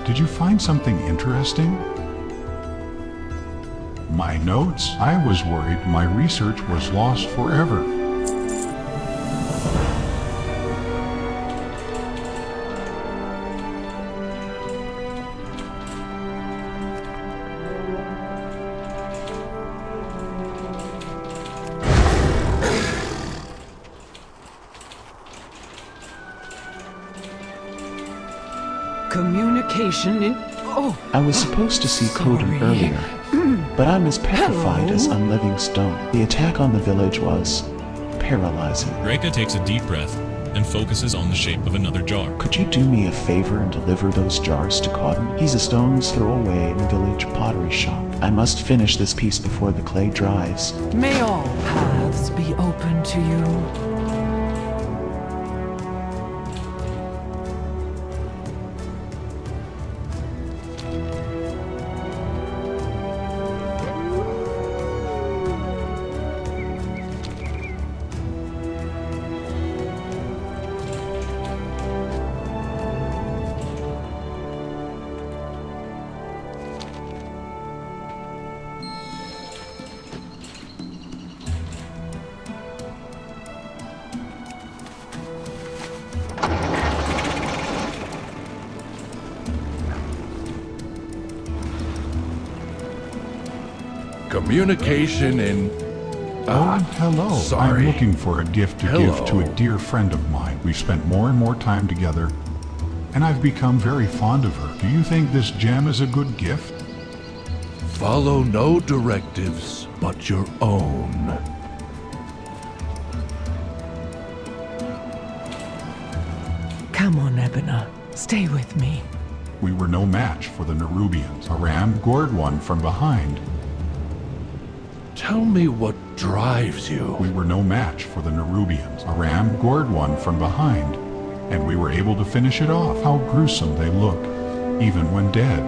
Did you find something interesting? My notes? I was worried my research was lost forever. Communication in... Oh! I was supposed to see Coden earlier, but I'm as petrified as unliving stone. The attack on the village was paralyzing. Reka takes a deep breath and focuses on the shape of another jar. Could you do me a favor and deliver those jars to Coden? He's a stone's throw away in the village pottery shop. I must finish this piece before the clay dries. May all paths be open to you. Communication in... hello. Sorry. I'm looking for a gift to give to a dear friend of mine. We've spent more and more time together, and I've become very fond of her. Do you think this gem is a good gift? Follow no directives but your own. Come on, Ebona. Stay with me. We were no match for the nerubians. A ram gored one from behind. Tell me what drives you. We were no match for the nerubians. A ram gored one from behind, and we were able to finish it off. How gruesome they look, even when dead.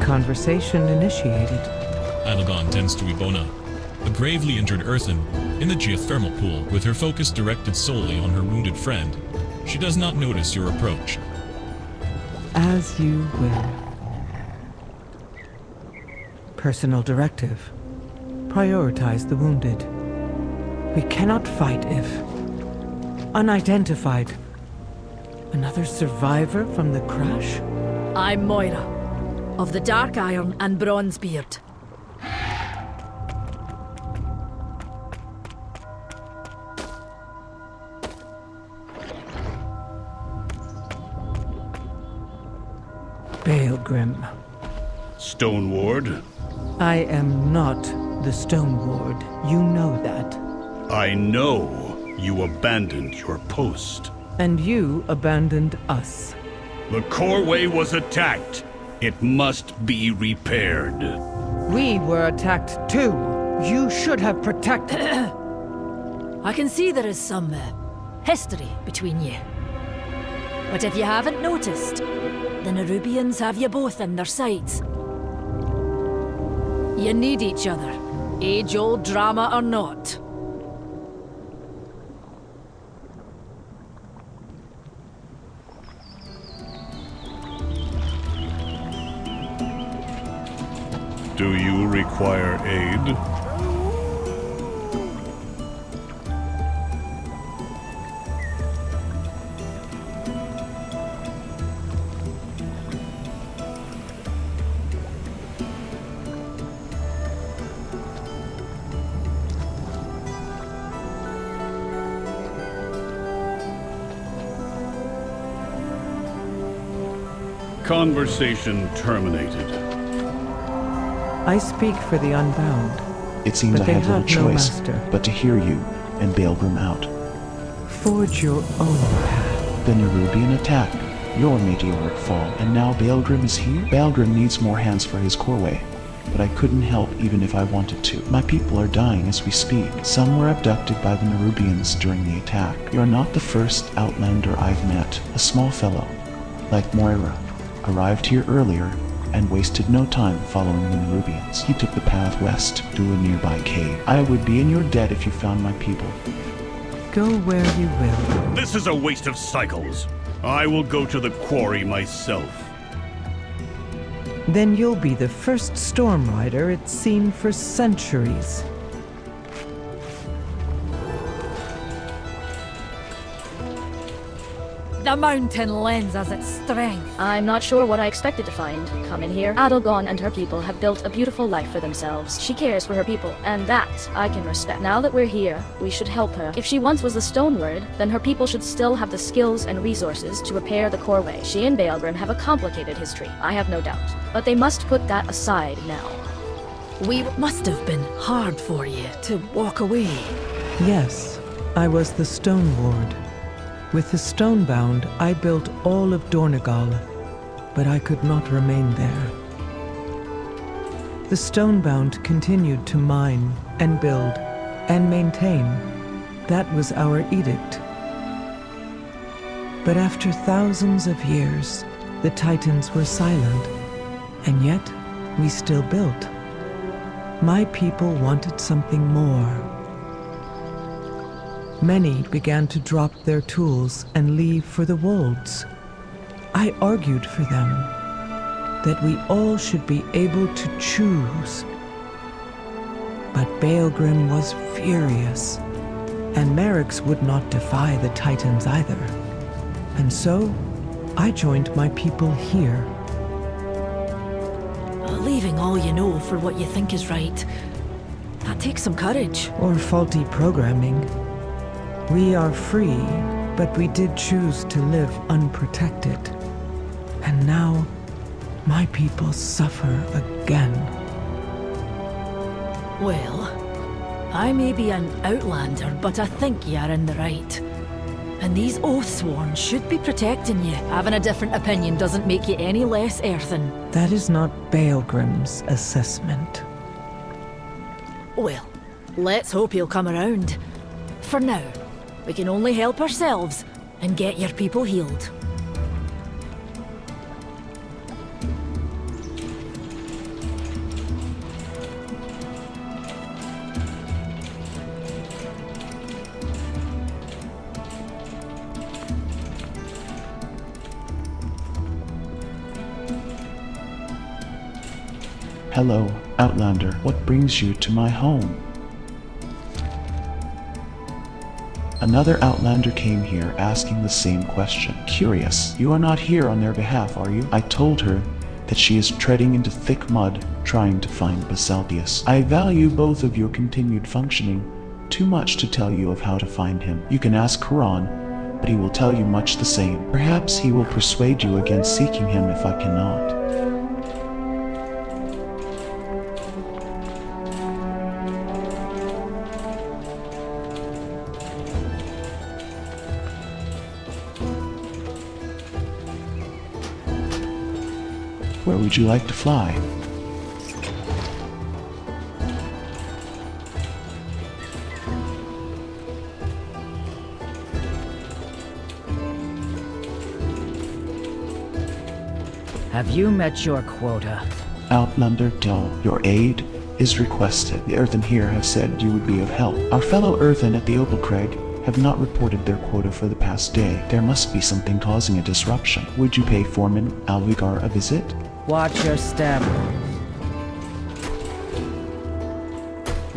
Conversation initiated. Algon tends to Ebona, a gravely injured earthen, in the geothermal pool with her focus directed solely on her wounded friend. She does not notice your approach. As you will. Personal directive. Prioritize the wounded. We cannot fight if... unidentified. Another survivor from the crash? I'm Moira, of the Dark Iron and Bronzebeard. Baelgrim. Stone Ward? I am not the Stone Ward. You know that. I know you abandoned your post. And you abandoned us. The Coreway was attacked. It must be repaired. We were attacked too. You should have protected... I can see there is some history between you. But if you haven't noticed, the nerubians have you both in their sights. You need each other, age-old drama or not. Do you require aid? Conversation terminated. I speak for the Unbound. It seems I they had little have no choice master. but to hear you and Baelgrim out. Forge your own path. The Nerubian attack, your meteoric fall, and now Baelgrim is here? Baelgrim needs more hands for his coreway, but I couldn't help even if I wanted to. My people are dying as we speak. Some were abducted by the nerubians during the attack. You're not the first Outlander I've met. A small fellow, like Moira, arrived here earlier and wasted no time following the nerubians. He took the path west to a nearby cave. I would be in your debt if you found my people. Go where you will. This is a waste of cycles. I will go to the quarry myself. Then you'll be the first storm rider it's seen for centuries. The mountain lends us its strength. I'm not sure what I expected to find. Come in here. Adelgon and her people have built a beautiful life for themselves. She cares for her people, and that I can respect. Now that we're here, we should help her. If she once was the Stone Lord, then her people should still have the skills and resources to repair the coreway. She and Baelgrim have a complicated history, I have no doubt. But they must put that aside now. We must have been hard for you to walk away. Yes, I was the Stone Lord. With the Stonebound, I built all of Dornogal, but I could not remain there. The Stonebound continued to mine and build and maintain. That was our edict. But after thousands of years, the Titans were silent, and yet we still built. My people wanted something more. Many began to drop their tools and leave for the wolds. I argued for them, that we all should be able to choose. But Baelgrim was furious, and Merrick's would not defy the Titans either. And so, I joined my people here. Leaving all you know for what you think is right, that takes some courage. Or faulty programming. We are free, but we did choose to live unprotected. And now, my people suffer again. Well, I may be an outlander, but I think you're in the right. And these Oathsworn should be protecting you. Having a different opinion doesn't make you any less earthen. That is not Baelgrim's assessment. Well, let's hope he'll come around. For now, we can only help ourselves and get your people healed. Hello, Outlander. What brings you to my home? Another Outlander came here asking the same question. Curious. You are not here on their behalf, are you? I told her that she is treading into thick mud trying to find Basaltius. I value both of your continued functioning too much to tell you of how to find him. You can ask Quran, but he will tell you much the same. Perhaps he will persuade you against seeking him if I cannot. Where would you like to fly? Have you met your quota? Outlander Del, your aid is requested. The earthen here have said you would be of help. Our fellow earthen at the Opal Crag have not reported their quota for the past day. There must be something causing a disruption. Would you pay Foreman Algar a visit? Watch your step.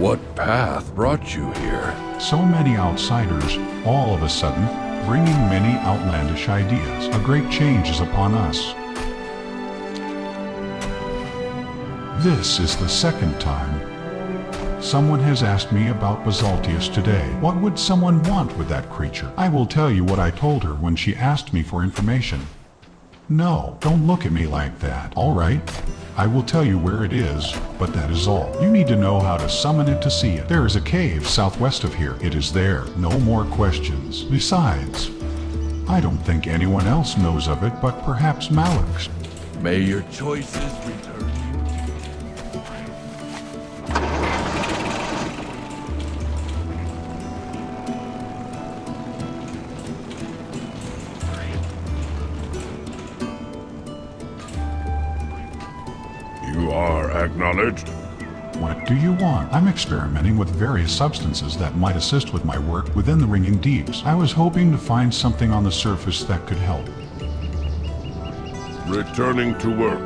What path brought you here? So many outsiders, all of a sudden, bringing many outlandish ideas. A great change is upon us. This is the second time someone has asked me about Xal'atath today. What would someone want with that creature? I will tell you what I told her when she asked me for information. No, don't look at me like that. All right, I will tell you where it is, but that is all. You need to know how to summon it to see it. There is a cave southwest of here. It is there. No more questions. Besides, I don't think anyone else knows of it, but perhaps Malix. May your choices return you. You are acknowledged. What do you want? I'm experimenting with various substances that might assist with my work within the Ringing Deeps. I was hoping to find something on the surface that could help. Returning to work.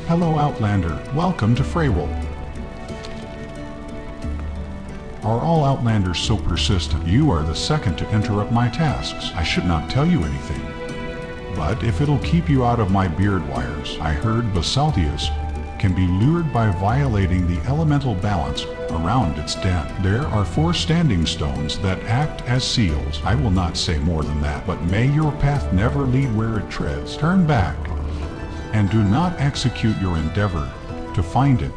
Hello, Outlander. Welcome to Freywold. Are all Outlanders so persistent? You are the second to interrupt my tasks. I should not tell you anything. But if it'll keep you out of my beard wires, I heard Xal'atath can be lured by violating the elemental balance around its den. There are 4 standing stones that act as seals. I will not say more than that, but may your path never lead where it treads. Turn back, and do not execute your endeavor to find it.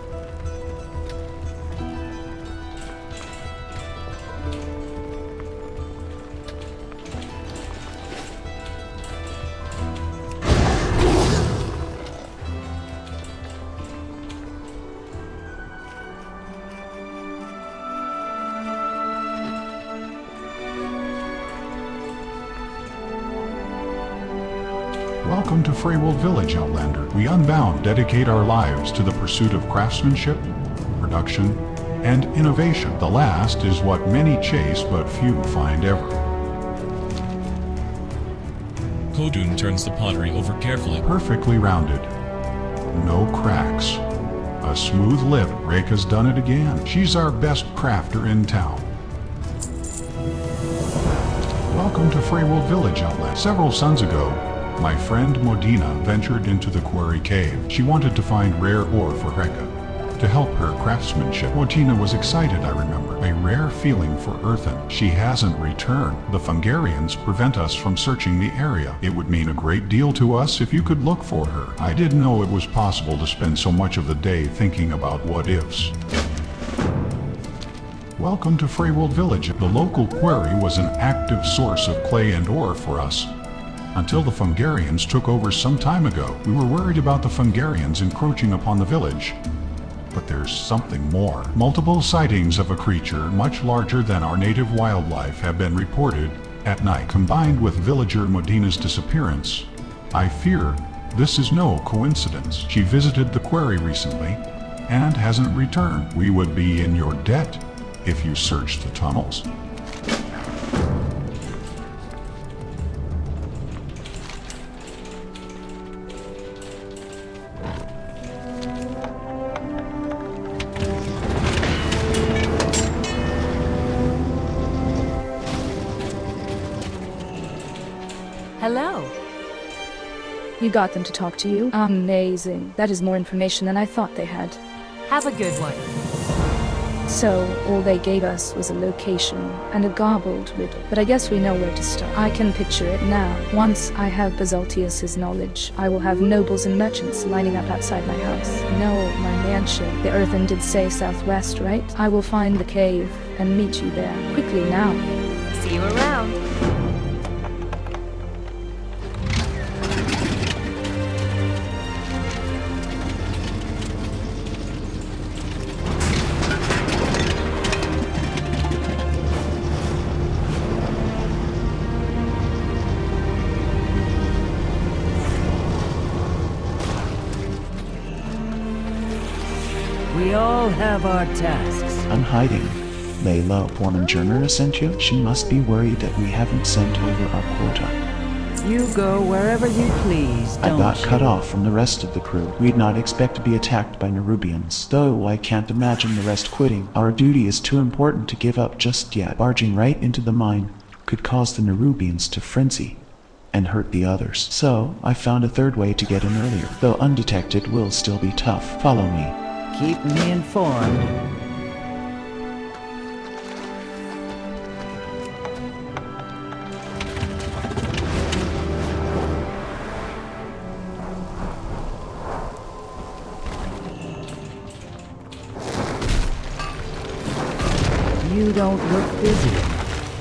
Welcome to Freywold Village, Outlander. We Unbound dedicate our lives to the pursuit of craftsmanship, production, and innovation. The last is what many chase but few find ever. Kodun turns the pottery over carefully. Perfectly rounded. No cracks. A smooth lip. Reka's done it again. She's our best crafter in town. Welcome to Freywold Village, Outlander. Several suns ago, my friend Modena ventured into the quarry cave. She wanted to find rare ore for Reka, to help her craftsmanship. Modena was excited, I remember. A rare feeling for earthen. She hasn't returned. The Fungarians prevent us from searching the area. It would mean a great deal to us if you could look for her. I didn't know it was possible to spend so much of the day thinking about what-ifs. Welcome to Freywold Village. The local quarry was an active source of clay and ore for us, until the Fungarians took over some time ago. We were worried about the Fungarians encroaching upon the village. But there's something more. Multiple sightings of a creature much larger than our native wildlife have been reported at night. Combined with villager Modena's disappearance, I fear this is no coincidence. She visited the quarry recently and hasn't returned. We would be in your debt if you searched the tunnels. Hello. You got them to talk to you? Amazing. That is more information than I thought they had. Have a good one. So, all they gave us was a location and a garbled riddle. But I guess we know where to start. I can picture it now. Once I have Xal'atath's knowledge, I will have nobles and merchants lining up outside my house. No, my mansion. The earthen did say southwest, right? I will find the cave and meet you there. Quickly now. See you around. We all have our tasks. I'm hiding. Layla, woman journer sent you? She must be worried that we haven't sent over our quota. You go wherever you please, I don't got you? cut off from the rest of the crew. We'd not expect to be attacked by nerubians, though I can't imagine the rest quitting. Our duty is too important to give up just yet. Barging right into the mine could cause the nerubians to frenzy and hurt the others. So, I found a third way to get in earlier, though undetected will still be tough. Follow me. Keep me informed. You don't look busy.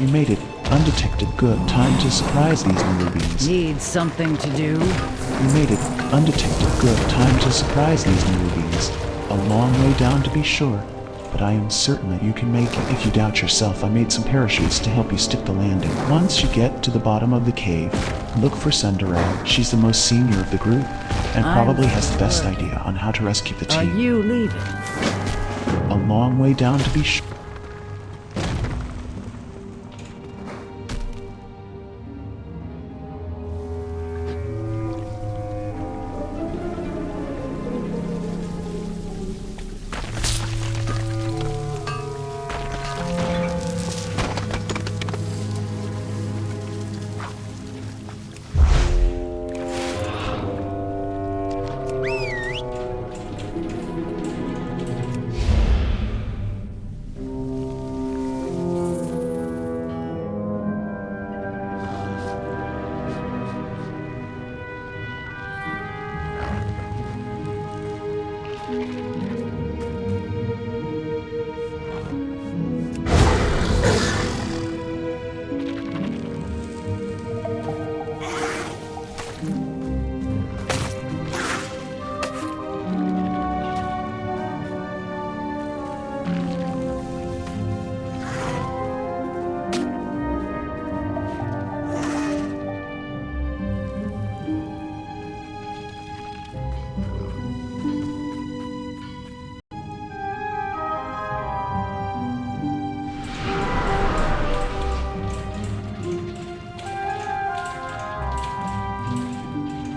You made it undetected. Good. Time to surprise these nerubians. Need something to do? You made it undetected. Good. Time to surprise these nerubians. A long way down to be sure, but I am certain that you can make it. If you doubt yourself, I made some parachutes to help you stick the landing. Once you get to the bottom of the cave, look for Dalaran. She's the most senior of the group, and probably has the best idea on how to rescue the team. Are you leaving? A long way down to be sure.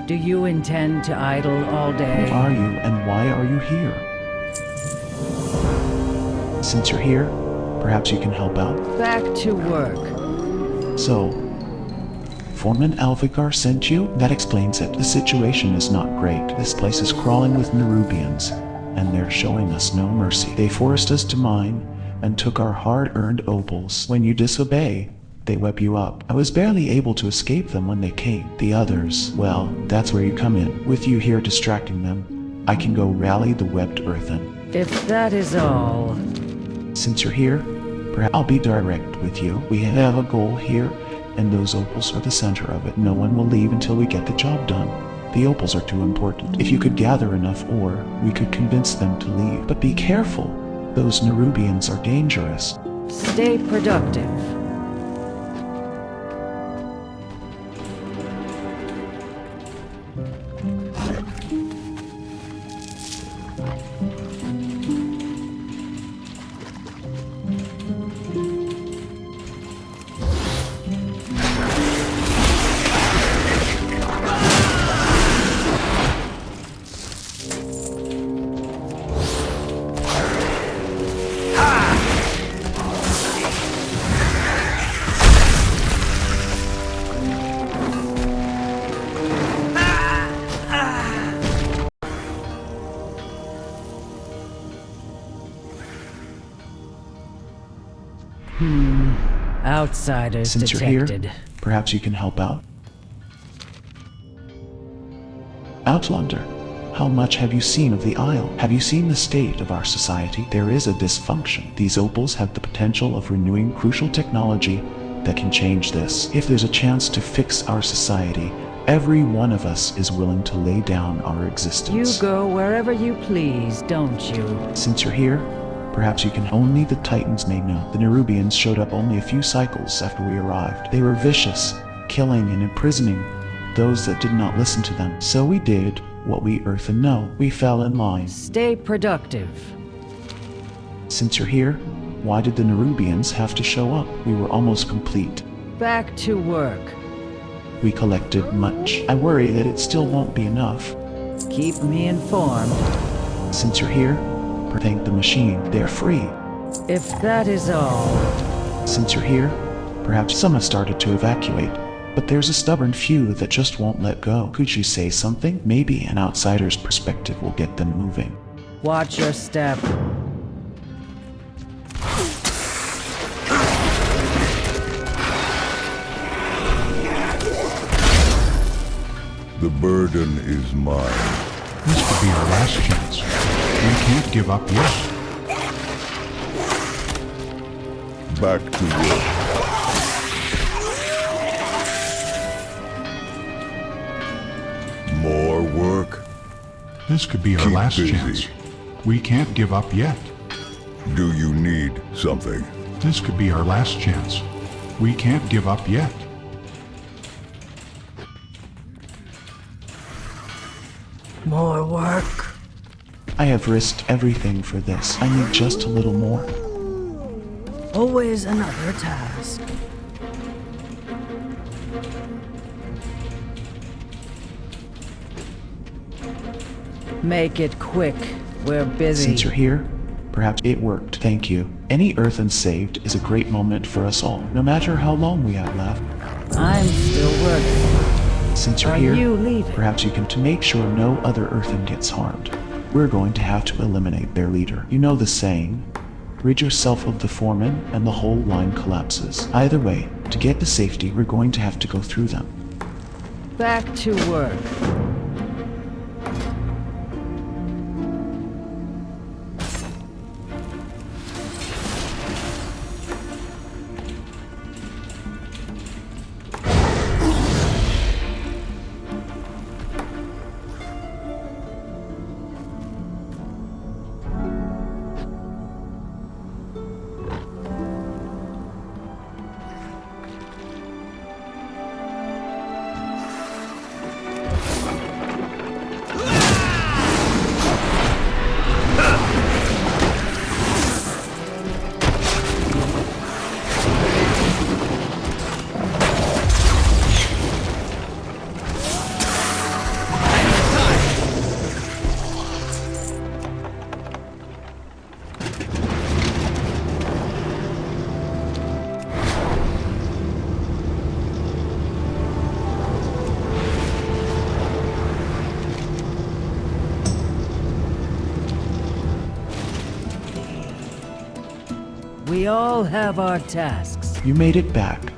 Do you intend to idle all day? Who are you, and why are you here? Since you're here, perhaps you can help out. Back to work. So, Foreman Alvagar sent you? That explains it. The situation is not great. This place is crawling with nerubians, and they're showing us no mercy. They forced us to mine, and took our hard-earned opals. When you disobey, they web you up. I was barely able to escape them when they came. The others, well, that's where you come in. With you here distracting them, I can go rally the webbed earthen. If that is all... Since you're here, perhaps I'll be direct with you. We have a goal here, and those opals are the center of it. No one will leave until we get the job done. The opals are too important. If you could gather enough ore, we could convince them to leave. But be careful. Those nerubians are dangerous. Stay productive. Outsiders Since detected. you're here, perhaps you can help out. Outlander, how much have you seen of the Isle? Have you seen the state of our society? There is a dysfunction. These opals have the potential of renewing crucial technology that can change this. If there's a chance to fix our society, every one of us is willing to lay down our existence. You go wherever you please, don't you? Since you're here, perhaps you can. Only the Titans may know. The nerubians showed up only a few cycles after we arrived. They were vicious, killing and imprisoning those that did not listen to them. So we did what we earthen know. We fell in line. Stay productive. Since you're here, why did the nerubians have to show up? We were almost complete. Back to work. We collected much. I worry that it still won't be enough. Keep me informed. Since you're here, thank the machine. They're free. If that is all. Since you're here, perhaps some have started to evacuate. But there's a stubborn few that just won't let go. Could you say something? Maybe an outsider's perspective will get them moving. Watch your step. The burden is mine. This could be our last chance. We can't give up yet. Back to work. More work? This could be our Keep last busy. chance. We can't give up yet. Do you need something? This could be our last chance. We can't give up yet. More work. I have risked everything for this. I need just a little more. Always another task. Make it quick. We're busy. Since you're here, perhaps it worked. Thank you. Any earthen saved is a great moment for us all, no matter how long we have left. I'm still working. Since you're Are here, you leaving? perhaps you can to make sure no other earthen gets harmed. We're going to have to eliminate their leader. You know the saying, rid yourself of the foreman and the whole line collapses. Either way, to get to safety, we're going to have to go through them. Back to work. We all have our tasks. You made it back.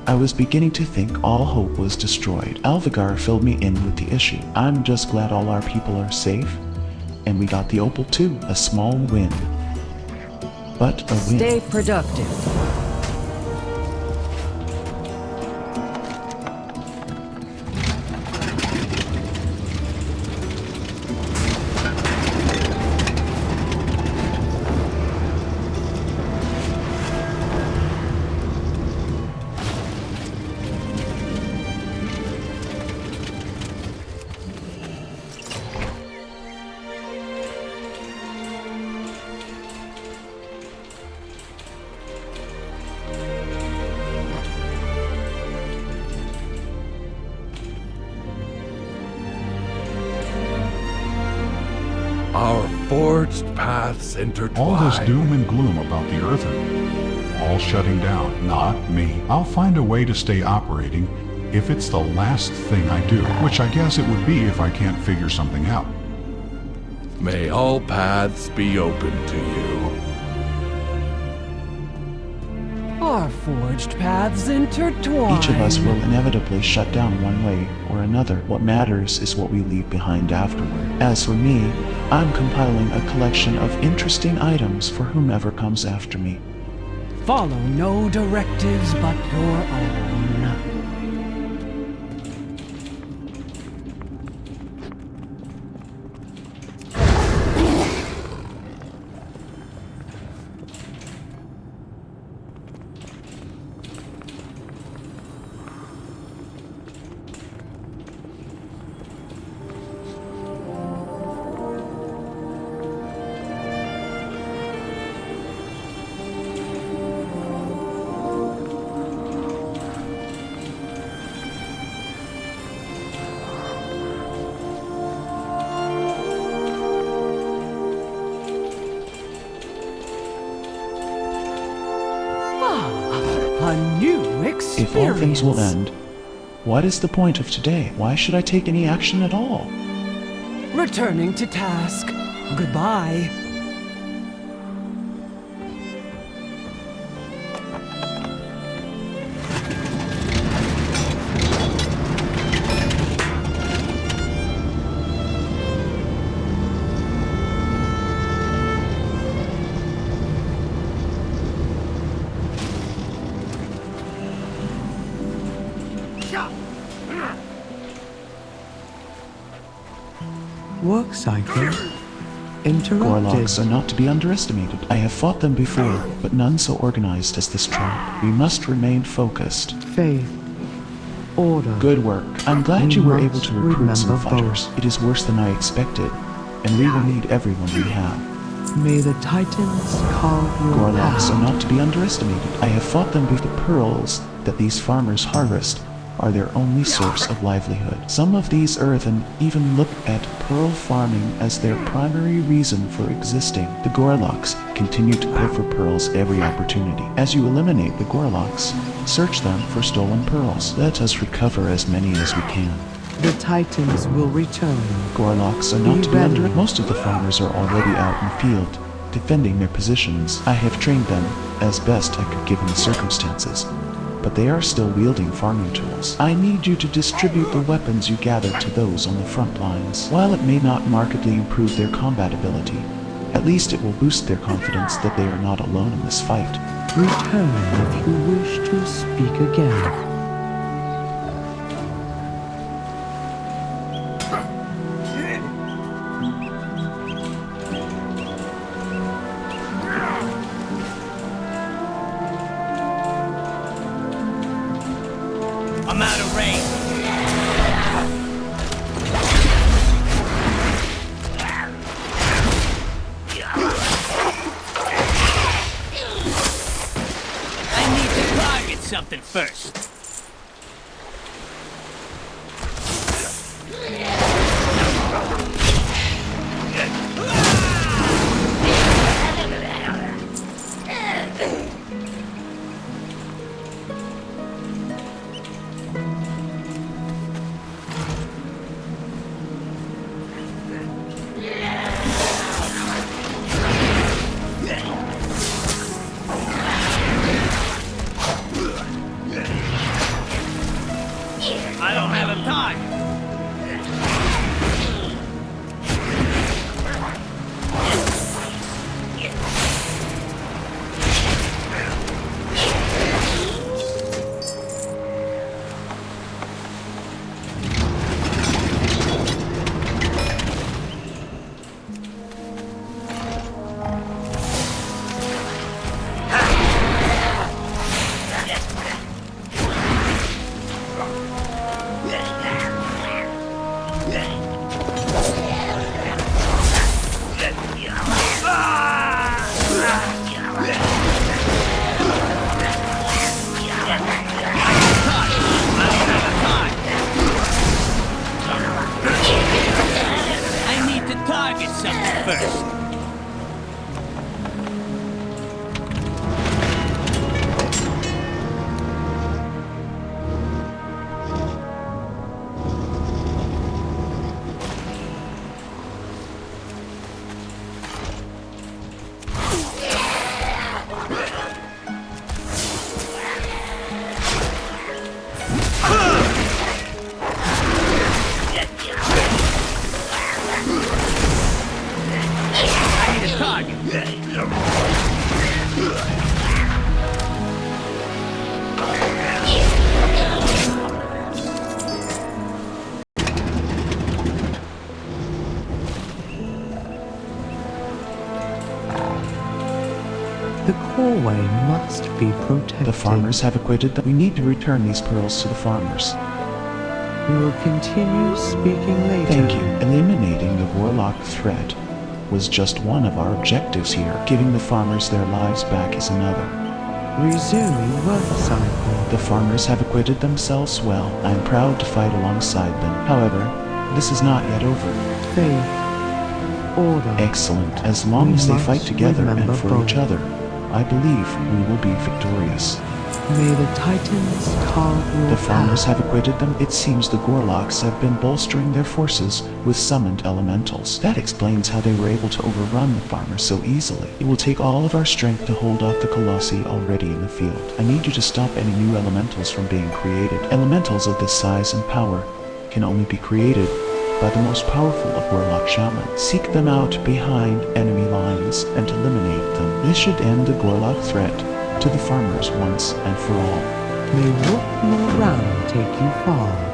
I was beginning to think all hope was destroyed. Algar filled me in with the issue. I'm just glad all our people are safe, and we got the opal too. A small win. But a win. Stay productive. Our forged paths intertwine. All this doom and gloom about the earthen. All shutting down, not me. I'll find a way to stay operating if it's the last thing I do, which I guess it would be if I can't figure something out. May all paths be open to you. Our forged paths intertwine. Each of us will inevitably shut down one way or another. What matters is what we leave behind afterward. As for me, I'm compiling a collection of interesting items for whomever comes after me. Follow no directives but your own. things will end. What is the point of today? Why should I take any action at all? Returning to task. Goodbye. Work cycle interrupted. Gorloks are not to be underestimated. I have fought them before, but none so organized as this tribe. We must remain focused. Faith. Order. Good work. I'm glad you were able to recruit remember some fighters. both. It is worse than I expected, and we will need everyone we have. May the Titans carve your Gorloks path. are not to be underestimated. I have fought them with the pearls that these farmers harvest are their only source of livelihood. Some of these earthen even look at pearl farming as their primary reason for existing. The Gorloks continue to pull for pearls every opportunity. As you eliminate the Gorloks, search them for stolen pearls. Let us recover as many as we can. The Titans will return. Gorloks are not Be to be ready. under. Most of the farmers are already out in the field, defending their positions. I have trained them as best I could given the circumstances, but they are still wielding farming tools. I need you to distribute the weapons you gather to those on the front lines. While it may not markedly improve their combat ability, at least it will boost their confidence that they are not alone in this fight. Return if you wish to speak again. I'm out of range. I need to target something first. I don't have a time. I need to target something first. I need a target. The coreway must be protected. The farmers have acquitted them. We need to return these pearls to the farmers. We will continue speaking later. Thank you. Eliminating the warlock threat was just one of our objectives here. Giving the farmers their lives back is another. Resuming work cycle. The farmers have acquitted themselves well. I am proud to fight alongside them. However, this is not yet over. Faith. Order. Excellent. As long as they fight together and for each other, I believe we will be victorious. May the Titans carve your The farmers path. have acquitted them. It seems the Gorloks have been bolstering their forces with summoned elementals. That explains how they were able to overrun the farmers so easily. It will take all of our strength to hold off the Colossi already in the field. I need you to stop any new elementals from being created. Elementals of this size and power can only be created by the most powerful of warlock shamans. Seek them out behind enemy lines and eliminate them. This should end the Gorlock threat to the farmers once and for all. May walk more round take you far.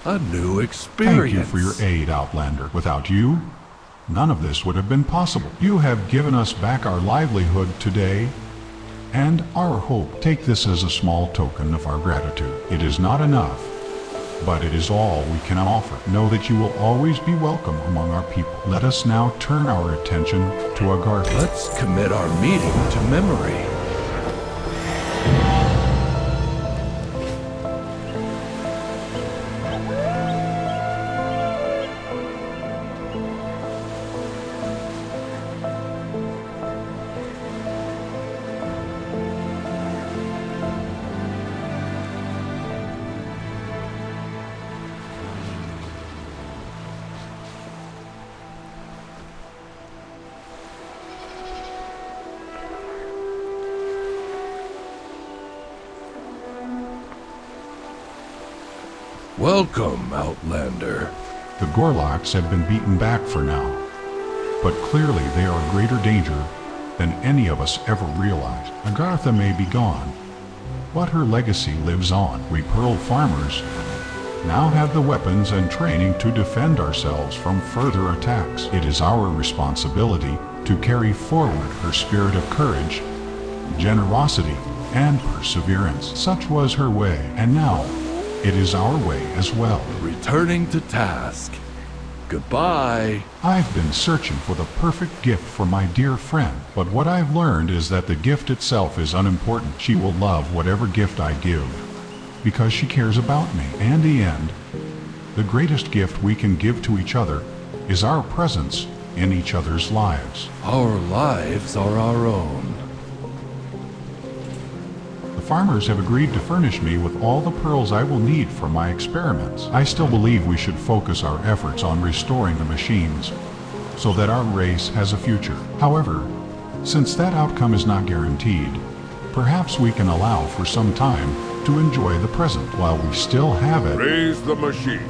A new experience. Thank you for your aid, Outlander. Without you, none of this would have been possible. You have given us back our livelihood today and our hope. Take this as a small token of our gratitude. It is not enough, but it is all we can offer. Know that you will always be welcome among our people. Let us now turn our attention to Agartha. Let's commit our meeting to memory. Welcome, Outlander. The Gorloks have been beaten back for now, but clearly they are in greater danger than any of us ever realized. Agartha may be gone, but her legacy lives on. We Pearl farmers now have the weapons and training to defend ourselves from further attacks. It is our responsibility to carry forward her spirit of courage, generosity, and perseverance. Such was her way, and now it is our way as well. Returning to task. Goodbye. I've been searching for the perfect gift for my dear friend, but what I've learned is that the gift itself is unimportant. She will love whatever gift I give, because she cares about me. And in the end, the greatest gift we can give to each other is our presence in each other's lives. Our lives are our own. The farmers have agreed to furnish me with all the pearls I will need for my experiments. I still believe we should focus our efforts on restoring the machines so that our race has a future. However, since that outcome is not guaranteed, perhaps we can allow for some time to enjoy the present while we still have it. Raise the machine.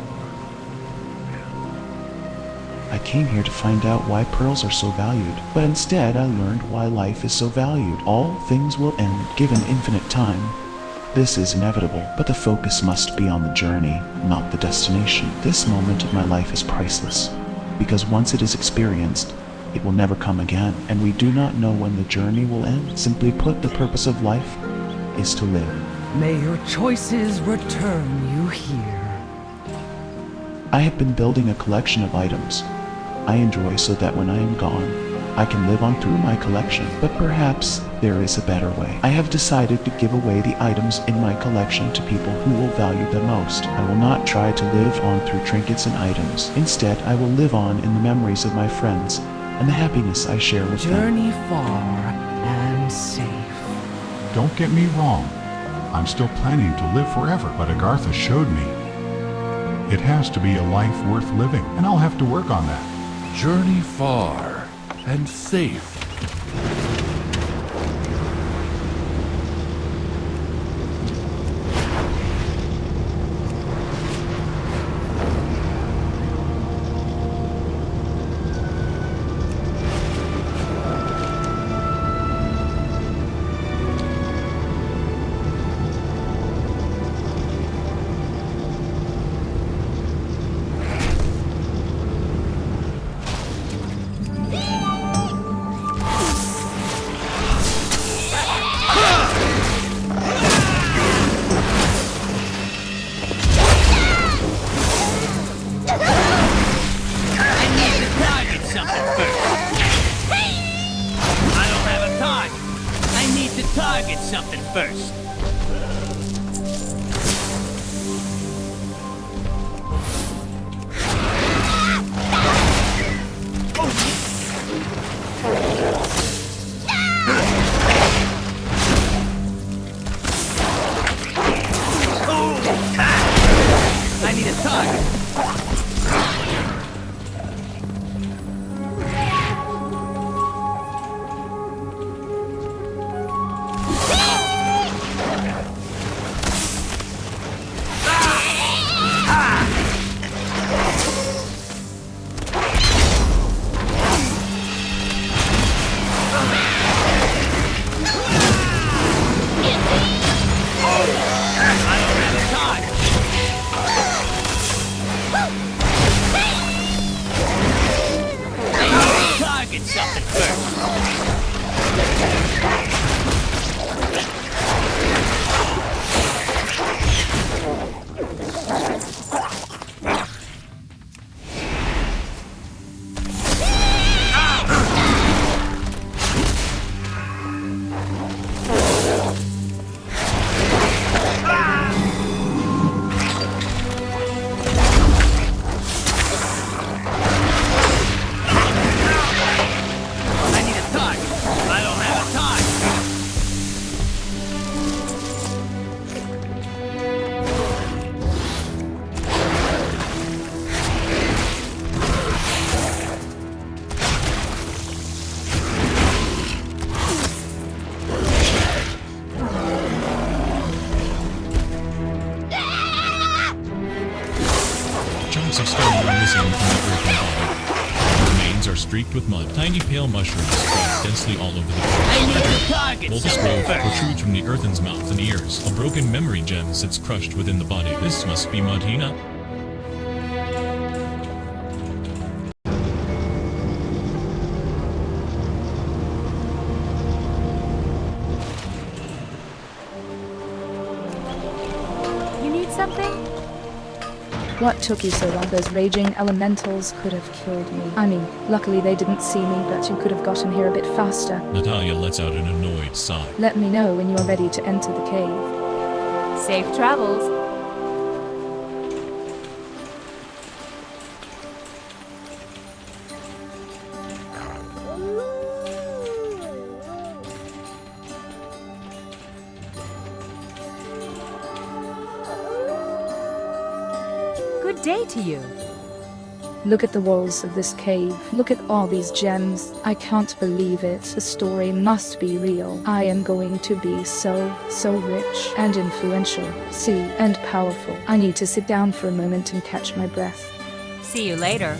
I came here to find out why pearls are so valued, but instead I learned why life is so valued. All things will end, given infinite time. This is inevitable, but the focus must be on the journey, not the destination. This moment of my life is priceless, because once it is experienced, it will never come again, and we do not know when the journey will end. Simply put, the purpose of life is to live. May your choices return you here. I have been building a collection of items I enjoy so that when I am gone, I can live on through my collection. But perhaps there is a better way. I have decided to give away the items in my collection to people who will value them most. I will not try to live on through trinkets and items. Instead, I will live on in the memories of my friends and the happiness I share with them. Journey far and safe. Don't get me wrong. I'm still planning to live forever, but Agartha showed me it has to be a life worth living, and I'll have to work on that. Journey far and safe. Target something first. I need a target. Something first. Chunks of stone are missing from the earthen body. The remains are streaked with mud. Tiny pale mushrooms spread densely all over the place. Molten scroll protrudes from the earthen's mouth and ears. A broken memory gem sits crushed within the body. This must be Madhina. You need something? What took you so long? Those raging elementals could have killed me. I mean, luckily they didn't see me, but you could have gotten here a bit faster. Natalia lets out an annoyed sigh. Let me know when you're ready to enter the cave. Safe travels. Good day to you. Look at the walls of this cave. Look at all these gems. I can't believe it. The story must be real. I am going to be so rich and influential. See, and powerful. I need to sit down for a moment and catch my breath. See you later.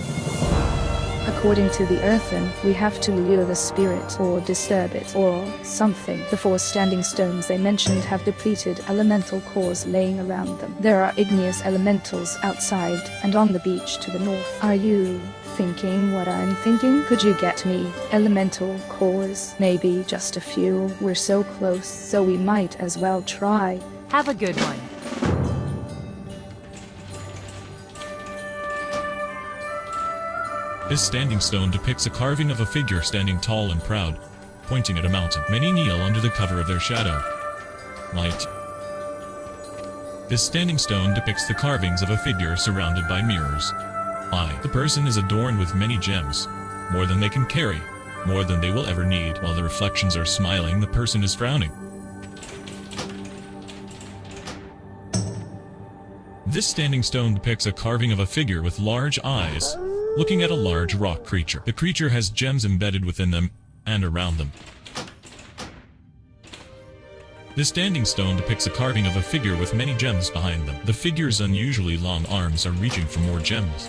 According to the earthen, we have to lure the spirit or disturb it or something. The 4 standing stones they mentioned have depleted elemental cores laying around them. There are igneous elementals outside and on the beach to the north. Are you thinking what I'm thinking? Could you get me elemental cores? Maybe just a few. We're so close, so we might as well try. Have a good one. This standing stone depicts a carving of a figure standing tall and proud, pointing at a mountain. Many kneel under the cover of their shadow. Light. This standing stone depicts the carvings of a figure surrounded by mirrors. The person is adorned with many gems, more than they can carry, more than they will ever need. While the reflections are smiling, the person is frowning. This standing stone depicts a carving of a figure with large eyes, looking at a large rock creature. The creature has gems embedded within them and around them. This standing stone depicts a carving of a figure with many gems behind them. The figure's unusually long arms are reaching for more gems.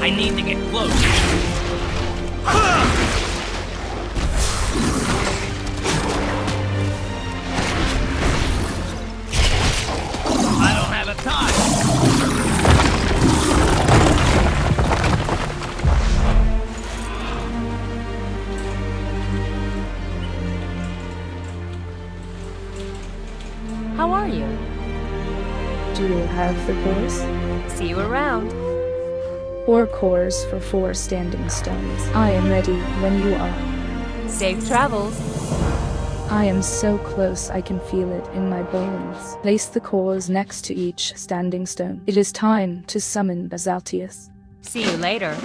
I need to get close. I don't have a time. How are you? Do you have the cores? See you around. 4 cores for 4 standing stones. I am ready when you are. Safe travels. I am so close I can feel it in my bones. Place the cores next to each standing stone. It is time to summon Xal'atath. See you later.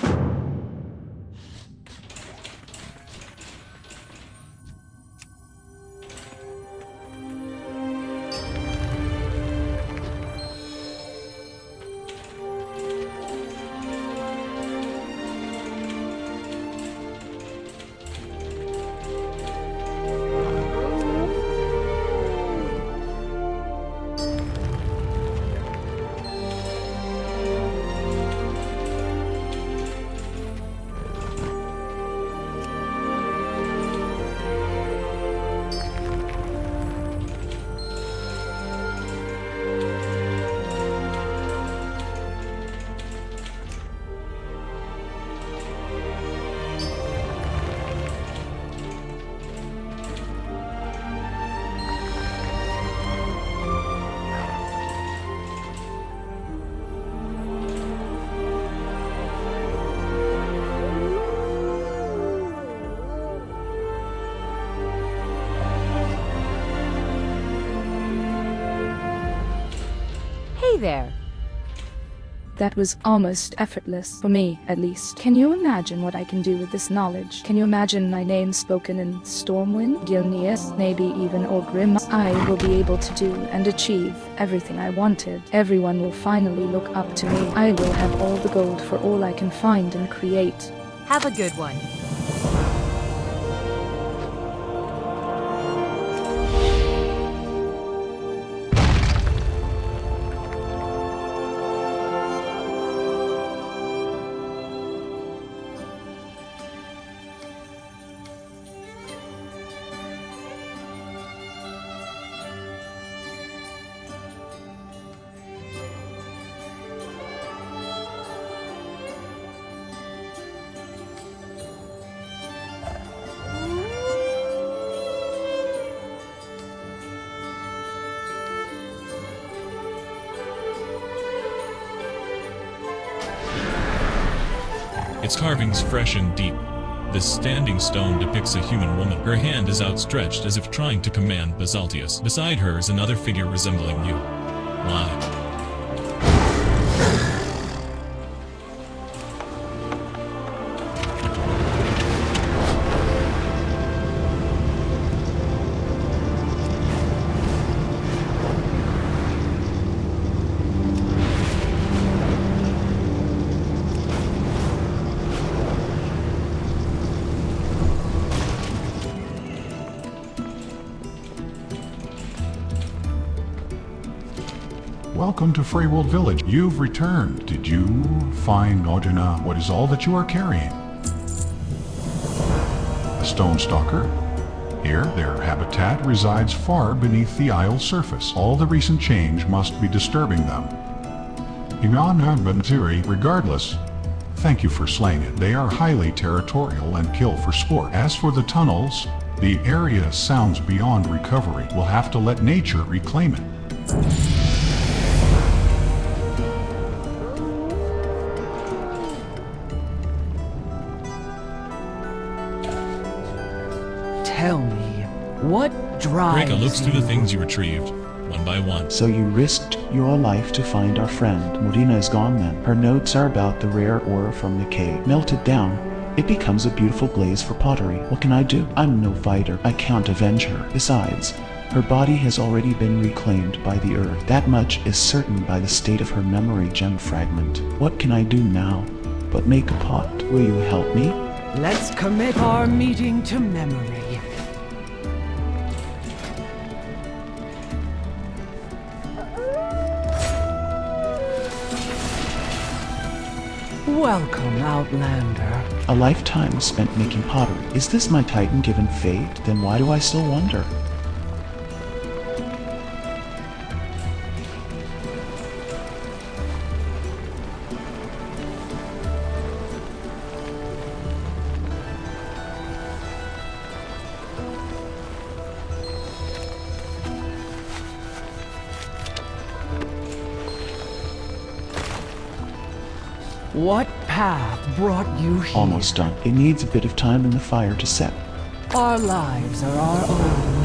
Hey there. That was almost effortless, for me at least. Can you imagine what I can do with this knowledge? Can you imagine my name spoken in Stormwind, Gilneas, maybe even Orgrim? I will be able to do and achieve everything I wanted. Everyone will finally look up to me. I will have all the gold for all I can find and create. Have a good one. Its carvings fresh and deep. This standing stone depicts a human woman. Her hand is outstretched as if trying to command Xal'atath. Beside her is another figure resembling you. Why? Welcome to Freywold Village. You've returned. Did you find Ojana? What is all that you are carrying? A stone stalker? Here, their habitat resides far beneath the isle's surface. All the recent change must be disturbing them. Inanna Banziri, regardless, thank you for slaying it. They are highly territorial and kill for sport. As for the tunnels, the area sounds beyond recovery. We'll have to let nature reclaim it. Tell me, what drives Reka looks you? through the things you retrieved, one by one. So you risked your life to find our friend. Modena is gone then. Her notes are about the rare ore from the cave. Melted down, it becomes a beautiful glaze for pottery. What can I do? I'm no fighter. I can't avenge her. Besides, her body has already been reclaimed by the earth. That much is certain by the state of her memory gem fragment. What can I do now but make a pot? Will you help me? Let's commit our meeting to memory. Welcome, Outlander. A lifetime spent making pottery. Is this my Titan-given fate? Then why do I still wonder? What path brought you here? Almost done. It needs a bit of time in the fire to set. Our lives are our own.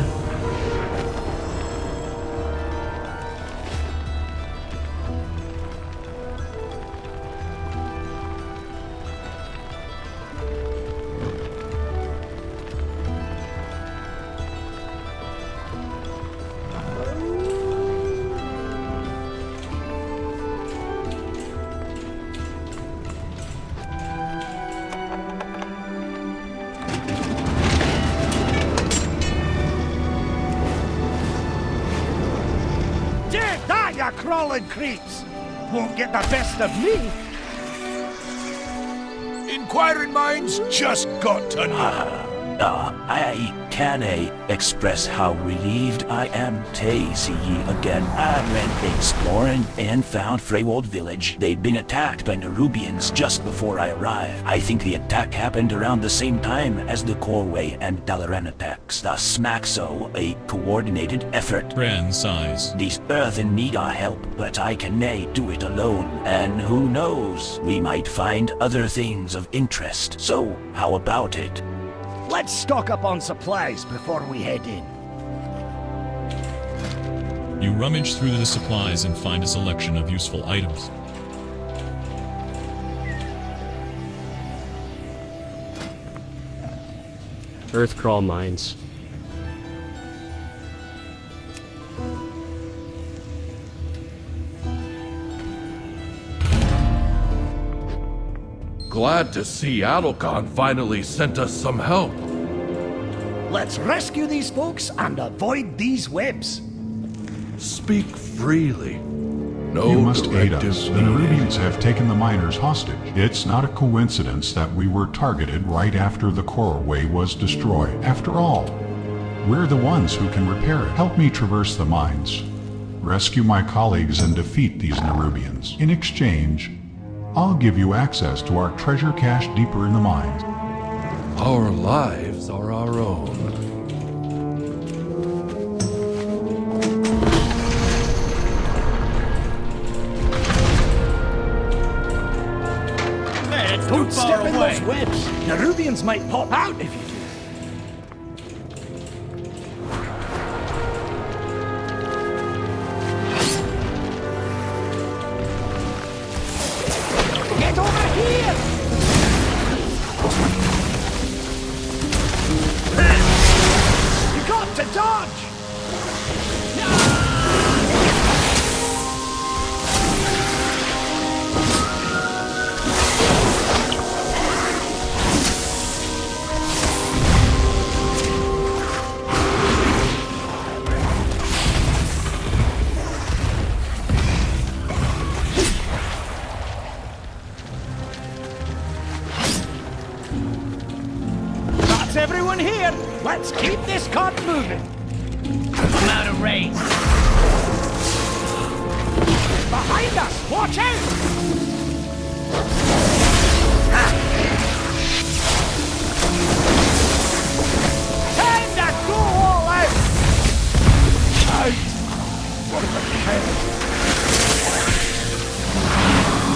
Crawling creeps won't get the best of me. Inquiring minds just got to know. I can express how relieved I am to see ye again. I went exploring and found Freywold Village. They'd been attacked by nerubians just before I arrived. I think the attack happened around the same time as the Corway and Dalaran attacks. Thus smacks so a coordinated effort. Bran sighs. These earthen need our help, but I can nae do it alone. And who knows, we might find other things of interest. So, how about it? Let's stock up on supplies before we head in. You rummage through the supplies and find a selection of useful items. Earth crawl mines. Glad to see Adelkhan finally sent us some help. Let's rescue these folks and avoid these webs. Speak freely. No You must aid us. directives The needed. nerubians have taken the miners hostage. It's not a coincidence that we were targeted right after the Corway was destroyed. After all, we're the ones who can repair it. Help me traverse the mines. Rescue my colleagues and defeat these nerubians. In exchange, I'll give you access to our treasure cache deeper in the mines. Our lives are our own. Don't step in those webs. Nerubians might pop out if you do. Get over here! You got to dodge! Let's keep this cart moving. I'm out of range. Behind us! Watch out! Time to go all out! What the hell?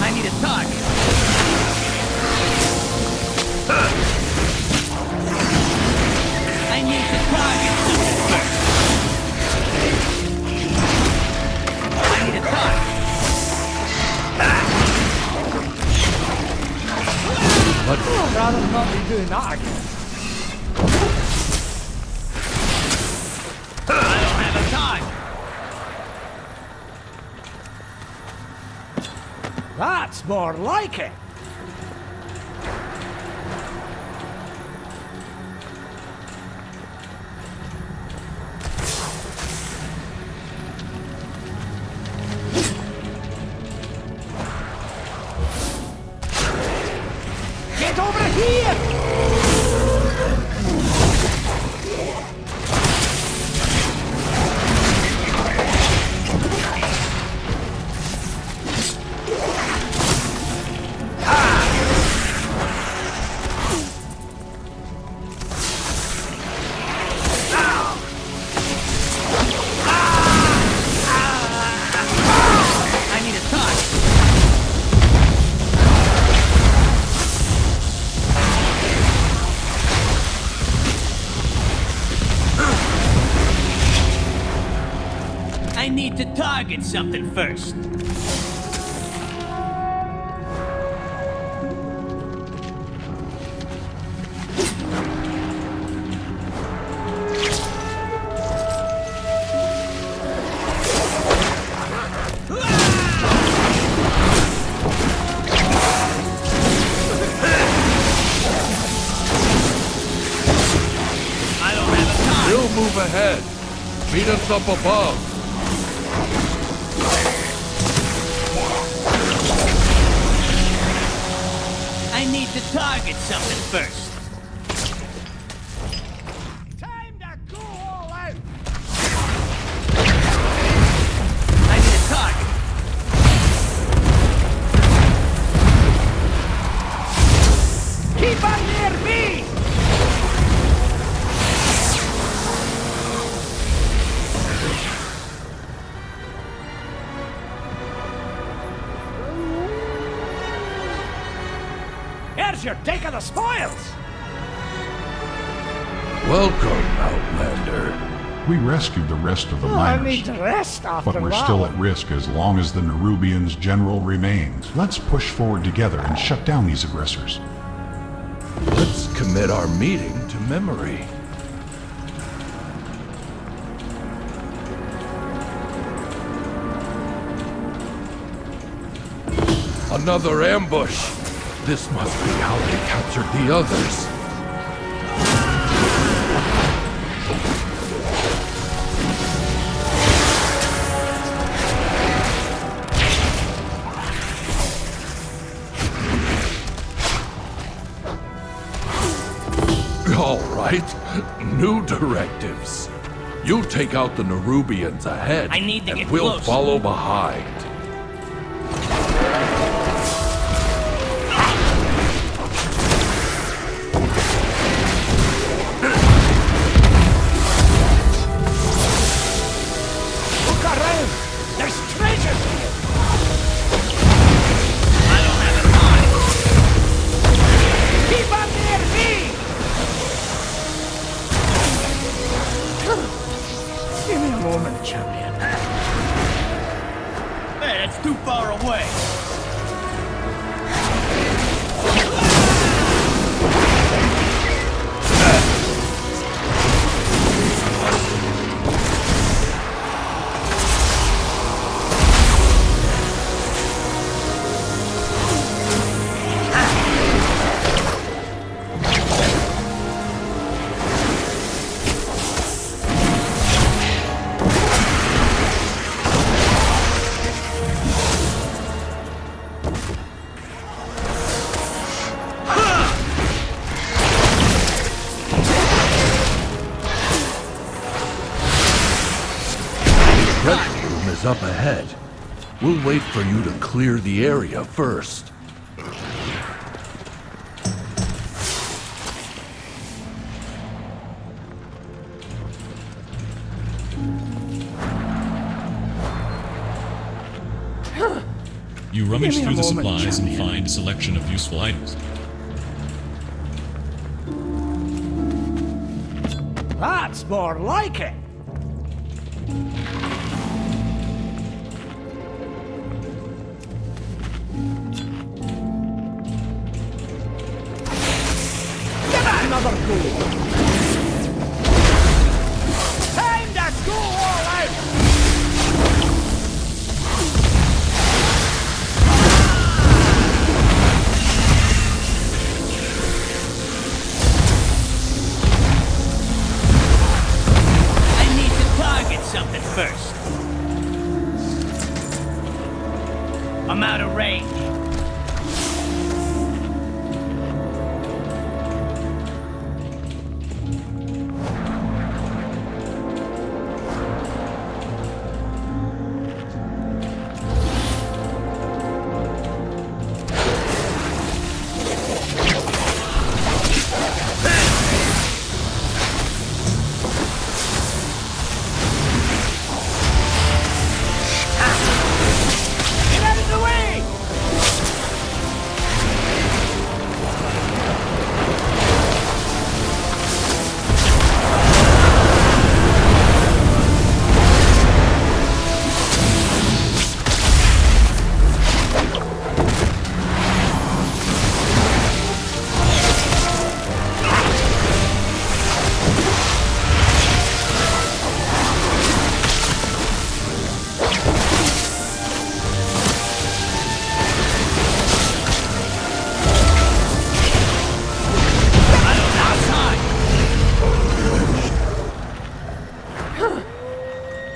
I need a target. I need to target something first. I need a target. I'd rather not be doing that again. I don't have a target. That's more like it. Get over here! I need to target something first. I don't have a time. We'll move ahead. Meet us up above. I need to target something first. Time to go all out. I need a target. Keep on near me. Here's your take of the spoils! Welcome, Outlander. We rescued the rest of the I miners, need to rest after but we're a while. still at risk as long as the Nerubians' general remains. Let's push forward together and shut down these aggressors. Let's commit our meeting to memory. Another ambush! This must be how they captured the others. All right, new directives. You take out the Nerubians ahead, I need to and get we'll closer. follow behind. Look around! There's treasure here! I don't have a time! Keep on near me! Give me a moment, champion. Hey, that's too far away! rest room is up ahead. We'll wait for you to clear the area first. You rummage through the supplies and find a selection of useful items. That's more like it. Give it another go. Time to go all out. Something first. I'm out of range.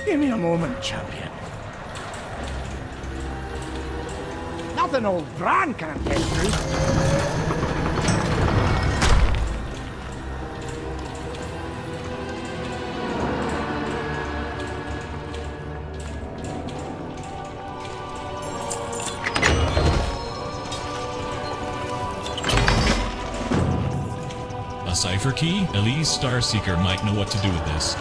Give me a moment, champion. Nothing old Bran can't get through. A cipher key? Elise Starseeker might know what to do with this.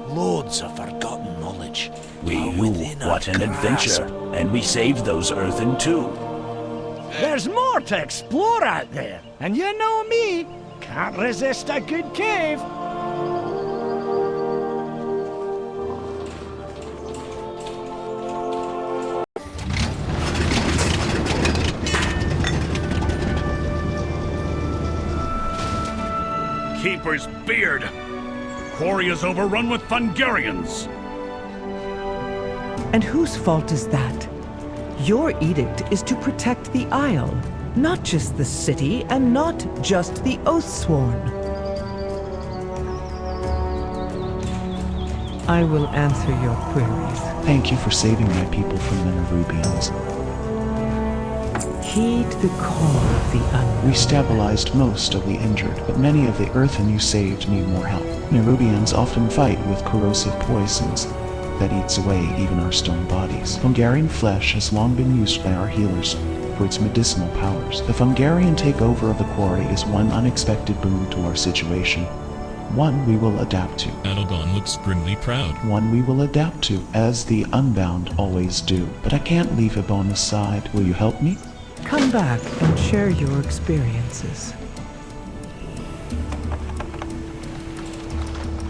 Loads of forgotten knowledge. What an adventure. And we saved those earthen too. There's more to explore out there, and you know me, can't resist a good cave. Keeper's beard. Quarry is overrun with Fungarians. And whose fault is that? Your edict is to protect the Isle, not just the city and not just the Oathsworn. I will answer your queries. Thank you for saving my people from the nerubians. Heed the call of the unknown. We stabilized most of the injured, but many of the earthen you saved need more help. Nerubians often fight with corrosive poisons that eats away even our stone bodies. Fungarian flesh has long been used by our healers for its medicinal powers. The Fungarian takeover of the quarry is one unexpected boon to our situation. One we will adapt to. Adelgon looks grimly proud. One we will adapt to, as the Unbound always do. But I can't leave him on the side. Will you help me? Come back and share your experiences.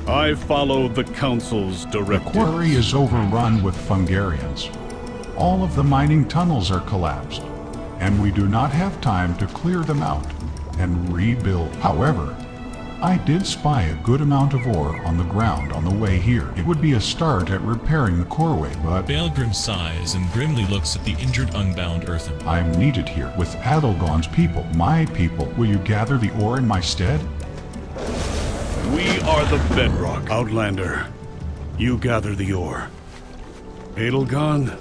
I follow the Council's directive. The quarry is overrun with Fungarians. All of the mining tunnels are collapsed, and we do not have time to clear them out and rebuild. However, I did spy a good amount of ore on the ground on the way here. It would be a start at repairing the coreway, but Baelgrim sighs and grimly looks at the injured unbound earthen. I'm needed here with Adelgon's people, my people. Will you gather the ore in my stead? We are the bedrock. Outlander, you gather the ore. Adelgon,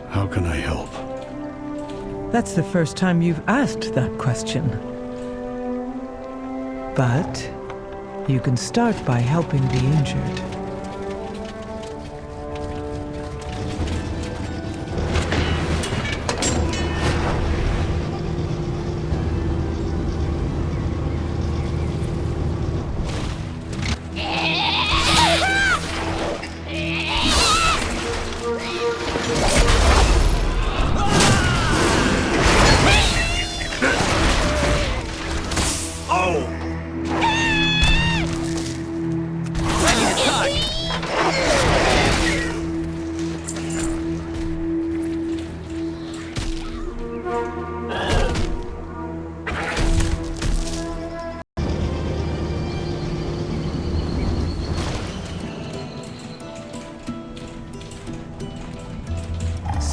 how can I help? That's the first time you've asked that question. But you can start by helping the injured.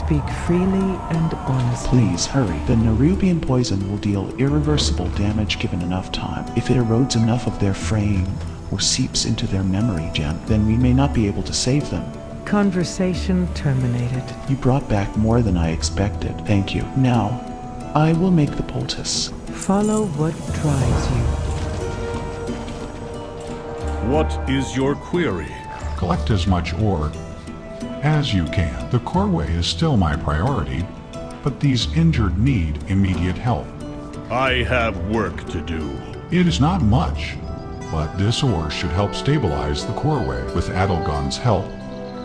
Speak freely and honestly. Please hurry. The nerubian poison will deal irreversible damage given enough time. If it erodes enough of their frame or seeps into their memory gem, then we may not be able to save them. Conversation terminated. You brought back more than I expected. Thank you. Now, I will make the poultice. Follow what drives you. What is your query? Collect as much ore as you can. The coreway is still my priority, but these injured need immediate help. I have work to do. It is not much, but this ore should help stabilize the coreway. With Adelgon's help,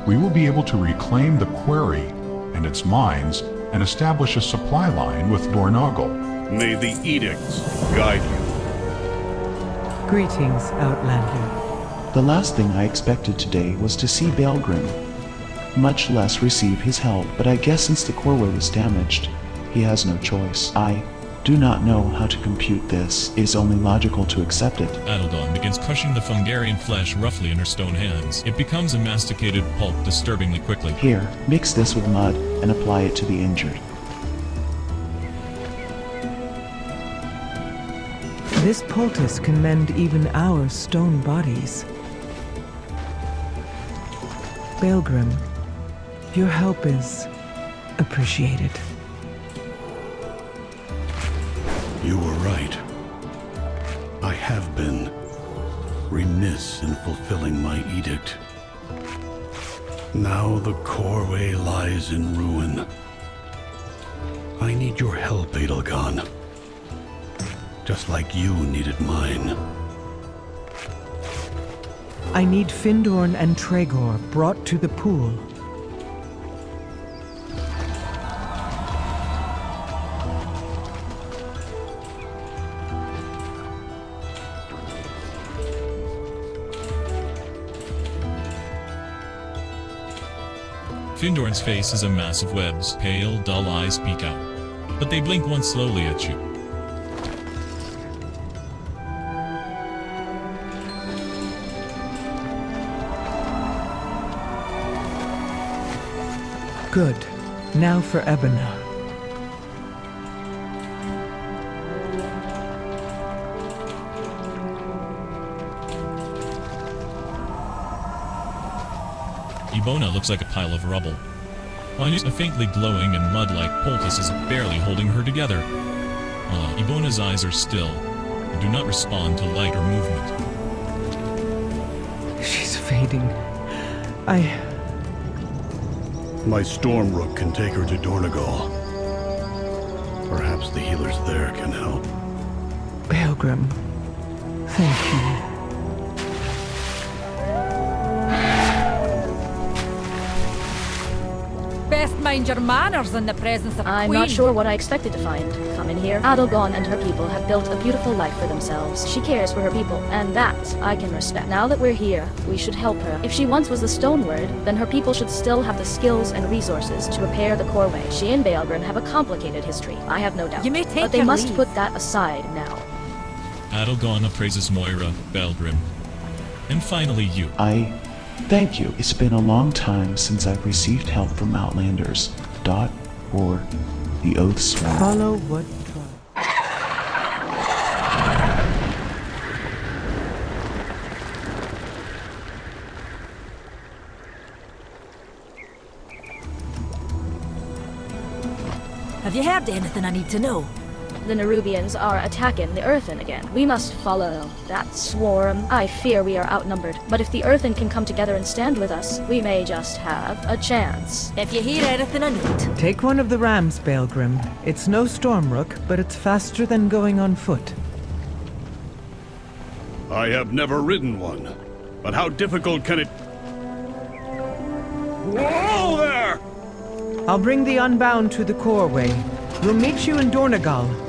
we will be able to reclaim the quarry and its mines and establish a supply line with Dornogal. May the edicts guide you. Greetings, Outlander. The last thing I expected today was to see Baelgrim, much less receive his help, but I guess since the coreway was damaged, he has no choice. I do not know how to compute this. It is only logical to accept it. Adelgon begins crushing the Fungarian flesh roughly in her stone hands. It becomes a masticated pulp disturbingly quickly. Here, mix this with mud and apply it to the injured. This poultice can mend even our stone bodies. Baelgrim, your help is appreciated. You were right. I have been remiss in fulfilling my edict. Now the coreway lies in ruin. I need your help, Adelgon. Just like you needed mine. I need Findorn and Tregor brought to the pool. Findorn's face is a mass of webs. Pale, dull eyes peek out, but they blink once slowly at you. Good. Now for Ebona. Ebona looks like a pile of rubble. A faintly glowing and mud-like poultice is barely holding her together. Ebona's eyes are still and do not respond to light or movement. She's fading. My storm rook can take her to Dornogal. Perhaps the healers there can help. Baelgrim, thank you. Best mind your manners in the presence of a I'm queen. not sure what I expected to find. Coming here, Adelgon and her people have built a beautiful life for themselves. She cares for her people, and that I can respect. Now that we're here, we should help her. If she once was a Stoneward, then her people should still have the skills and resources to repair the coreway. She and Baelgrim have a complicated history, I have no doubt. You may take but they your must leave. put that aside now. Adelgon appraises Moira, Belgrim. And finally you. Thank you. It's been a long time since I've received help from Outlanders. Or the Oathsworn. Follow what Have you heard anything I need to know? The Nerubians are attacking the earthen again. We must follow that swarm. I fear we are outnumbered, but if the earthen can come together and stand with us, we may just have a chance. If you hear anything I need. Take one of the rams, Belgrim. It's no Stormrook, but it's faster than going on foot. I have never ridden one, but how difficult can it... Whoa there! I'll bring the Unbound to the Coreway. We'll meet you in Dornogal.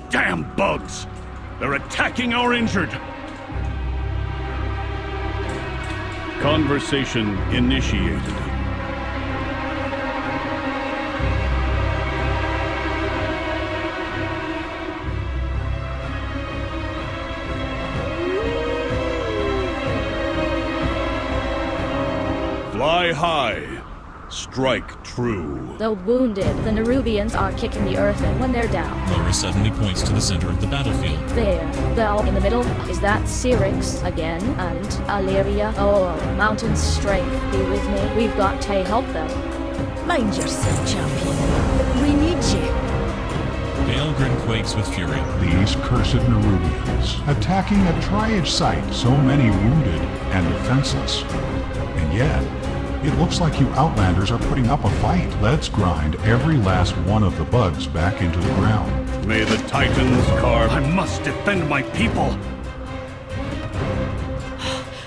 Damn bugs! They're attacking our injured! Conversation initiated. Fly high. Strike true. Though wounded, the Nerubians are kicking the earthen when they're down. Laura suddenly points to the center of the battlefield. There. Bell in the middle. Is that Syrinx again? And Illyria? Oh, mountain strength be with me. We've got to help them. Mind yourself, champion. We need you. Belgrim quakes with fury. These cursed Nerubians, attacking a triage site, so many wounded and defenseless. And yet, it looks like you Outlanders are putting up a fight. Let's grind every last one of the bugs back into the ground. May the Titans carve. I must defend my people.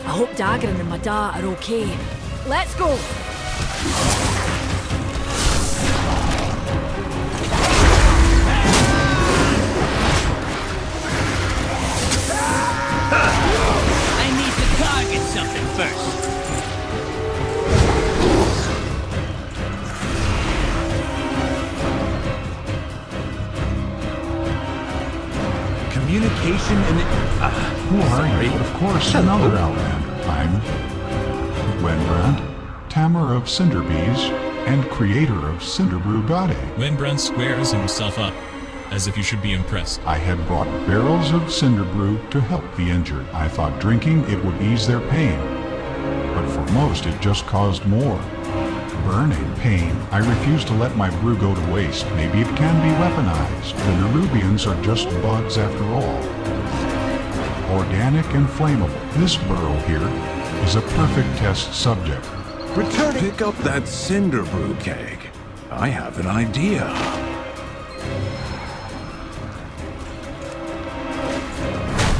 I hope Dalaran and Mada are okay. Let's go! I need to target something first. Communication and... Who are you? Of course, another Outlander. I'm Wenbrand, tamer of Cinderbees, and creator of Cinderbrew Gade. Wenbrand squares himself up, as if you should be impressed. I had brought barrels of Cinderbrew to help the injured. I thought drinking it would ease their pain, but for most it just caused more. Burning pain. I refuse to let my brew go to waste. Maybe it can be weaponized. The Nerubians are just bugs after all. Organic and flammable. This burrow here is a perfect test subject. Pick up that cinder brew keg. I have an idea.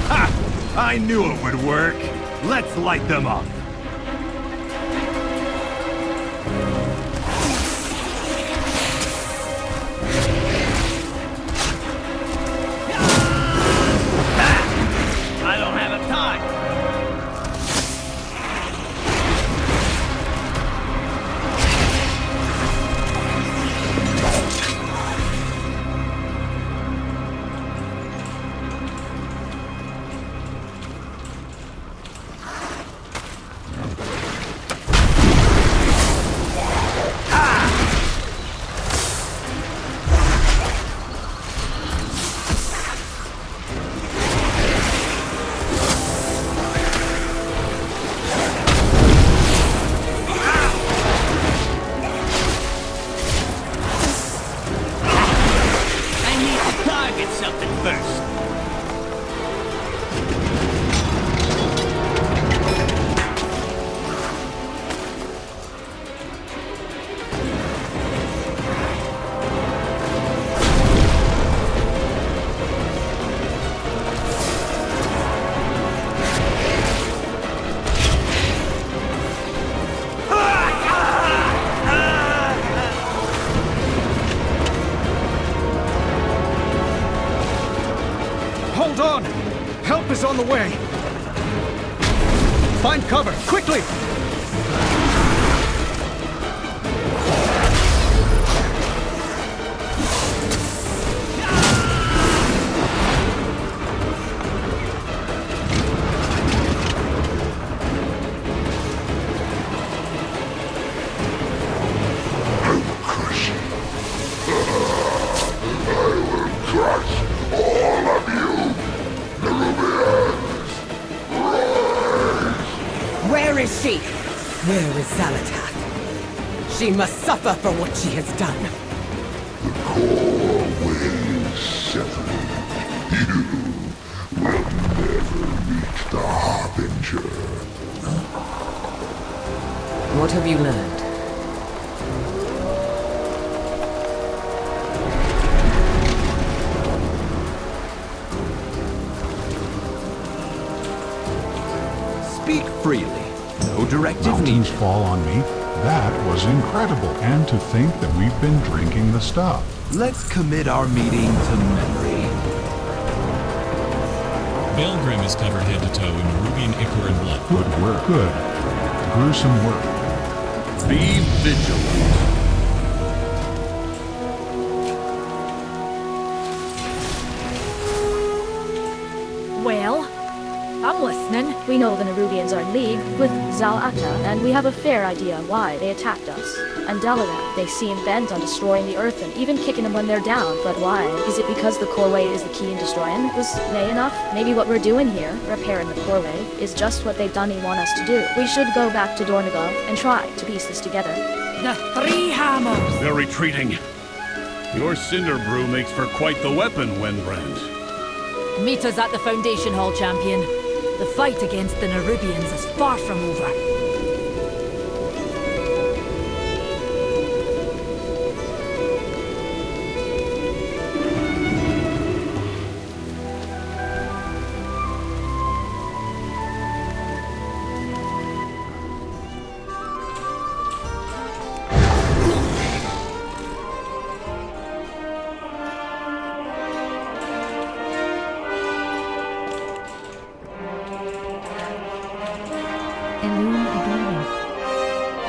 Ha! I knew it would work. Let's light them up. I don't have a time. Hold on! Help is on the way! Find cover, quickly! Where is she? Where is Xal'atath? She must suffer for what she has done. The core way is severed. You will never reach the Harbinger. What have you learned? Speak freely. No directive Mountains needed. fall on me. That was incredible. And to think that we've been drinking the stuff. Let's commit our meeting to memory. Belgrim is covered head to toe in nerubian ichor and blood. Good work. Good. Gruesome work. Be vigilant. Well, I'm listening. We know the Nerubians are in league with Xal'atath, and we have a fair idea why they attacked us. And Dalaran, they seem bent on destroying the earthen, even kicking them when they're down. But why? Is it because the coreway is the key in destroying? Was nay enough? Maybe what we're doing here, repairing the coreway, is just what they've done and want us to do. We should go back to Dornogal and try to piece this together. The three hammers! They're retreating. Your cinder brew makes for quite the weapon, Wenbrand. Meet us at the Foundation Hall, champion. The fight against the Nerubians is far from over.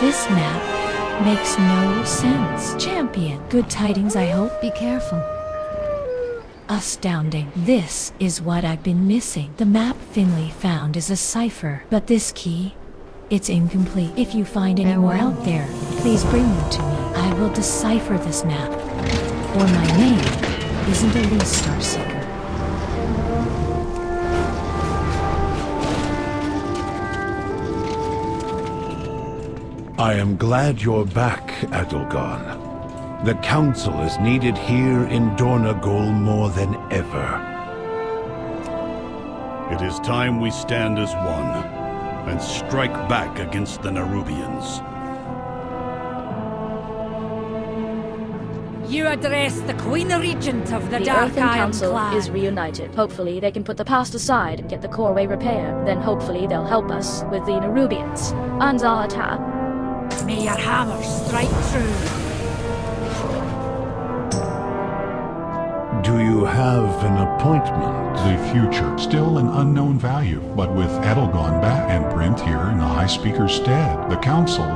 This map makes no sense. Champion, good tidings, I hope. Be careful. Astounding. This is what I've been missing. The map Finley found is a cipher, but this key, it's incomplete. If you find any more out there, please bring them to me. I will decipher this map. Or my name isn't Elise Starseeker. I am glad you're back, Adelgon. The Council is needed here in Dornogal more than ever. It is time we stand as one and strike back against the Nerubians. You address the Queen Regent of the Dark Earthen Iron Council Clan. is reunited. Hopefully they can put the past aside and get the coreway repaired. Then hopefully they'll help us with the Nerubians. And Xal'atath. May your hammer strike true. Do you have an appointment? The future, still an unknown value, but with Adelgon back and Brent here in the High Speaker's stead, the Council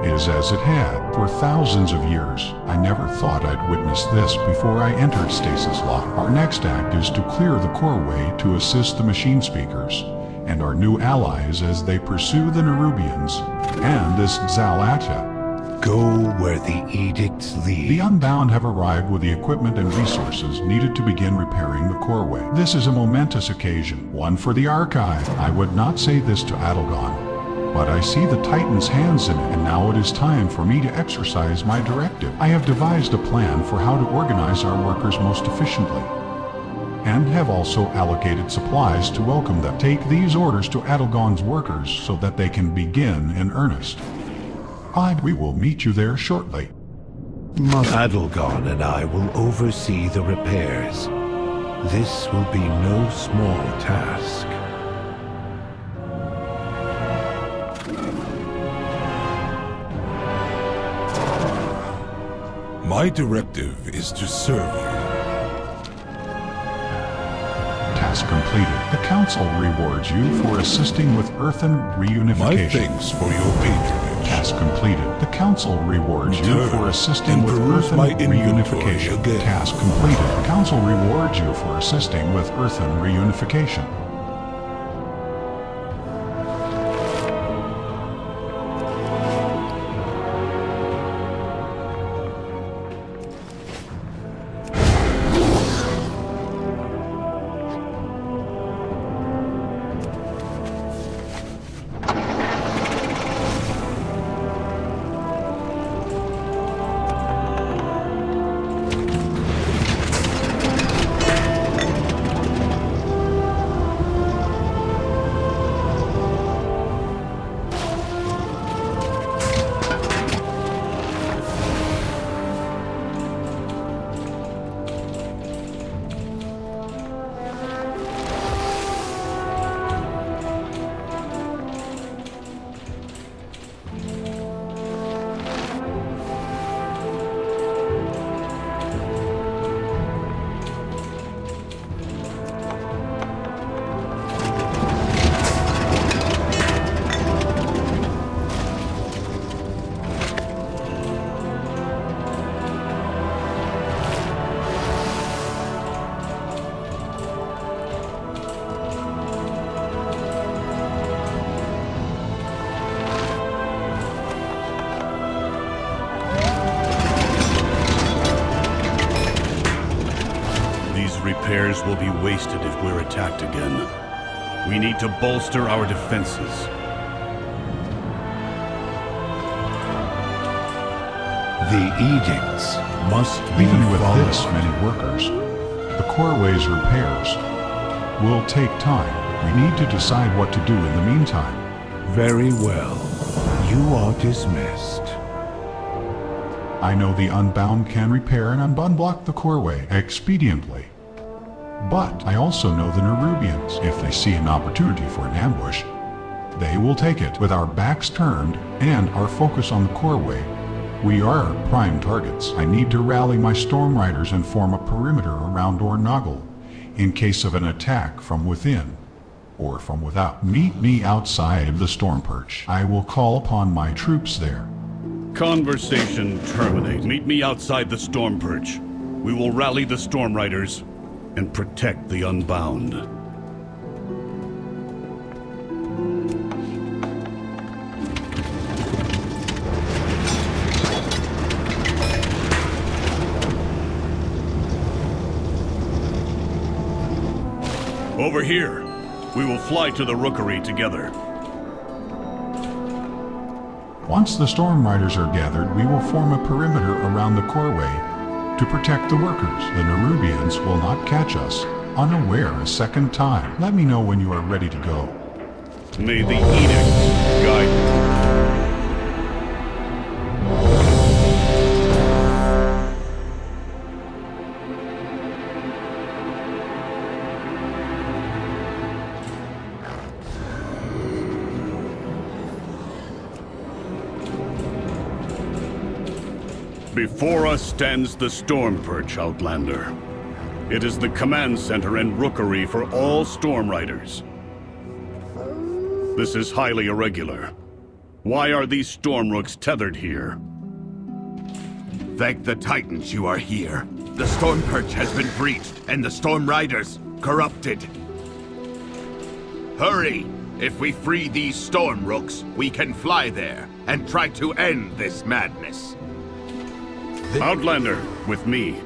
is as it had for thousands of years. I never thought I'd witness this before I entered Stasis Lock. Our next act is to clear the coreway to assist the Machine Speakers and our new allies as they pursue the Nerubians and this Xal'atath. Go where the edicts lead. The Unbound have arrived with the equipment and resources needed to begin repairing the coreway. This is a momentous occasion, one for the Archive. I would not say this to Adelgon, but I see the Titan's hands in it, and now it is time for me to exercise my directive. I have devised a plan for how to organize our workers most efficiently, and have also allocated supplies to welcome them. Take these orders to Adelgon's workers so that they can begin in earnest. We will meet you there shortly. Adelgon and I will oversee the repairs. This will be no small task. My directive is to serve you. Task completed. The Council rewards you for assisting with earthen reunification. My thanks for your patronage. Task completed. The Council rewards you Return for assisting and with peruse earthen my inventory reunification. again. Task completed. The Council rewards you for assisting with earthen reunification. Repairs will be wasted if we're attacked again. We need to bolster our defenses. The edicts must be Even with followed. this many workers, the Coreway's repairs will take time. We need to decide what to do in the meantime. Very well. You are dismissed. I know the Unbound can repair and unblock the Coreway expediently. But I also know the Nerubians. If they see an opportunity for an ambush, they will take it. With our backs turned and our focus on the Coreway, we are prime targets. I need to rally my Storm Riders and form a perimeter around Dornogal in case of an attack from within or from without. Meet me outside of the Storm Perch. I will call upon my troops there. Conversation terminate. Meet me outside the Storm Perch. We will rally the Storm Riders and protect the Unbound. Over here. We will fly to the rookery together. Once the Storm Riders are gathered, we will form a perimeter around the Coreway to protect the workers. The Nerubians will not catch us unaware a second time. Let me know when you are ready to go. May the edict guide you. Before us stands the Storm Perch, Outlander. It is the command center and rookery for all Storm Riders. This is highly irregular. Why are these Storm Rooks tethered here? Thank the Titans you are here. The Storm Perch has been breached, and the Storm Riders corrupted. Hurry! If we free these Storm Rooks, we can fly there and try to end this madness. Outlander, with me.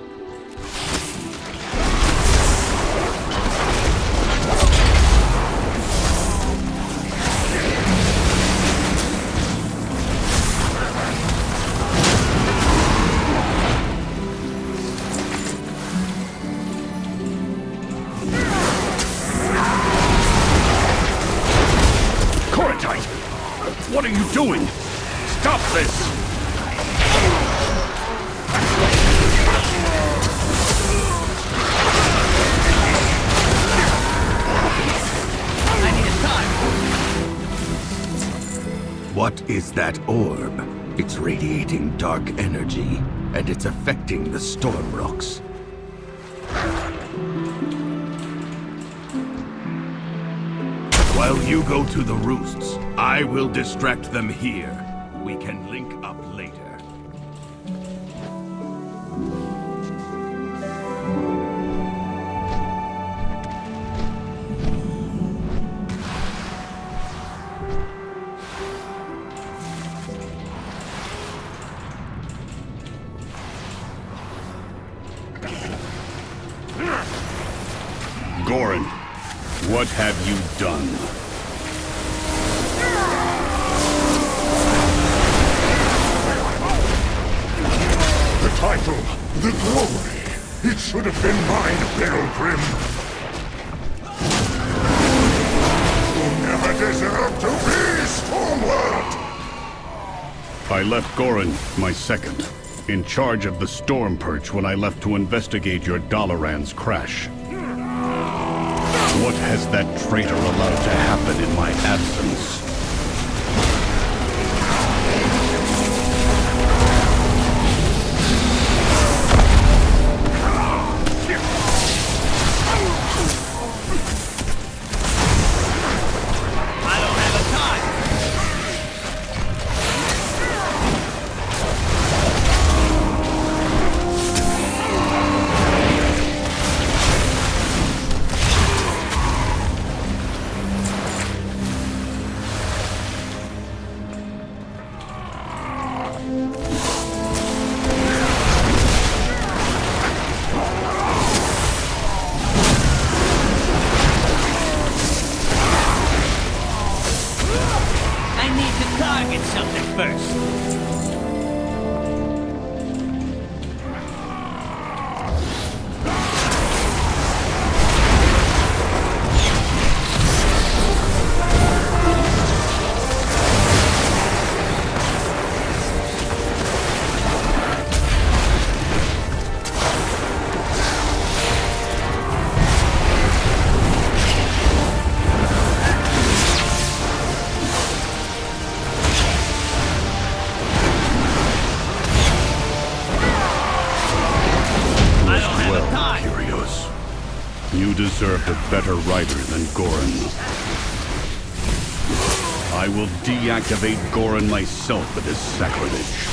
Koratite! What are you doing? Stop this! What is that orb? It's radiating dark energy, and it's affecting the Storm Rooks. While you go to the roosts, I will distract them here. We can link up later. Goran, what have you done? The title, the glory, it should have been mine, Pilgrim. You never deserved to be Stormward! I left Goran, my second, in charge of the Storm Perch when I left to investigate your Dalaran's crash. What has that traitor allowed to happen in my absence? You deserved a better rider than Goran. I will deactivate Goran myself for this sacrilege.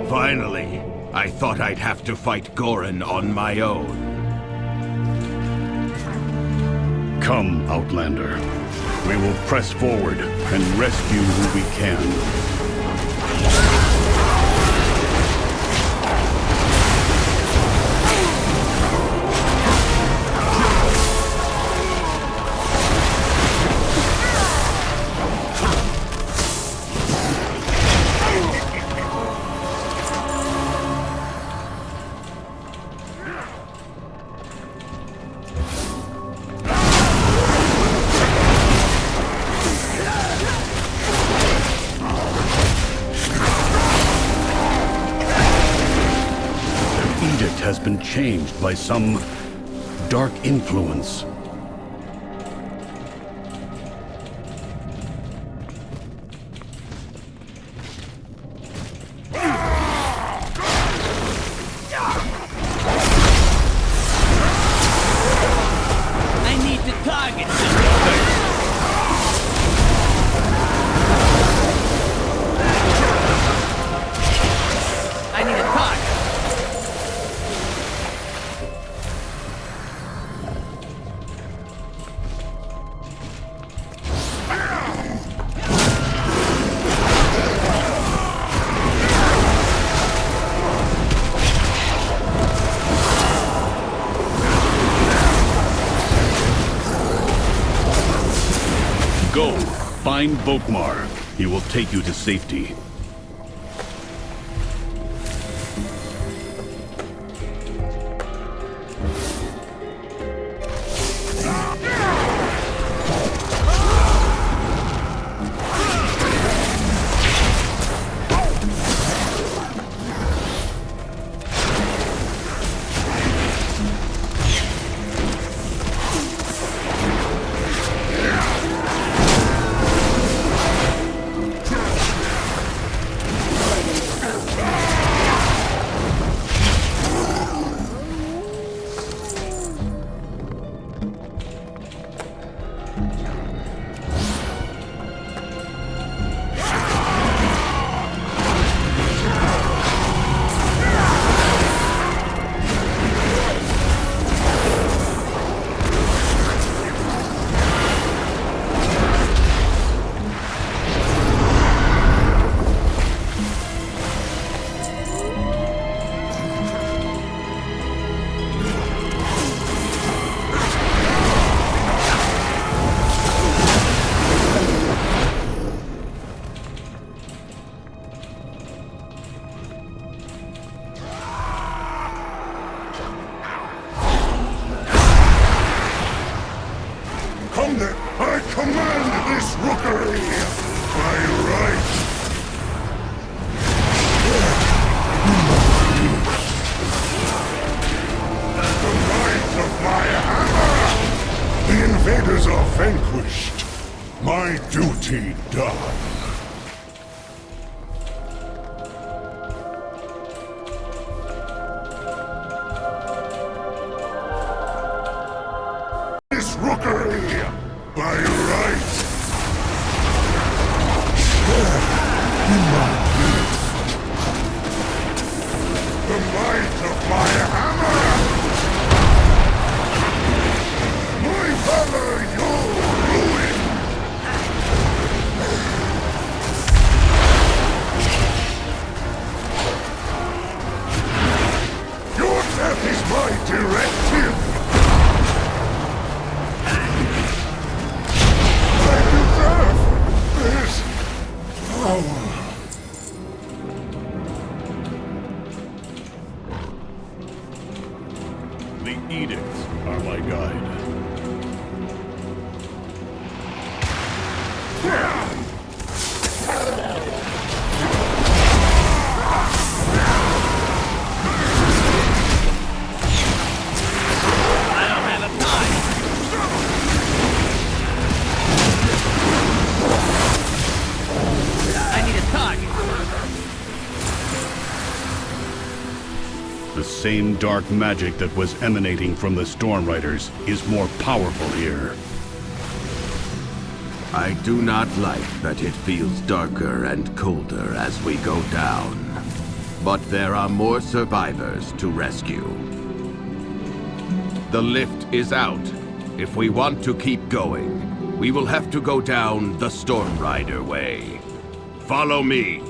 Finally, I thought I'd have to fight Goran on my own. Come, Outlander. We will press forward and rescue who we can. Has been changed by some dark influence. I need to target something. I need a target. Find Volkmar. He will take you to safety. I command this rookery by right. The might of my hammer! The invaders are vanquished. My duty done. This rookery by right. The might of my hammer! My valor, your ruin! Your death is my directive! I deserve this power! The edicts are my guide. I don't have a time. I need a target. The same dark magic that was emanating from the Storm Riders is more powerful here. I do not like that it feels darker and colder as we go down. But there are more survivors to rescue. The lift is out. If we want to keep going, we will have to go down the Storm Rider way. Follow me.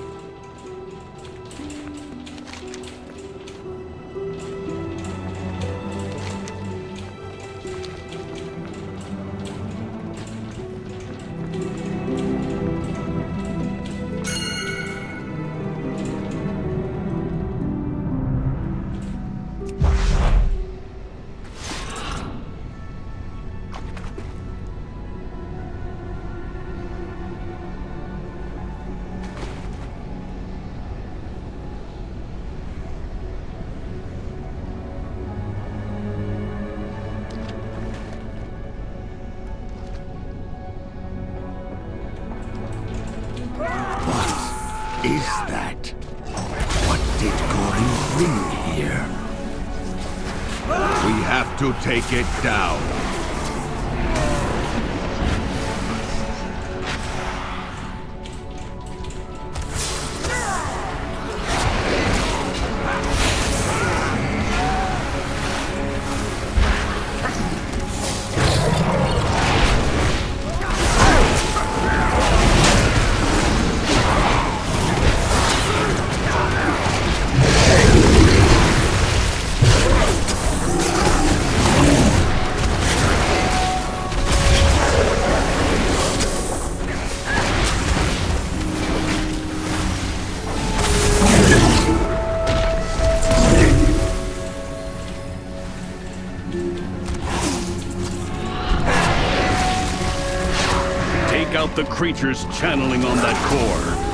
Is that? What did Goring bring here? We have to take it down. out the creatures channeling on that core.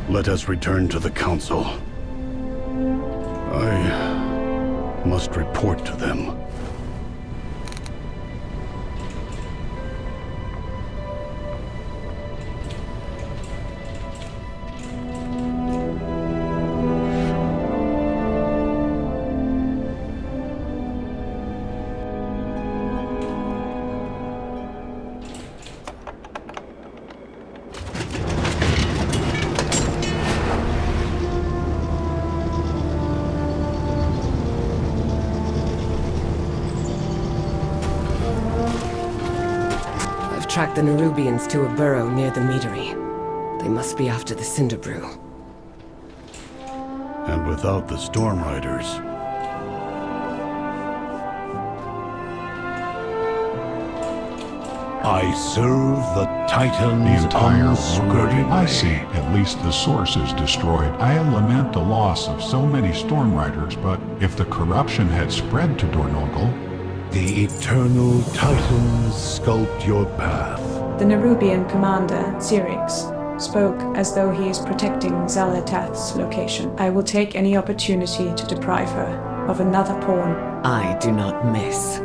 Let us return to the Council. I must report to them. Track the nerubians to a burrow near the meadery. They must be after the Cinder Brew. And without the Storm Riders... I serve the Titans the entire unswervingly. I see. At least the source is destroyed. I lament the loss of so many Storm Riders, but if the corruption had spread to Dornogal, the eternal Titans sculpt your path. The Nerubian commander, Zyrix, spoke as though he is protecting Xal'atath's location. I will take any opportunity to deprive her of another pawn. I do not miss.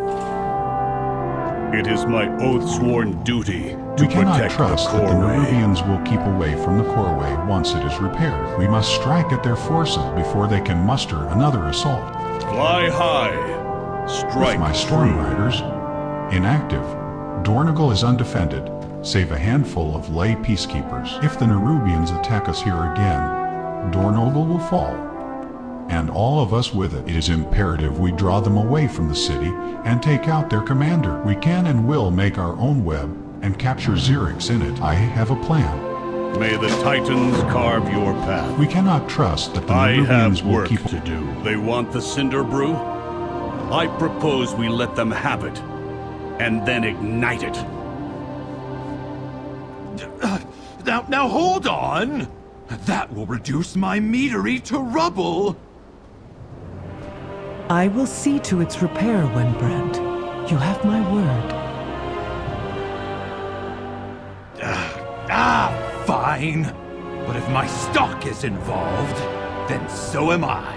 It is my oath-sworn duty to we cannot protect trust the that the Coreway. Nerubians will keep away from the Coreway once it is repaired. We must strike at their forces before they can muster another assault. Fly high. Strike With my Storm true. Riders inactive, Dornogal is undefended, save a handful of lay peacekeepers. If the Nerubians attack us here again, Dornogal will fall, and all of us with it. It is imperative we draw them away from the city and take out their commander. We can and will make our own web and capture Zyrix in it. I have a plan. May the Titans carve your path. We cannot trust that the I Nerubians have will work keep... to do. They want the Cinder Brew? I propose we let them have it, and then ignite it. Now hold on! That will reduce my meadery to rubble! I will see to its repair, Wynbrand. You have my word. Fine. But if my stock is involved, then so am I.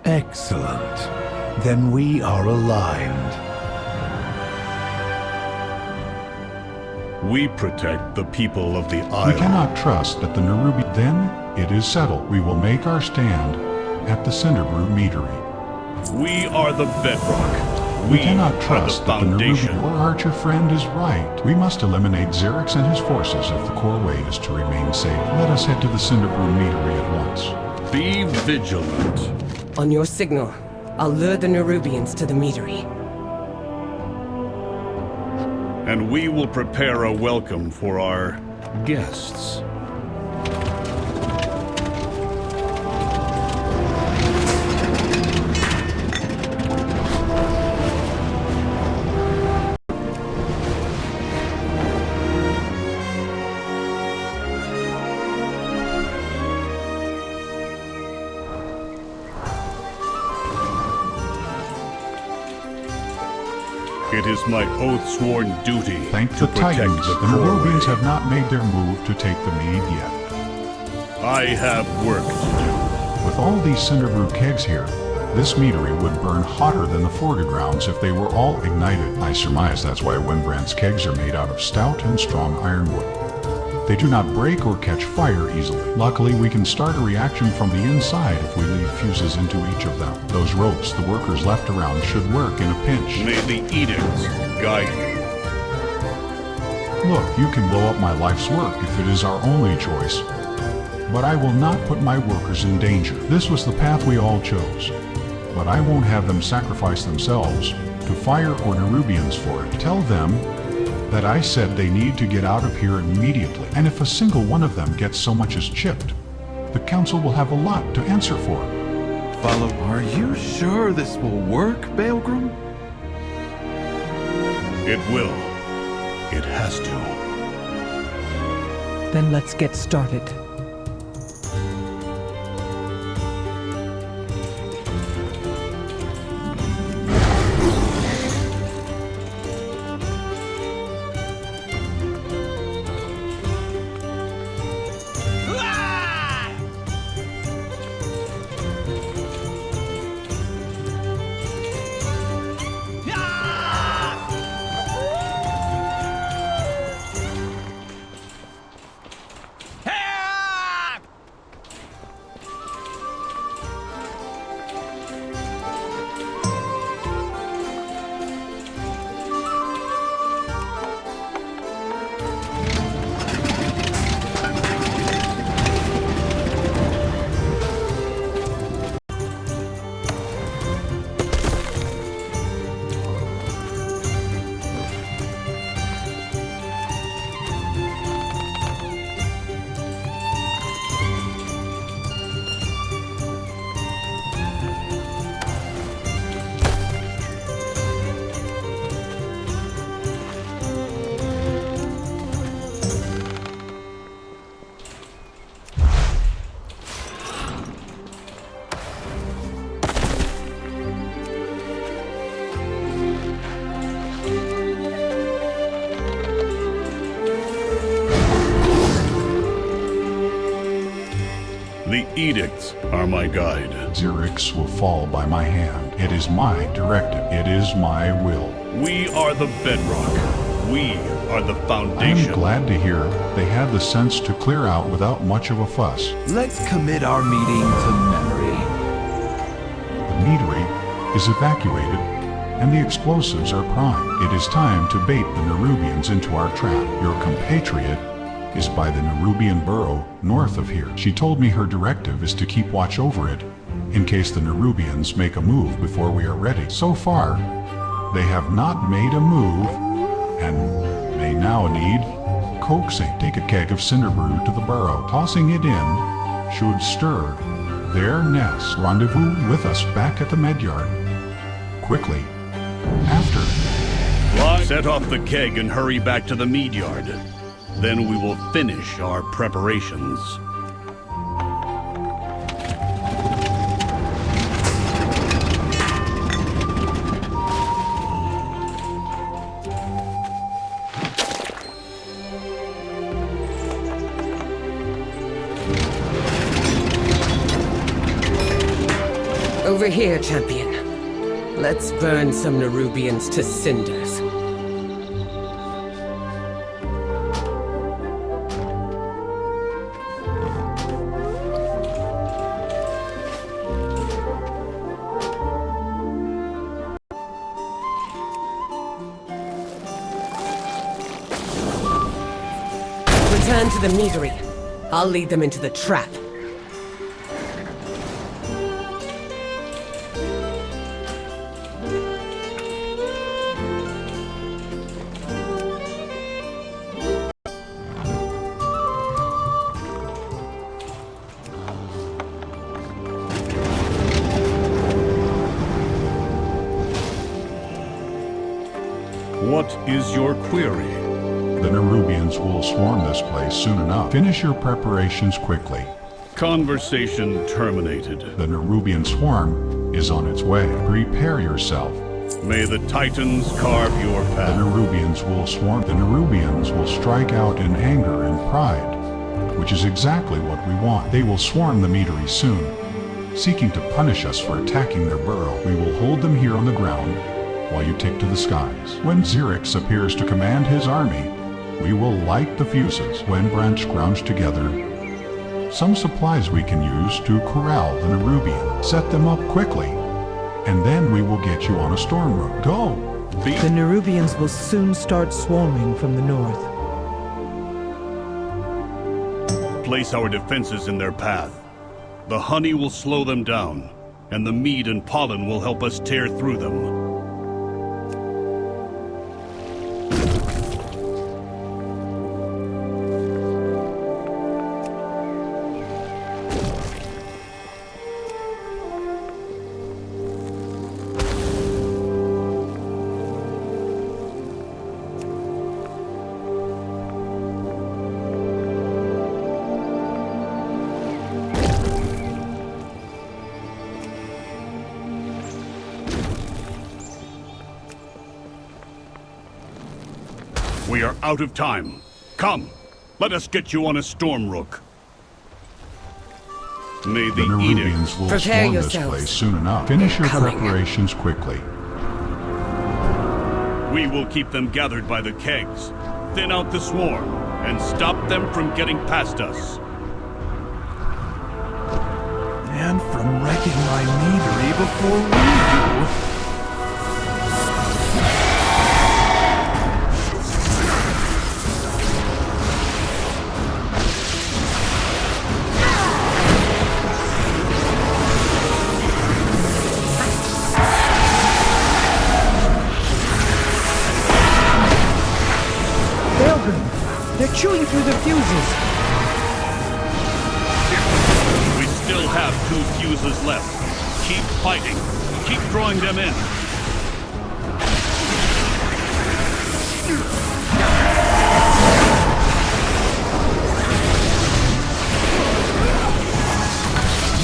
Excellent. Then we are aligned. We protect the people of the isle. We cannot trust that the Nerubian... Then it is settled. We will make our stand at the Cinderbrew meadery. We are the bedrock. We cannot trust that the foundation. Nerubian or archer friend is right. We must eliminate Xerix and his forces if the core way is to remain safe. Let us head to the Cinderbrew meadery at once. Be vigilant. On your signal, I'll lure the Nerubians to the meadery. And we will prepare a welcome for our guests. It is my oath-sworn duty Thank to the protect Titans. the The Nerubians core. have not made their move to take the mead yet. I have work to do. With all these Cinderbrew kegs here, this meadery would burn hotter than the foregrounds if they were all ignited. I surmise that's why Wimbrand's kegs are made out of stout and strong ironwood. They do not break or catch fire easily. Luckily, we can start a reaction from the inside if we leave fuses into each of them. Those ropes the workers left around should work in a pinch. May the edicts guide you. Look, you can blow up my life's work if it is our only choice. But I will not put my workers in danger. This was the path we all chose. But I won't have them sacrifice themselves to fire or Nerubians for it. Tell them that I said they need to get out of here immediately. And if a single one of them gets so much as chipped, the Council will have a lot to answer for. Follow, are you sure this will work, Baelgrim? It will. It has to. Then let's get started. The edicts are my guide. Xerix will fall by my hand. It is my directive. It is my will. We are the bedrock. We are the I foundation. am glad to hear they had the sense to clear out without much of a fuss. Let's commit our meeting to memory. The meadery is evacuated, and the explosives are primed. It is time to bait the Nerubians into our trap. Your compatriot is by the Nerubian burrow north of here. She told me her directive is to keep watch over it in case the Nerubians make a move before we are ready. So far, they have not made a move and may now need coaxing. Take a keg of Cinderbrew to the burrow. Tossing it in should stir their nest. Rendezvous with us back at the Medyard. Quickly. After. Set off the keg and hurry back to the mead yard. Then we will finish our preparations. Over here, champion. Let's burn some nerubians to cinders. Return to the meadery. I'll lead them into the trap. What is your query? The nerubians will swarm this place soon enough. Finish your preparations quickly. Conversation terminated. The nerubian swarm is on its way. Prepare yourself. May the Titans carve your path. The nerubians will swarm. The nerubians will strike out in anger and pride, which is exactly what we want. They will swarm the meadery soon, seeking to punish us for attacking their burrow. We will hold them here on the ground while you take to the skies. When Xerix appears to command his army, we will light the fuses. When branch scrounge together some supplies we can use to corral the nerubian. Set them up quickly, and then we will get you on a storm road. Go! The nerubians will soon start swarming from the north. Place our defenses in their path. The honey will slow them down, and the mead and pollen will help us tear through them. We are out of time. Come, let us get you on a storm rook. May the nerubians will swarm this place soon enough. Finish your preparations quickly. We will keep them gathered by the kegs, thin out the swarm, and stop them from getting past us. And from wrecking my meadery before we do. They're chewing through the fuses. We still have 2 fuses left. Keep fighting. Keep drawing them in.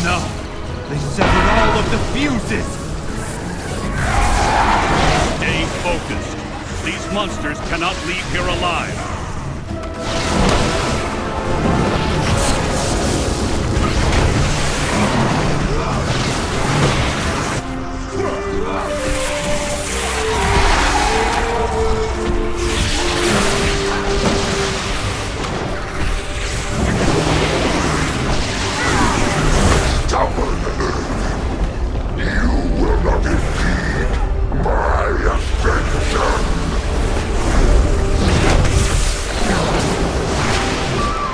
No! They severed all of the fuses! Stay focused. These monsters cannot leave here alive.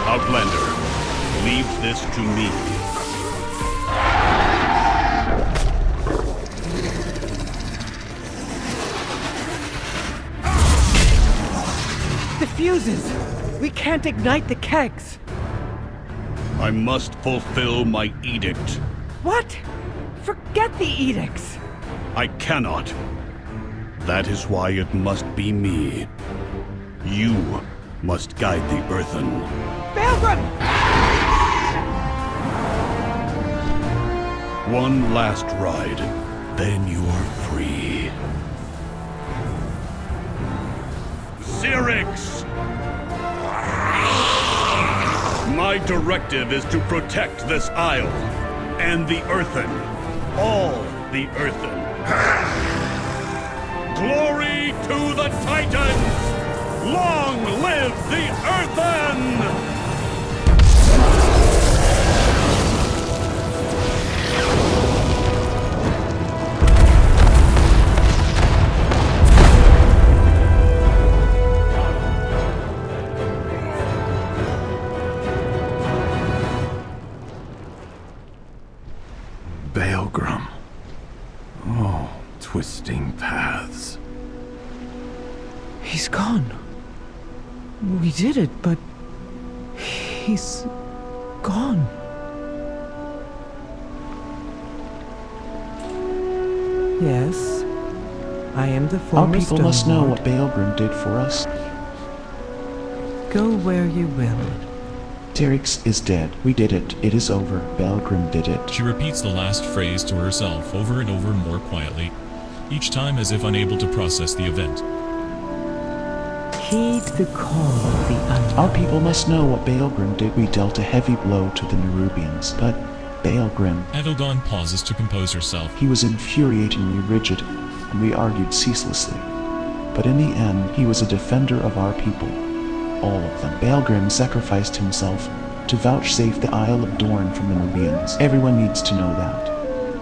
Outlander, leave this to me. The fuses! We can't ignite the kegs! I must fulfill my edict. What? Forget the edicts! I cannot. That is why it must be me. You must guide the earthen. Pilgrim! One last ride, then you're free. Xerix! My directive is to protect this isle, and the earthen. All the earthen. Glory to the Titans! Long live the earthen! Baelgrum. Oh, twisting paths. He's gone. We did it, but he's gone. Yes, I am the former Our people must know Stone what Baelgrim did for us. Go where you will. Tyrix is dead. We did it. It is over. Baelgrim did it. She repeats the last phrase to herself over and over more quietly, each time as if unable to process the event. Heed the call of the unknown. Our people must know what Baelgrim did. We dealt a heavy blow to the Nerubians, but Baelgrim... Adelgon pauses to compose herself. He was infuriatingly rigid, and we argued ceaselessly. But in the end, he was a defender of our people. All of them. Baelgrim sacrificed himself to vouchsafe the Isle of Dorn from the nerubians. Everyone needs to know that.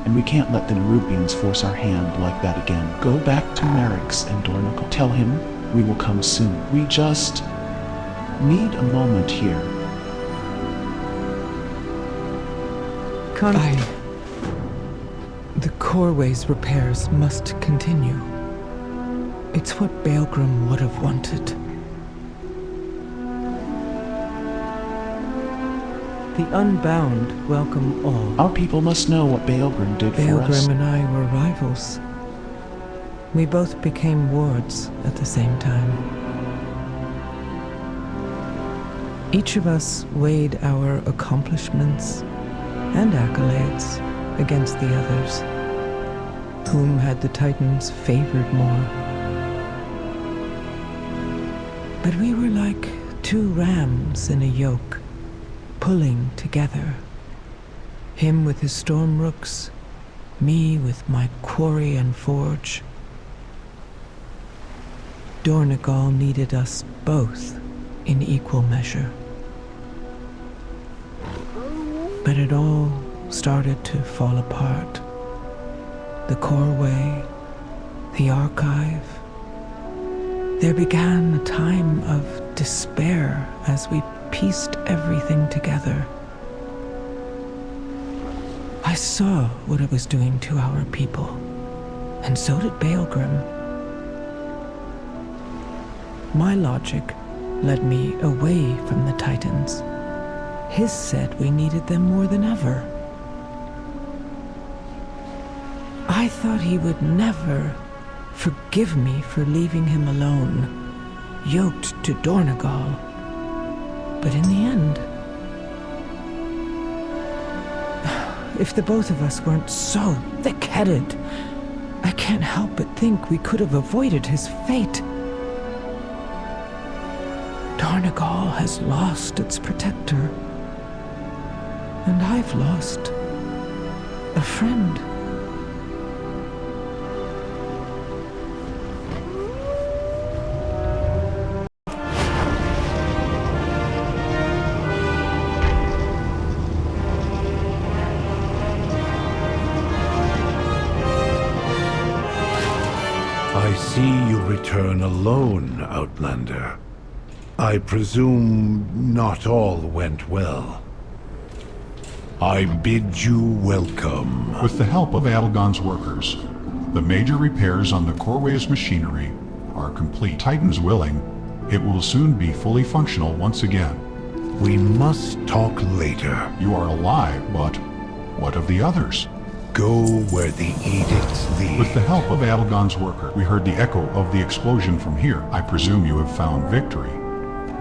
And we can't let the nerubians force our hand like that again. Go back to Merix and Dornogal. Tell him we will come soon. We just need a moment here. The Coreway's repairs must continue. It's what Baelgrim would have wanted. The Unbound welcome all. Our people must know what Baelgrim did for us. Baelgrim and I were rivals. We both became wards at the same time. Each of us weighed our accomplishments and accolades against the others. Whom had the Titans favored more? But we were like two rams in a yoke, pulling together. Him with his storm rooks, me with my quarry and forge. Dornogal needed us both in equal measure. But it all started to fall apart. The Coreway, the Archive. There began a time of despair as we pieced everything together. I saw what it was doing to our people, and so did Baelgrim. My logic led me away from the Titans. His said we needed them more than ever. I thought he would never forgive me for leaving him alone, yoked to Dornogal. But in the end, if the both of us weren't so thick-headed, I can't help but think we could have avoided his fate. Dornogal has lost its protector, and I've lost a friend. I see you return alone, Outlander. I presume not all went well. I bid you welcome. With the help of Adelgon's workers, the major repairs on the Coreway's machinery are complete. Titans willing, it will soon be fully functional once again. We must talk later. You are alive, but what of the others? Go where the edicts lead. With the help of Adelgon's worker, we heard the echo of the explosion from here. I presume you have found victory.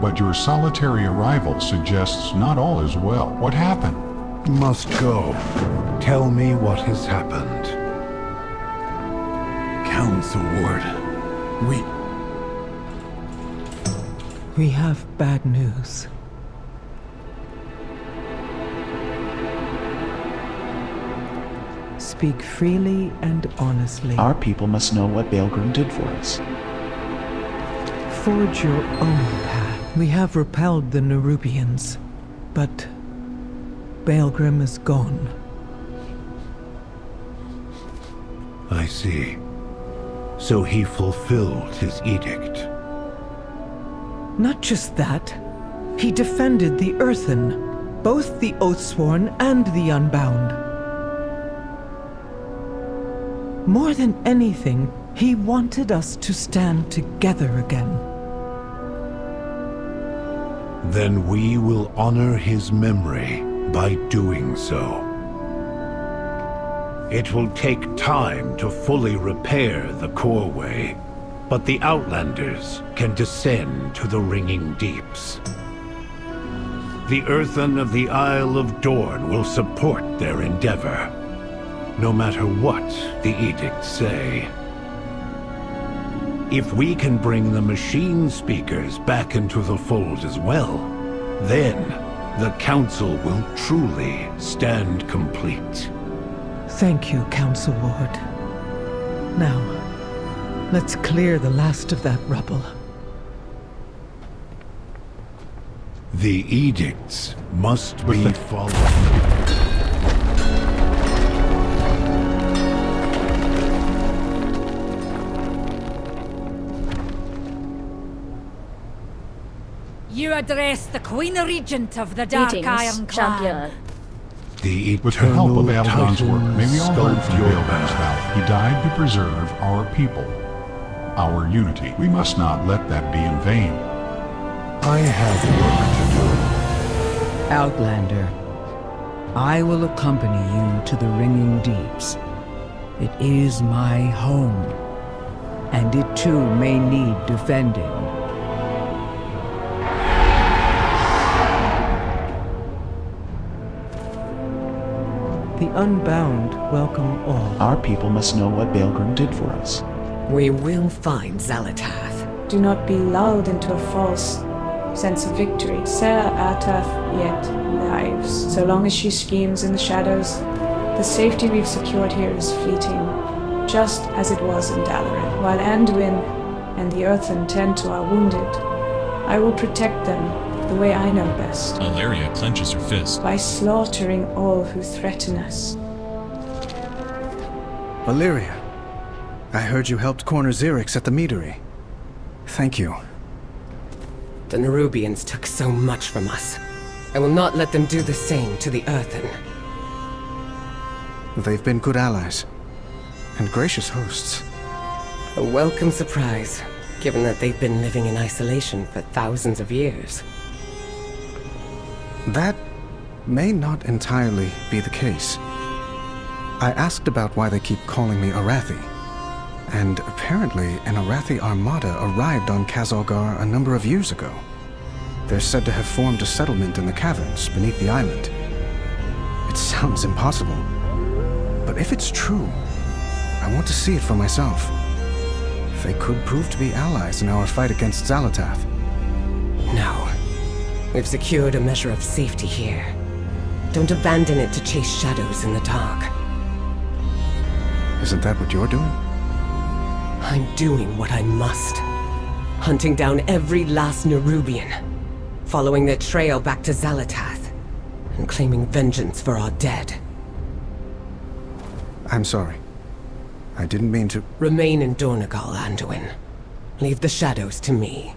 But your solitary arrival suggests not all is well. What happened? Must go. Tell me what has happened. Council Ward. We have bad news. speak freely and honestly. Our people must know what Balgrim did for us. Forge your own path. We have repelled the Nerubians, but Balgrim is gone. I see. So he fulfilled his edict. Not just that. He defended the earthen, both the Oathsworn and the Unbound. More than anything, he wanted us to stand together again. Then we will honor his memory by doing so. It will take time to fully repair the Coreway, but the Outlanders can descend to the Ringing Deeps. The earthen of the Isle of Dorn will support their endeavor, no matter what the edicts say. If we can bring the machine speakers back into the fold as well, then the Council will truly stand complete. Thank you, Council Ward. Now, let's clear the last of that rubble. The edicts must be followed. You address the Queen Regent of the Dark Greetings, Iron Clan. champion. With the help of Algon's work, may we all learn from Balgrim's vow. He died to preserve our people, our unity. We must not let that be in vain. I have work to do. Outlander, I will accompany you to the Ringing Deeps. It is my home, and it too may need defending. The Unbound welcome all. Our people must know what Balgrim did for us. We will find Xal'atath. Do not be lulled into a false sense of victory. Xal'atath yet lives. So long as she schemes in the shadows, the safety we've secured here is fleeting, just as it was in Dalaran. While Anduin and the earthen tend to our wounded, I will protect them the way I know best. Ilaria clenches her fist. By slaughtering all who threaten us. Valeria, I heard you helped corner Xerix at the meadery. Thank you. The Nerubians took so much from us. I will not let them do the same to the earthen. They've been good allies, and gracious hosts. A welcome surprise, given that they've been living in isolation for thousands of years. That may not entirely be the case. I asked about why they keep calling me Arathi, and apparently an Arathi armada arrived on Khaz Algar a number of years ago. They're said to have formed a settlement in the caverns beneath the island. It sounds impossible, but if it's true, I want to see it for myself. They could prove to be allies in our fight against Xal'atath. No. We've secured a measure of safety here. Don't abandon it to chase shadows in the dark. Isn't that what you're doing? I'm doing what I must. Hunting down every last Nerubian, following their trail back to Xal'atath, and claiming vengeance for our dead. I'm sorry. I didn't mean to... Remain in Dornogal, Anduin. Leave the shadows to me.